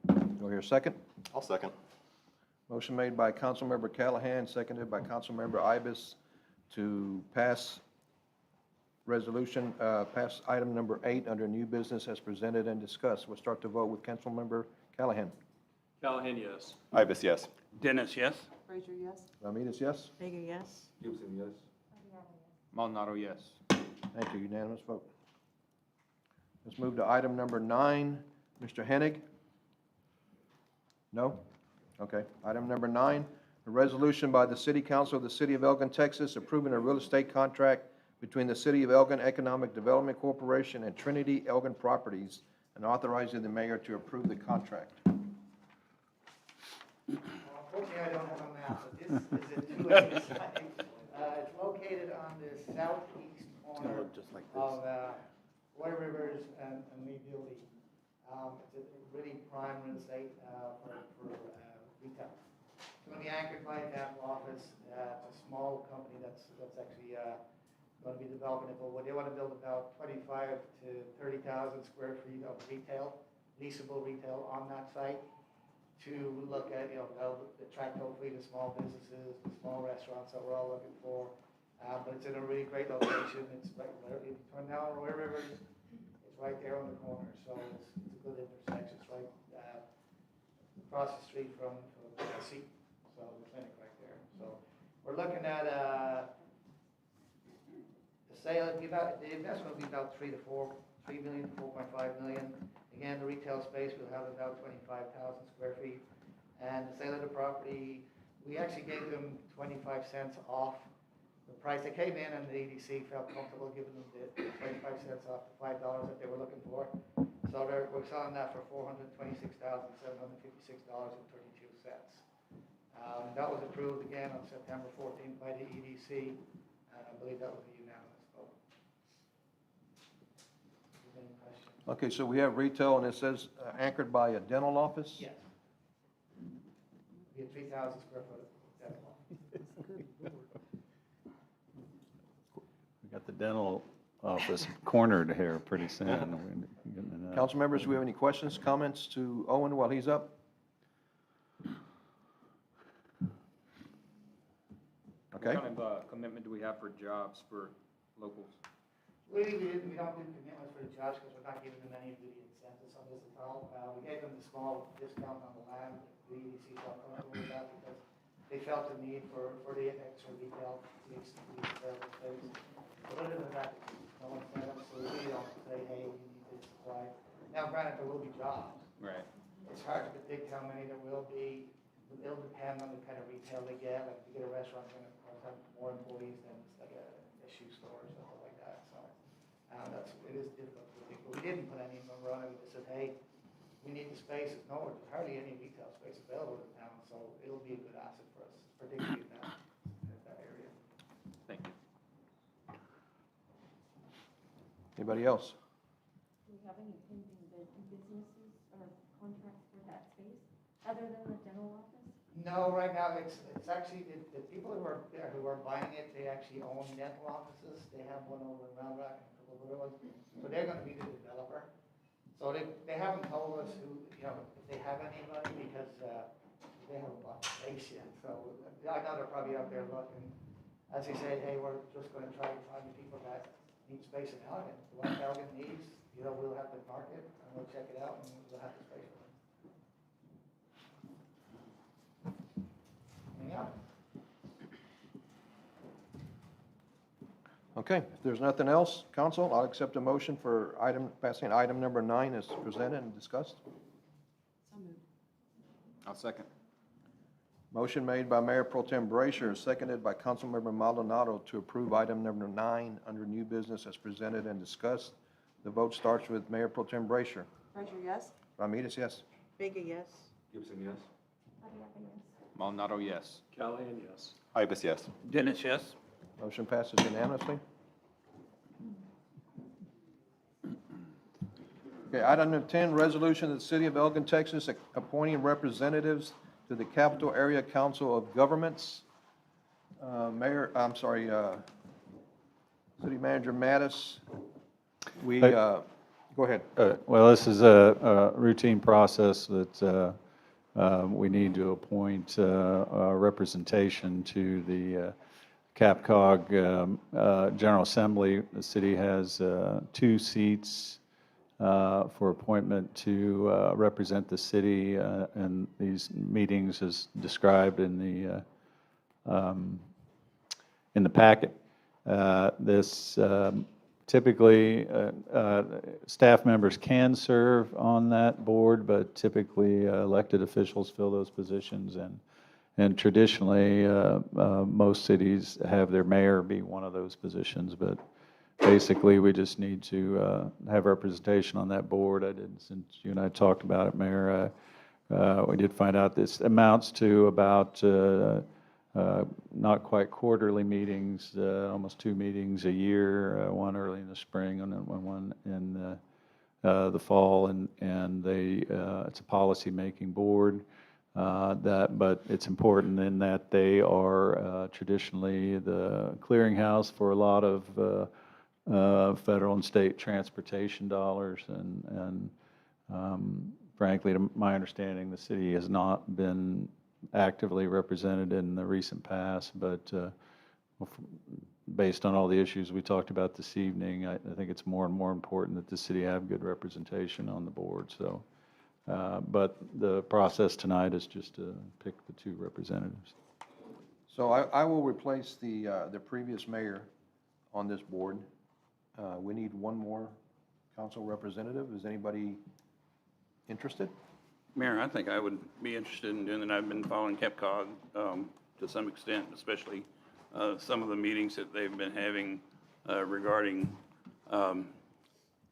Do I hear a second? I'll second. Motion made by Councilmember Callahan, seconded by Councilmember Ibis to pass resolution, pass item number 8 under new business as presented and discussed. We'll start the vote with Councilmember Callahan. Callahan, yes. Ibis, yes. Dennis, yes? Fraser, yes? Ramirez, yes? Vega, yes? Gibson, yes. Maldonado, yes. Thank you, unanimous vote. Let's move to item number 9. Mr. Hennig? No? Okay. Item number 9, a resolution by the City Council of the City of Elgin, Texas, approving a real estate contract between the City of Elgin Economic Development Corporation and Trinity Elgin Properties, and authorizing the mayor to approve the contract. Unfortunately, I don't have a map, but this is a two-acre site. It's located on the southeast corner Just like of White Rivers and Lee. It's a really prime real estate for retail. It's going to be anchored by a dental office. It's a small company that's actually going to be developing it. But they want to build about 25 to 30,000 square feet of retail, leasable retail on that site, to look at, attract hopefully the small businesses, the small restaurants that we're all looking for. But it's in a really great location. It's right between now and White Rivers. It's right there on the corner, so it's a good intersection. It's right across the street from the seat, so the clinic right there. So we're looking at the sale. The investment will be about 3 million to 4.5 million. Again, the retail space will have about 25,000 square feet. And the sale of the property, we actually gave them 25 cents off the price. They came in and the EDC felt comfortable giving them the 25 cents off the $5 that they were looking for. So we're selling that for $426,756.32. That was approved again on September 14th by the EDC, and I believe that was a unanimous vote. Any questions? Okay, so we have retail, and it says anchored by a dental office? Yes. Be a 3,000 square foot dental office. We got the dental office cornered here pretty soon. Council members, do we have any questions, comments to Owen while he's up? Okay. What kind of commitment do we have for jobs for locals? We don't do commitments for the jobs because we're not giving them any of the incentives on this at all. We gave them the small discount on the land. The EDC felt comfortable with that because they felt the need for the extra retail space. But other than that, no one's done it, so we don't say, hey, you need this supply. Now, granted, there will be jobs. Right. It's hard to predict how many there will be. It'll depend on the kind of retail they get. Like, if you get a restaurant, it's going to have more employees than like a shoe store or something like that. So it is difficult to predict. But we didn't put any number on it. We just said, hey, we need the space. There's hardly any retail space available in town, so it'll be a good asset for us, particularly in that area. Thank you. Anybody else? Do we have any pending businesses or contracts for that space, other than the dental office? No, right now, it's actually, the people who are buying it, they actually own dental offices. They have one over in Round Rock and a couple of other ones. So they're gonna be the developer. So they haven't told us who, if they have anybody, because they haven't bought the space yet. So I know they're probably out there looking. As you say, hey, we're just gonna try to find the people that need space in Elgin. What Elgin needs, we'll have to market, and we'll check it out, and we'll have the space for them. Yeah. Okay, if there's nothing else, council, I'll accept a motion for passing item number 9 as presented and discussed. So moved. I'll second. Motion made by Mayor Pro Tem Brasher, seconded by Councilmember Maldonado to approve item number 9 under new business as presented and discussed. The vote starts with Mayor Pro Tem Brasher. Frazier, yes? Ramirez, yes. Vega, yes. Gibson, yes. Maldonado, yes. Callahan, yes. Ibis, yes. Dennis, yes. Motion passes unanimously. Okay, item number 10, resolution of the City of Elgin, Texas, appointing representatives to the Capital Area Council of Governments. City Manager Mattis, go ahead. Well, this is a routine process that we need to appoint representation to the CapCog General Assembly. The city has 2 seats for appointment to represent the city in these meetings as described in the packet. This typically, staff members can serve on that board, but typically elected officials fill those positions. And traditionally, most cities have their mayor be one of those positions, but basically, we just need to have representation on that board. Since you and I talked about it, Mayor, we did find out this amounts to about not quite quarterly meetings, almost 2 meetings a year, one early in the spring and then one in the fall, and it's a policy-making board. But it's important in that they are traditionally the clearinghouse for a lot of federal and state transportation dollars, and frankly, to my understanding, the city has not been actively represented in the recent past, but based on all the issues we talked about this evening, I think it's more and more important that the city have good representation on the board. So, but the process tonight is just to pick the 2 representatives. So I will replace the previous mayor on this board. We need 1 more council representative. Is anybody interested? Mayor, I think I would be interested in doing that. I've been following CapCog to some extent, especially some of the meetings that they've been having regarding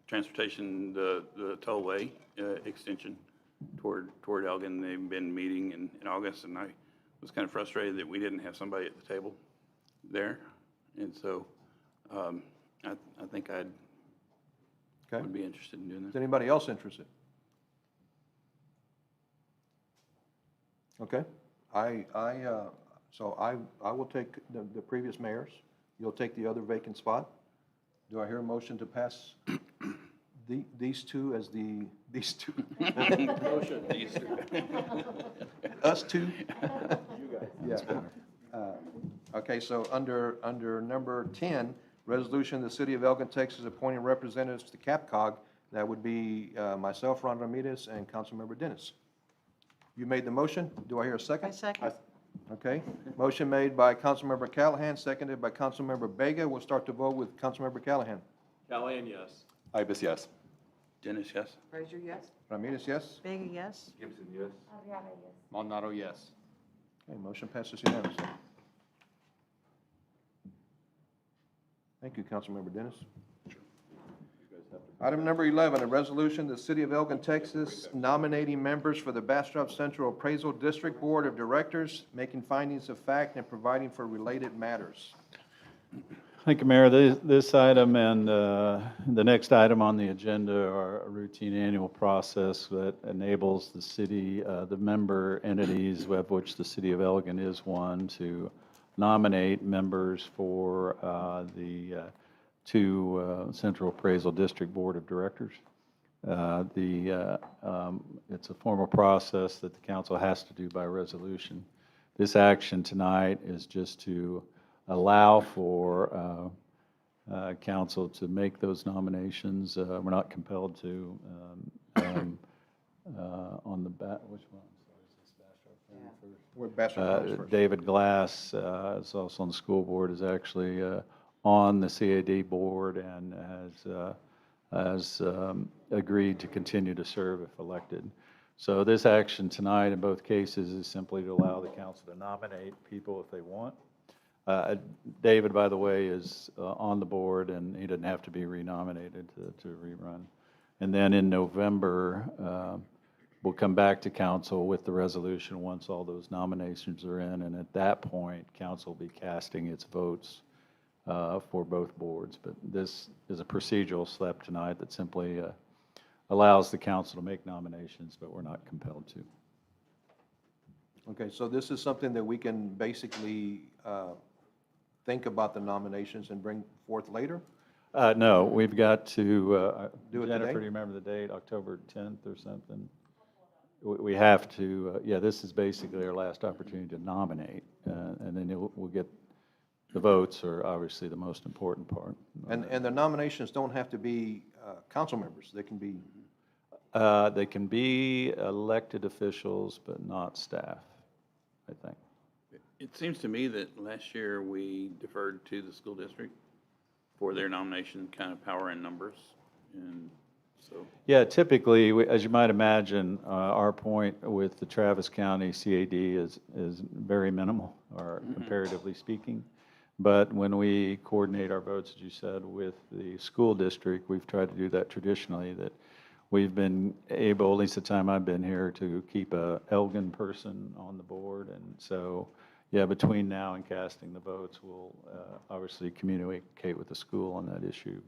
transportation, the tollway extension toward Elgin. They've been meeting in August, and I was kind of frustrated that we didn't have somebody at the table there. And so I think I would be interested in doing that. Is anybody else interested? Okay, so I will take the previous mayors. You'll take the other vacant spot. Do I hear a motion to pass these 2 as these 2? Motion. Us 2? You guys. Yeah. Okay, so under number 10, resolution of the City of Elgin, Texas, appointing representatives to CapCog. That would be myself, Ron Ramirez, and Councilmember Dennis. You made the motion. Do I hear a second? I second. Okay. Motion made by Councilmember Callahan, seconded by Councilmember Vega. We'll start the vote with Councilmember Callahan. Callahan, yes. Ibis, yes. Dennis, yes. Frazier, yes? Ramirez, yes. Vega, yes. Gibson, yes. Maldonado, yes. Okay, motion passes unanimously. Thank you, Councilmember Dennis. Item number 11, a resolution, the City of Elgin, Texas, nominating members for the Bastrop Central Appraisal District Board of Directors, making findings of fact and providing for related matters. Thank you, Mayor. This item and the next item on the agenda are a routine annual process that enables the city, the member entities, of which the City of Elgin is one, to nominate members for the 2 Central Appraisal District Board of Directors. It's a formal process that the council has to do by resolution. This action tonight is just to allow for council to make those nominations. We're not compelled to on the which one? We're Bastrop first. David Glass is also on the school board, is actually on the CAD board and has agreed to continue to serve if elected. So this action tonight in both cases is simply to allow the council to nominate people if they want. David, by the way, is on the board, and he doesn't have to be renominated to rerun. And then in November, we'll come back to council with the resolution once all those nominations are in, and at that point, council will be casting its votes for both boards. But this is a procedural step tonight that simply allows the council to make nominations, but we're not compelled to. Okay, so this is something that we can basically think about the nominations and bring forth later? No, we've got to, Do it Jennifer, today? do you remember the date, October 10th or something? We have to, yeah, this is basically our last opportunity to nominate, and then we'll get, the votes are obviously the most important part. And the nominations don't have to be council members, they can be, They can be elected officials, but not staff, I think. It seems to me that last year we deferred to the school district for their nomination kind of power and numbers, and so. Yeah, typically, as you might imagine, our point with the Travis County CAD is very minimal, or comparatively speaking. But when we coordinate our votes, as you said, with the school district, we've tried to do that traditionally, that we've been able, at least the time I've been here, to keep a Elgin person on the board. And so, yeah, between now and casting the votes, we'll obviously communicate with the school on that issue.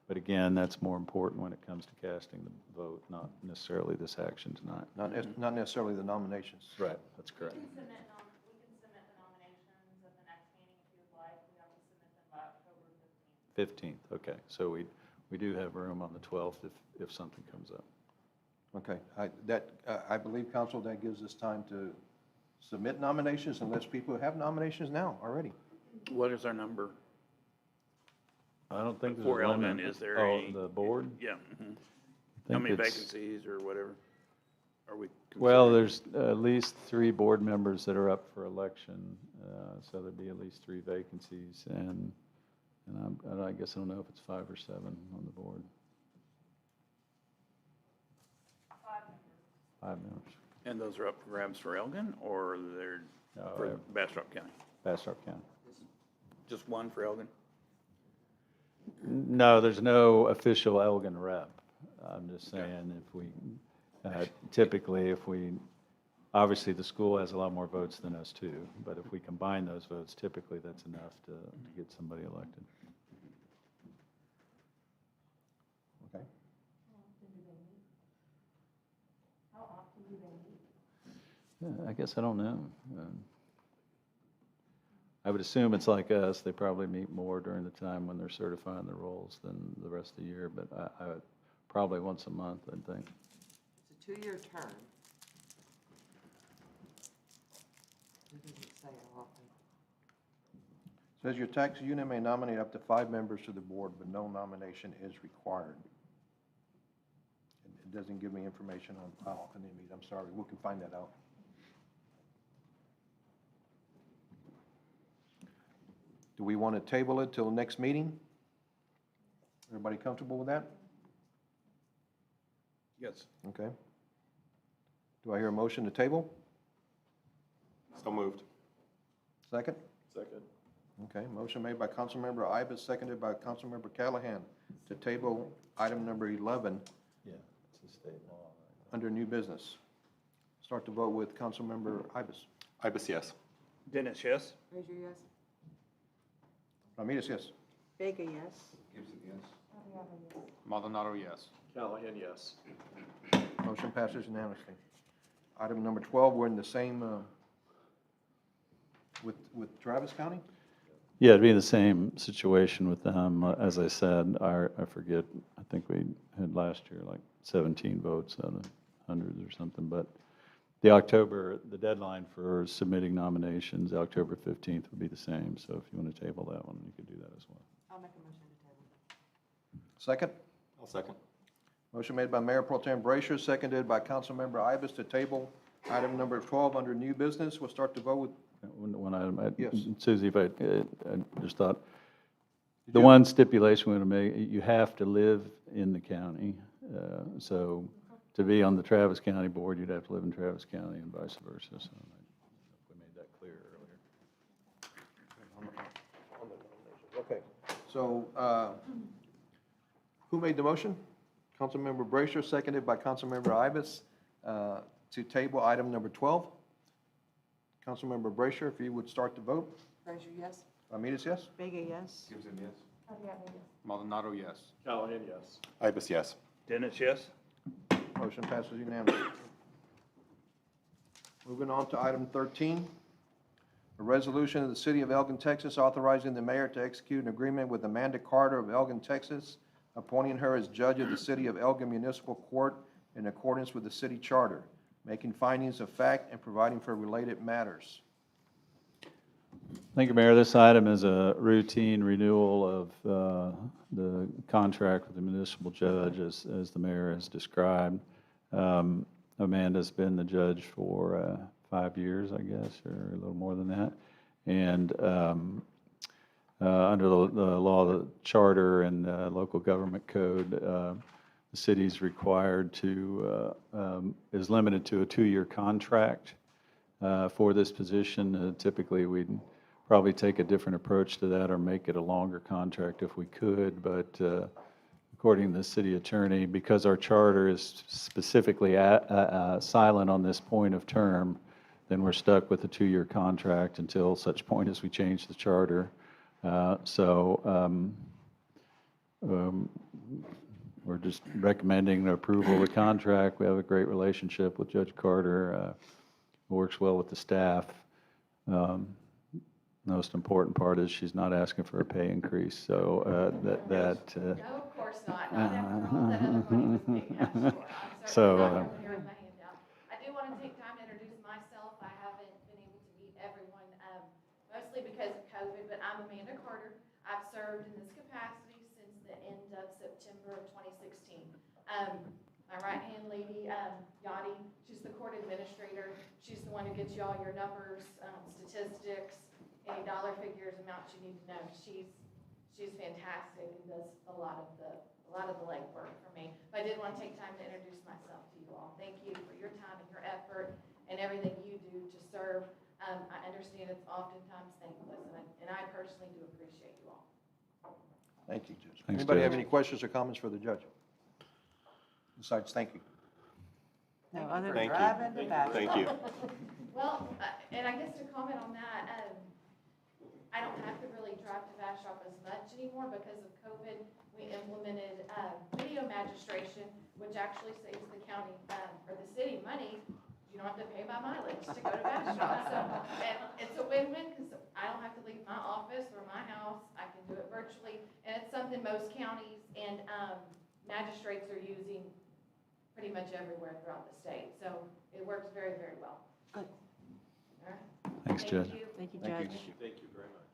But again, that's more important when it comes to casting the vote, not necessarily this action tonight. not necessarily the nominations. Right, that's correct. We can submit the nominations at the next meeting if you would like. We have to submit them by October 15th. 15th, okay. So we do have room on the 12th if something comes up. Okay, I believe, council, that gives us time to submit nominations unless people have nominations now already. What is our number? I don't think there's For a Elgin, limit. is there Oh, any? the board? Yeah. I How think many it's- vacancies or whatever are we? Well, considering? there's at least 3 board members that are up for election, so there'd be at least 3 vacancies, and I guess I don't know if it's 5 or 7 on the board. 5 members. And those are up for grabs for Elgin, or they're for Bastrop County? Bastrop County. Just one for Elgin? No, there's no official Elgin rep. I'm just saying if we, typically if we, obviously the school has a lot more votes than us too, but if we combine those votes, typically that's enough to get somebody elected. Okay. How often do they meet? Yeah, I guess I don't know. I would assume it's like us, they probably meet more during the time when they're certifying the rolls than the rest of the year, but I would, probably once a month, I think. It's a 2-year term. It doesn't say how often. Says your tax unit may nominate up to 5 members to the board, but no nomination is required. It doesn't give me information on how often they meet. I'm sorry, we can find that out. Do we want to table it till the next meeting? Everybody comfortable with that? Yes. Okay. Do I hear a motion to table? So moved. Second? Second. Okay, motion made by Councilmember Ibis, seconded by Councilmember Callahan to table item number 11 Yeah, it's a state law. under new business. Start the vote with Councilmember Ibis. Ibis, yes. Dennis, yes? Raise your yes. Ramirez, yes. Vega, yes. Gibson, yes. Maldonado, yes. Callahan, yes. Motion passes unanimously. Item number 12, we're in the same, with Travis County? Yeah, it'd be the same situation with them. As I said, I forget, I think we had last year like 17 votes out of hundreds or something, but the deadline for submitting nominations, October 15th, would be the same. So if you want to table that one, you could do that as well. I'll make a motion to table. Second? I'll second. Motion made by Mayor Pro Tem Brasher, seconded by Councilmember Ibis to table item number 12 under new business. We'll start the vote with, One item, Yes. Susie, if I just thought, the one stipulation we want to make, you have to live in the county. So to be on the Travis County Board, you'd have to live in Travis County and vice versa, so we made that clear earlier. Okay, so, who made the motion? Councilmember Brasher, seconded by Councilmember Ibis, to table item number 12. Councilmember Brasher, if you would start the vote. Frazier, yes? Ramirez, yes? Vega, yes. Gibson, yes. Maldonado, yes. Callahan, yes. Ibis, yes. Dennis, yes? Motion passes unanimously. Moving on to item 13, a resolution of the City of Elgin, Texas, authorizing the mayor to execute an agreement with Amanda Carter of Elgin, Texas, appointing her as judge of the City of Elgin Municipal Court in accordance with the city charter, making findings of fact and providing for related matters. Thank you, Mayor. This item is a routine renewal of the contract with the municipal judge, as the mayor has described. Amanda's been the judge for 5 years, I guess, or a little more than that. And under the law, the charter and local government code, the city's required to, is limited to a 2-year contract for this position. Typically, we'd probably take a different approach to that or make it a longer contract if we could, but according to the city attorney, because our charter is specifically silent on this point of term, then we're stuck with a 2-year contract until such point as we change the charter. We're just recommending the approval of the contract. We have a great relationship with Judge Carter, works well with the staff. Most important part is she's not asking for a pay increase, so No, of course not. Not after all that other money was being asked for. I'm So, certainly not comparing my handout. I do want to take time to introduce myself. I haven't been able to meet everyone, mostly because of COVID, but I'm Amanda Carter. I've served in this capacity since the end of September of 2016. My right-hand lady, Yadi, she's the court administrator. She's the one who gets you all your numbers, statistics, any dollar figures, amounts you need to know. She's fantastic and does a lot of the legwork for me. But I did want to take time to introduce myself to you all. Thank you for your time and your effort and everything you do to serve. I understand it's oftentimes thankless, and I personally do appreciate you all. Thank you, Judge. Thanks, Anybody have Judge. any questions or comments for the judge? Besides, thank you. No other. Thank you. Driving to Bastrop. Thank you. Well, and I guess to comment on that, I don't have to really drive to Bastrop as much anymore because of COVID. We implemented video magistration, which actually saves the county or the city money. You don't have to pay by mileage to go to Bastrop. So, and it's a win-win because I don't have to leave my office or my house. I can do it virtually, and it's something most counties and magistrates are using pretty much everywhere throughout the state. So it works very, very well. Good. All right. Thanks, Judge. Thank you, Thank Judge. you. Thank you very much.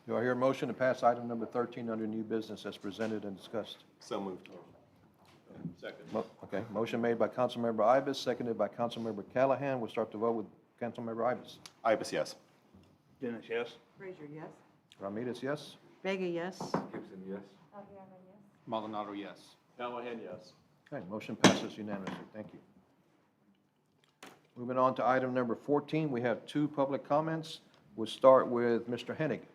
Do I hear a motion to pass item number 13 under new business as presented and discussed? So moved. Second. Okay, motion made by Councilmember Ibis, seconded by Councilmember Callahan. We'll start the vote with Councilmember Ibis. Ibis, yes. Dennis, yes? Frazier, yes? Ramirez, yes? Vega, yes. Gibson, yes. Maldonado, yes. Callahan, yes. Okay, motion passes unanimously. Thank you. Moving on to item number 14, we have 2 public comments. We'll start with Mr. Hennig.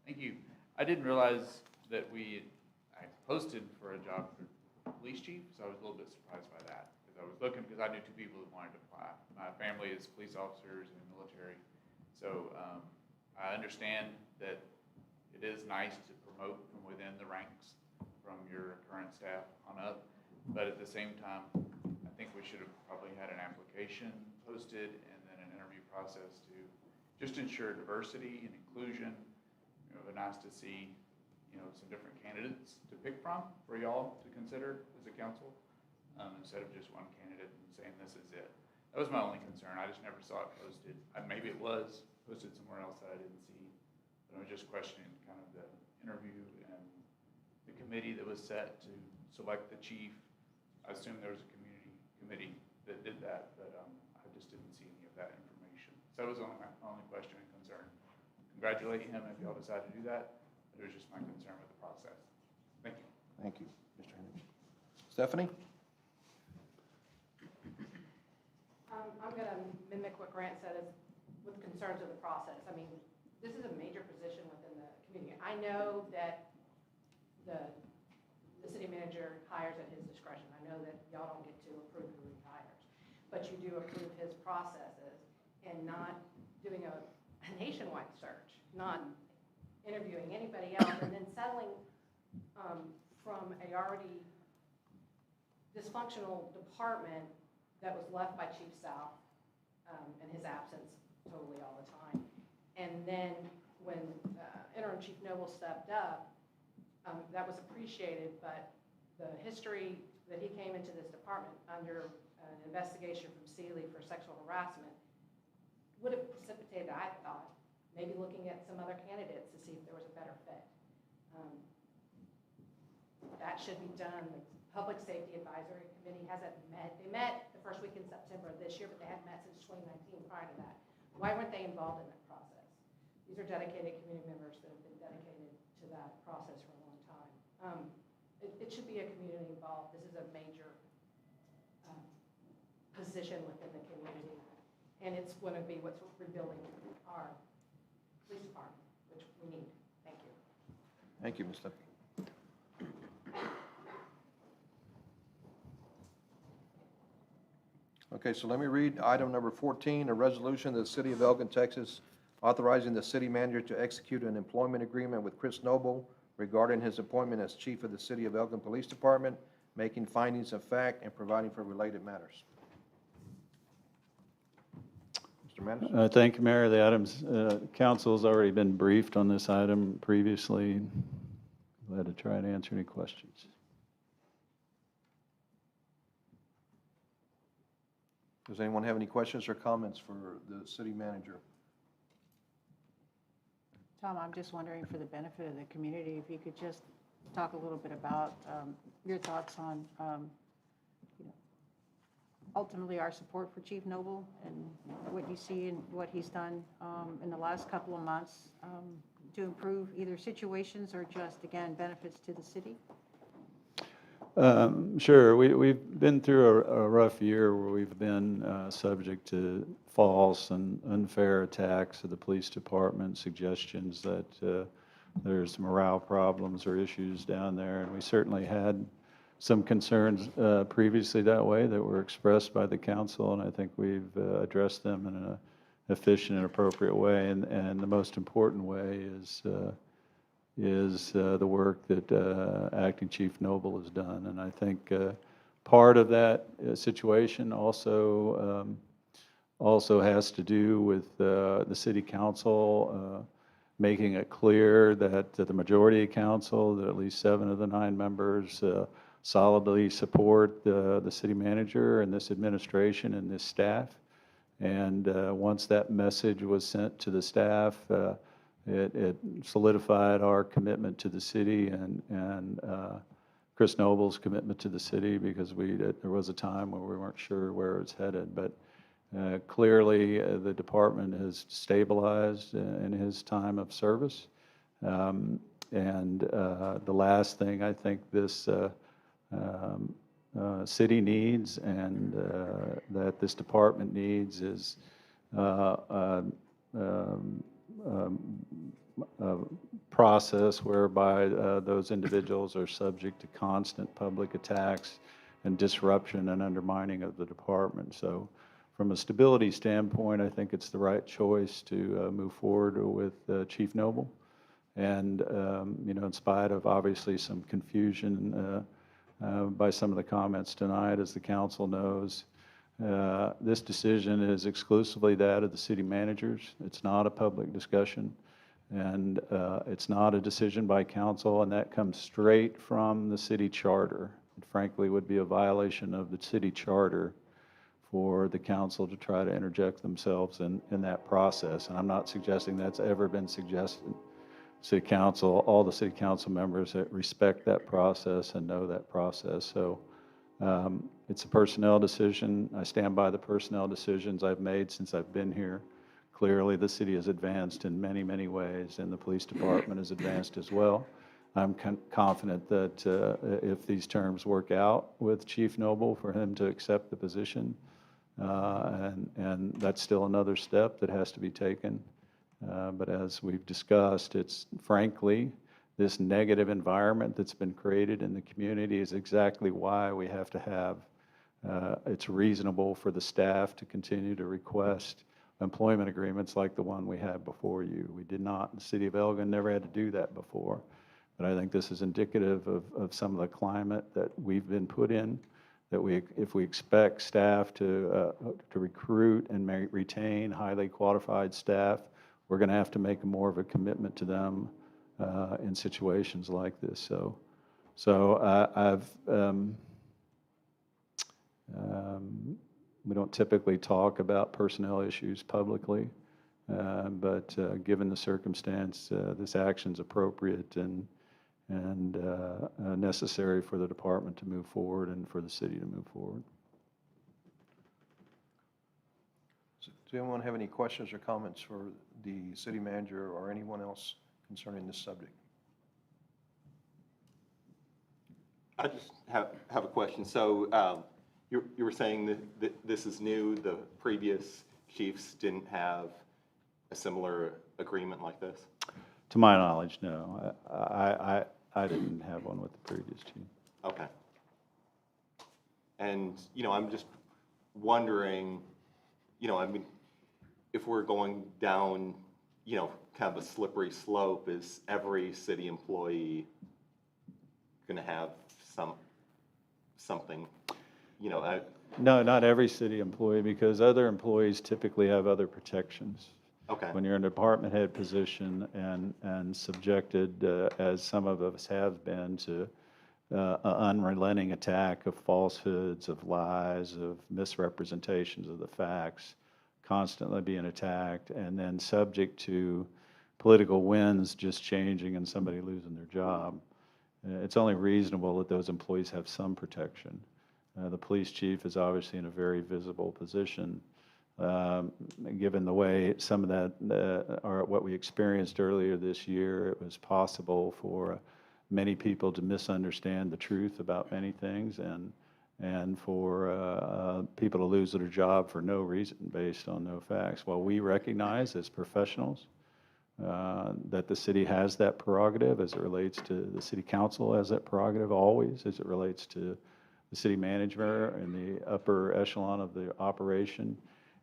Thank you. I didn't realize that I posted for a job for police chief, so I was a little bit surprised by that. Because I was looking, because I knew 2 people who wanted to apply. My family is police officers in the military. So I understand that it is nice to promote from within the ranks from your current staff on up. But at the same time, I think we should have probably had an application posted and then an interview process to just ensure diversity and inclusion. It would be nice to see, some different candidates to pick from for y'all to consider as a council, instead of just one candidate and saying this is it. That was my only concern. I just never saw it posted. Maybe it was posted somewhere else that I didn't see, but I was just questioning kind of the interview and the committee that was set to select the chief. I assume there was a committee that did that, but I just didn't see any of that information. So that was my only question and concern congratulate him if y'all decide to do that. It was just my concern with the process. Thank you. Thank you, Mr. Henry. Stephanie? I'm going to mimic what Grant said with concerns of the process. I mean, this is a major position within the community. I know that the city manager hires at his discretion. I know that y'all don't get to approve who he hires, but you do approve his processes, and not doing a nationwide search, not interviewing anybody else, and then settling from a already dysfunctional department that was left by Chief South in his absence totally all the time. And then when Interim Chief Noble stepped up, that was appreciated, but the history that he came into this department under an investigation from Sealy for sexual harassment would have precipitated, I thought, maybe looking at some other candidates to see if there was a better fit. That should be done. The Public Safety Advisory Committee hasn't met. They met the first week in September of this year, but they hadn't met since 2019 prior to that. Why weren't they involved in that process? These are dedicated community members that have been dedicated to that process for a long time. It should be a community involved. This is a major position within the community, and it's going to be what's rebuilding our police department, which we need. Thank you. Thank you, Ms. Stephanie. Okay, so let me read item number 14, a resolution of the City of Elgin, Texas, authorizing the city manager to execute an employment agreement with Chris Noble regarding his appointment as chief of the City of Elgin Police Department, making findings of fact and providing for related matters. Mr. Mattis? Thank you, Mayor. The items, council's already been briefed on this item previously. Glad to try and answer any questions. Does anyone have any questions or comments for the city manager? Tom, I'm just wondering, for the benefit of the community, if you could just talk a little bit about your thoughts on, ultimately our support for Chief Noble and what you see and what he's done in the last couple of months to improve either situations or just, again, benefits to the city? Sure. We've been through a rough year where we've been subject to false and unfair attacks of the police department, suggestions that there's morale problems or issues down there, and we certainly had some concerns previously that way that were expressed by the council, and I think we've addressed them in an efficient and appropriate way, and the most important way is the work that Acting Chief Noble has done. And I think part of that situation also has to do with the city council making it clear that the majority of council, that at least 7 of the 9 members solidly support the city manager and this administration and this staff. And once that message was sent to the staff, it solidified our commitment to the city and Chris Noble's commitment to the city, because there was a time where we weren't sure where it was headed. But clearly, the department has stabilized in his time of service. And the last thing I think this city needs and that this department needs is a process whereby those individuals are subject to constant public attacks and disruption and undermining of the department. So from a stability standpoint, I think it's the right choice to move forward with Chief Noble. And, in spite of obviously some confusion by some of the comments tonight, as the council knows, this decision is exclusively that of the city managers. It's not a public discussion, and it's not a decision by council, and that comes straight from the city charter. It frankly would be a violation of the city charter for the council to try to interject themselves in that process. And I'm not suggesting that's ever been suggested. City council, all the city council members that respect that process and know that process. So it's a personnel decision. I stand by the personnel decisions I've made since I've been here. Clearly, the city has advanced in many, many ways, and the police department has advanced as well. I'm confident that if these terms work out with Chief Noble for him to accept the position, and that's still another step that has to be taken. But as we've discussed, it's frankly, this negative environment that's been created in the community is exactly why we have to have, it's reasonable for the staff to continue to request employment agreements like the one we had before you. We did not, the city of Elgin never had to do that before. But I think this is indicative of some of the climate that we've been put in, that if we expect staff to recruit and retain highly qualified staff, we're going to have to make more of a commitment to them in situations like this. We don't typically talk about personnel issues publicly, but given the circumstance, this action's appropriate and necessary for the department to move forward and for the city to move forward. Does anyone have any questions or comments for the city manager or anyone else concerning this subject? I just have a question. So you were saying that this is new. The previous chiefs didn't have a similar agreement like this? To my knowledge, no. I didn't have one with the previous chief. Okay. And, I'm just wondering, I mean, if we're going down, kind of a slippery slope, is every city employee going to have something, No, not every city employee, because other employees typically have other protections. Okay. When you're in a department head position and subjected, as some of us have been, to an unrelenting attack of falsehoods, of lies, of misrepresentations of the facts, constantly being attacked, and then subject to political winds just changing and somebody losing their job, it's only reasonable that those employees have some protection. The police chief is obviously in a very visible position. Given the way some of that, or what we experienced earlier this year, it was possible for many people to misunderstand the truth about many things, and for people to lose their job for no reason based on no facts. While we recognize as professionals that the city has that prerogative as it relates to the city council, has that prerogative always as it relates to the city manager and the upper echelon of the operation.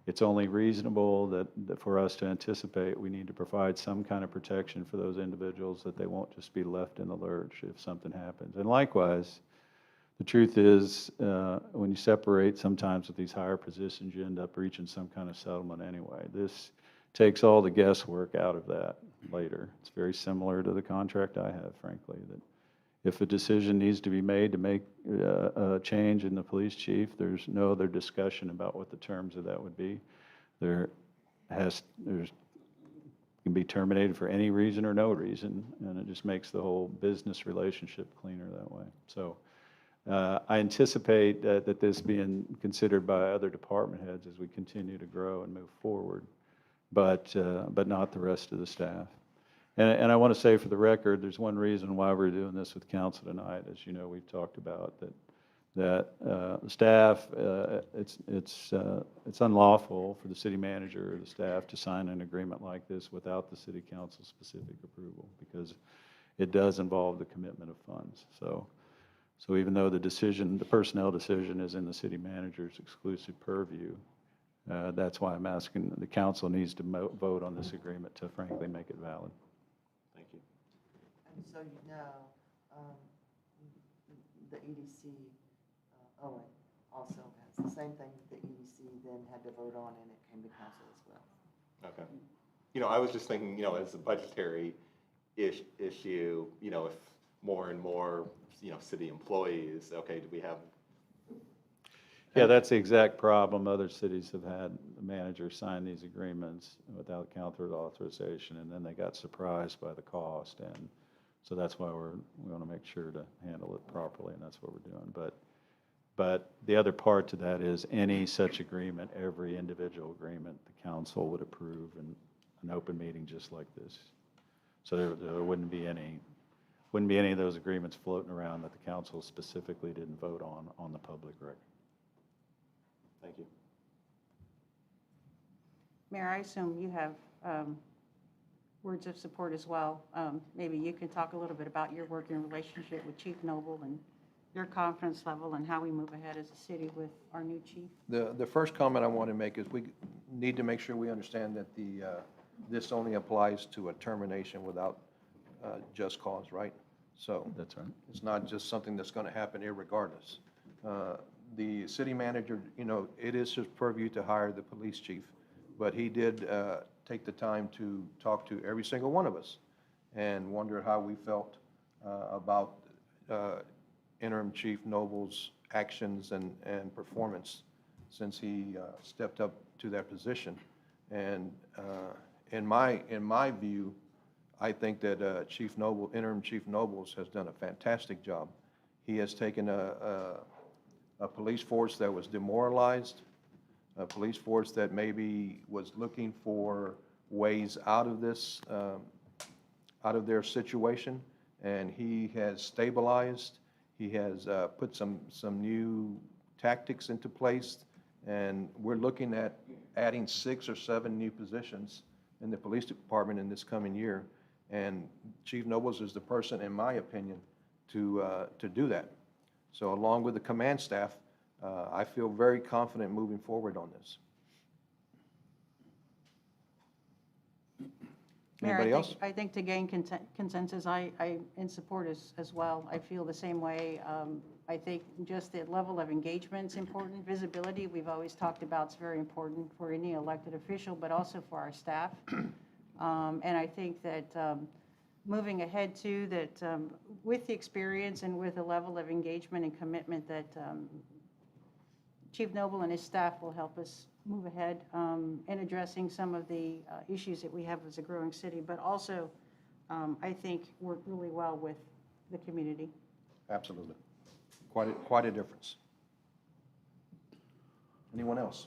It's only reasonable that for us to anticipate we need to provide some kind of protection for those individuals, that they won't just be left in the lurch if something happens. And likewise, the truth is, when you separate sometimes with these higher positions, you end up reaching some kind of settlement anyway. This takes all the guesswork out of that later. It's very similar to the contract I have, frankly, that if a decision needs to be made to make a change in the police chief, there's no other discussion about what the terms of that would be. There's can be terminated for any reason or no reason, and it just makes the whole business relationship cleaner that way. So I anticipate that this being considered by other department heads as we continue to grow and move forward, but not the rest of the staff. And I want to say for the record, there's one reason why we're doing this with council tonight. As you know, we've talked about that the staff, it's unlawful for the city manager or the staff to sign an agreement like this without the city council specific approval, because it does involve the commitment of funds. So even though the personnel decision is in the city manager's exclusive purview, that's why I'm asking, the council needs to vote on this agreement to frankly make it valid. Thank you. And so the EDC, Owen also has the same thing that the EDC then had to vote on, and it came to council as well. Okay. I was just thinking, as a budgetary issue, if more and more, city employees, okay, do we have? Yeah, that's the exact problem. Other cities have had the manager sign these agreements without council authorization, and then they got surprised by the cost. And so that's why we want to make sure to handle it properly, and that's what we're doing. But But the other part to that is any such agreement, every individual agreement, the council would approve in an open meeting just like this. So there wouldn't be any of those agreements floating around that the council specifically didn't vote on the public record. Thank you. Mayor, I assume you have words of support as well. Maybe you can talk a little bit about your working relationship with Chief Noble and your confidence level and how we move ahead as a city with our new chief. The first comment I want to make is we need to make sure we understand that this only applies to a termination without just cause, right? So That's right. it's not just something that's going to happen irregardless. The city manager, it is his purview to hire the police chief, but he did take the time to talk to every single one of us and wonder how we felt about Interim Chief Noble's actions and performance since he stepped up to that position. And in my view, I think that Interim Chief Nobles has done a fantastic job. He has taken a police force that was demoralized, a police force that maybe was looking for ways out of this, out of their situation, and he has stabilized. He has put some new tactics into place, and we're looking at adding 6 or 7 new positions in the police department in this coming year. And Chief Nobles is the person, in my opinion, to do that. So along with the command staff, I feel very confident moving forward on this. Mayor, Anybody else? I think to gain consensus, I in support as well. I feel the same way. I think just the level of engagement is important. Visibility, we've always talked about, is very important for any elected official, but also for our staff. And I think that moving ahead too, that with the experience and with the level of engagement and commitment that Chief Noble and his staff will help us move ahead in addressing some of the issues that we have as a growing city, but also I think work really well with the community. Absolutely. Quite a difference. Anyone else?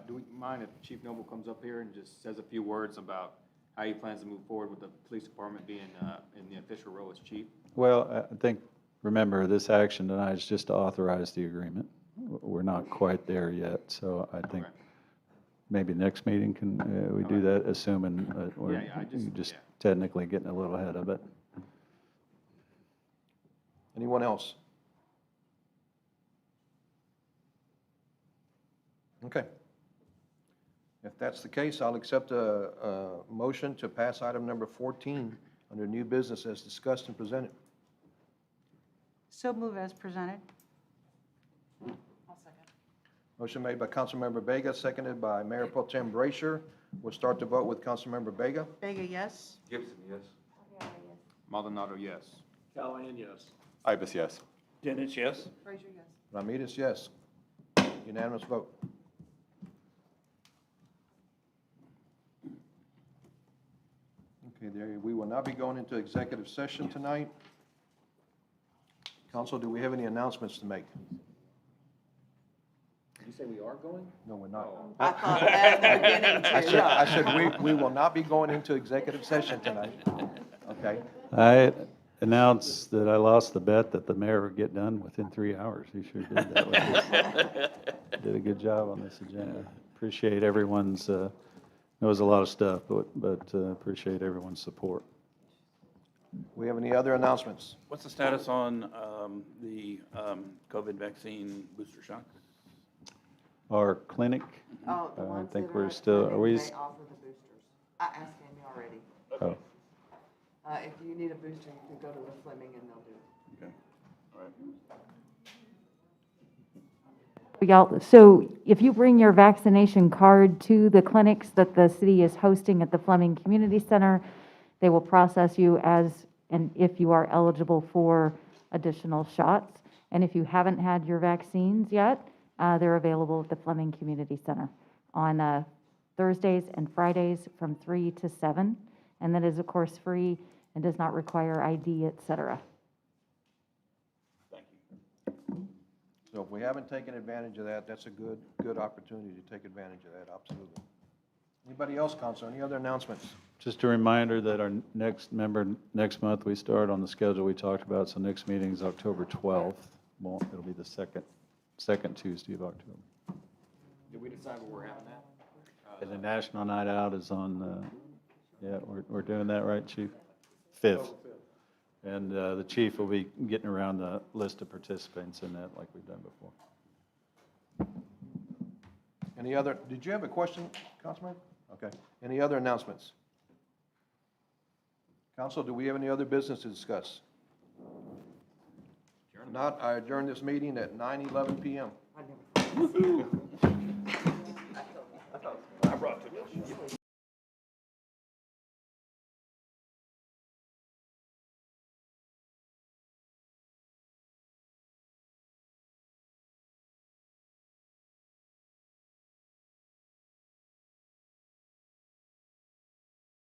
Do we mind if Chief Noble comes up here and just says a few words about how he plans to move forward with the police department being in the official role as chief? Well, I think, remember, this action tonight is just to authorize the agreement. We're not quite there yet, so I think maybe next meeting we do that, assuming we're just technically getting a little ahead of it. Anyone else? Okay. If that's the case, I'll accept a motion to pass item number 14 under new business as discussed and presented. So move as presented. I'll second. Motion made by Councilmember Vega, seconded by Mayor Pro Tem Brasher. We'll start the vote with Councilmember Vega. Vega, yes. Gibson, yes. Maldonado, yes. Callahan, yes. Ibis, yes. Dennis, yes? Frazier, yes. Ramirez, yes. Unanimous vote. Okay, there, we will not be going into executive session tonight. Council, do we have any announcements to make? Did you say we are going? No, we're not. I thought at the beginning too. I said we will not be going into executive session tonight. Okay? I announced that I lost the bet that the mayor would get done within 3 hours. He sure did that with this. Did a good job on this agenda. Appreciate everyone's, there was a lot of stuff, but appreciate everyone's support. We have any other announcements? What's the status on the COVID vaccine booster shots? Our clinic, Oh, the I ones think that we're are still, clinic, are we, they offer the boosters. I asked Amy already. oh, If you need a booster, you can go to the Fleming and they'll do it. Okay, all right. Y'all, so if you bring your vaccination card to the clinics that the city is hosting at the Fleming Community Center, they will process you as, and if you are eligible for additional shots. And if you haven't had your vaccines yet, they're available at the Fleming Community Center on Thursdays and Fridays from 3 to 7. And that is, of course, free and does not require ID, et cetera. Thank you. So if we haven't taken advantage of that, that's a good opportunity to take advantage of that, absolutely. Anybody else, Council, any other announcements? Just a reminder that our next next month, we start on the schedule we talked about, so next meeting is October 12th. Well, it'll be the second Tuesday of October. Did we decide where we're having that? And the National Night Out is on, yeah, we're doing that, right, Chief? 5th. And the chief will be getting around the list of participants in that like we've done before. Any other, did you have a question, Councilman? Okay. Any other announcements? Council, do we have any other business to discuss? If not, I adjourn this meeting at 9:11 PM. I never. I brought it.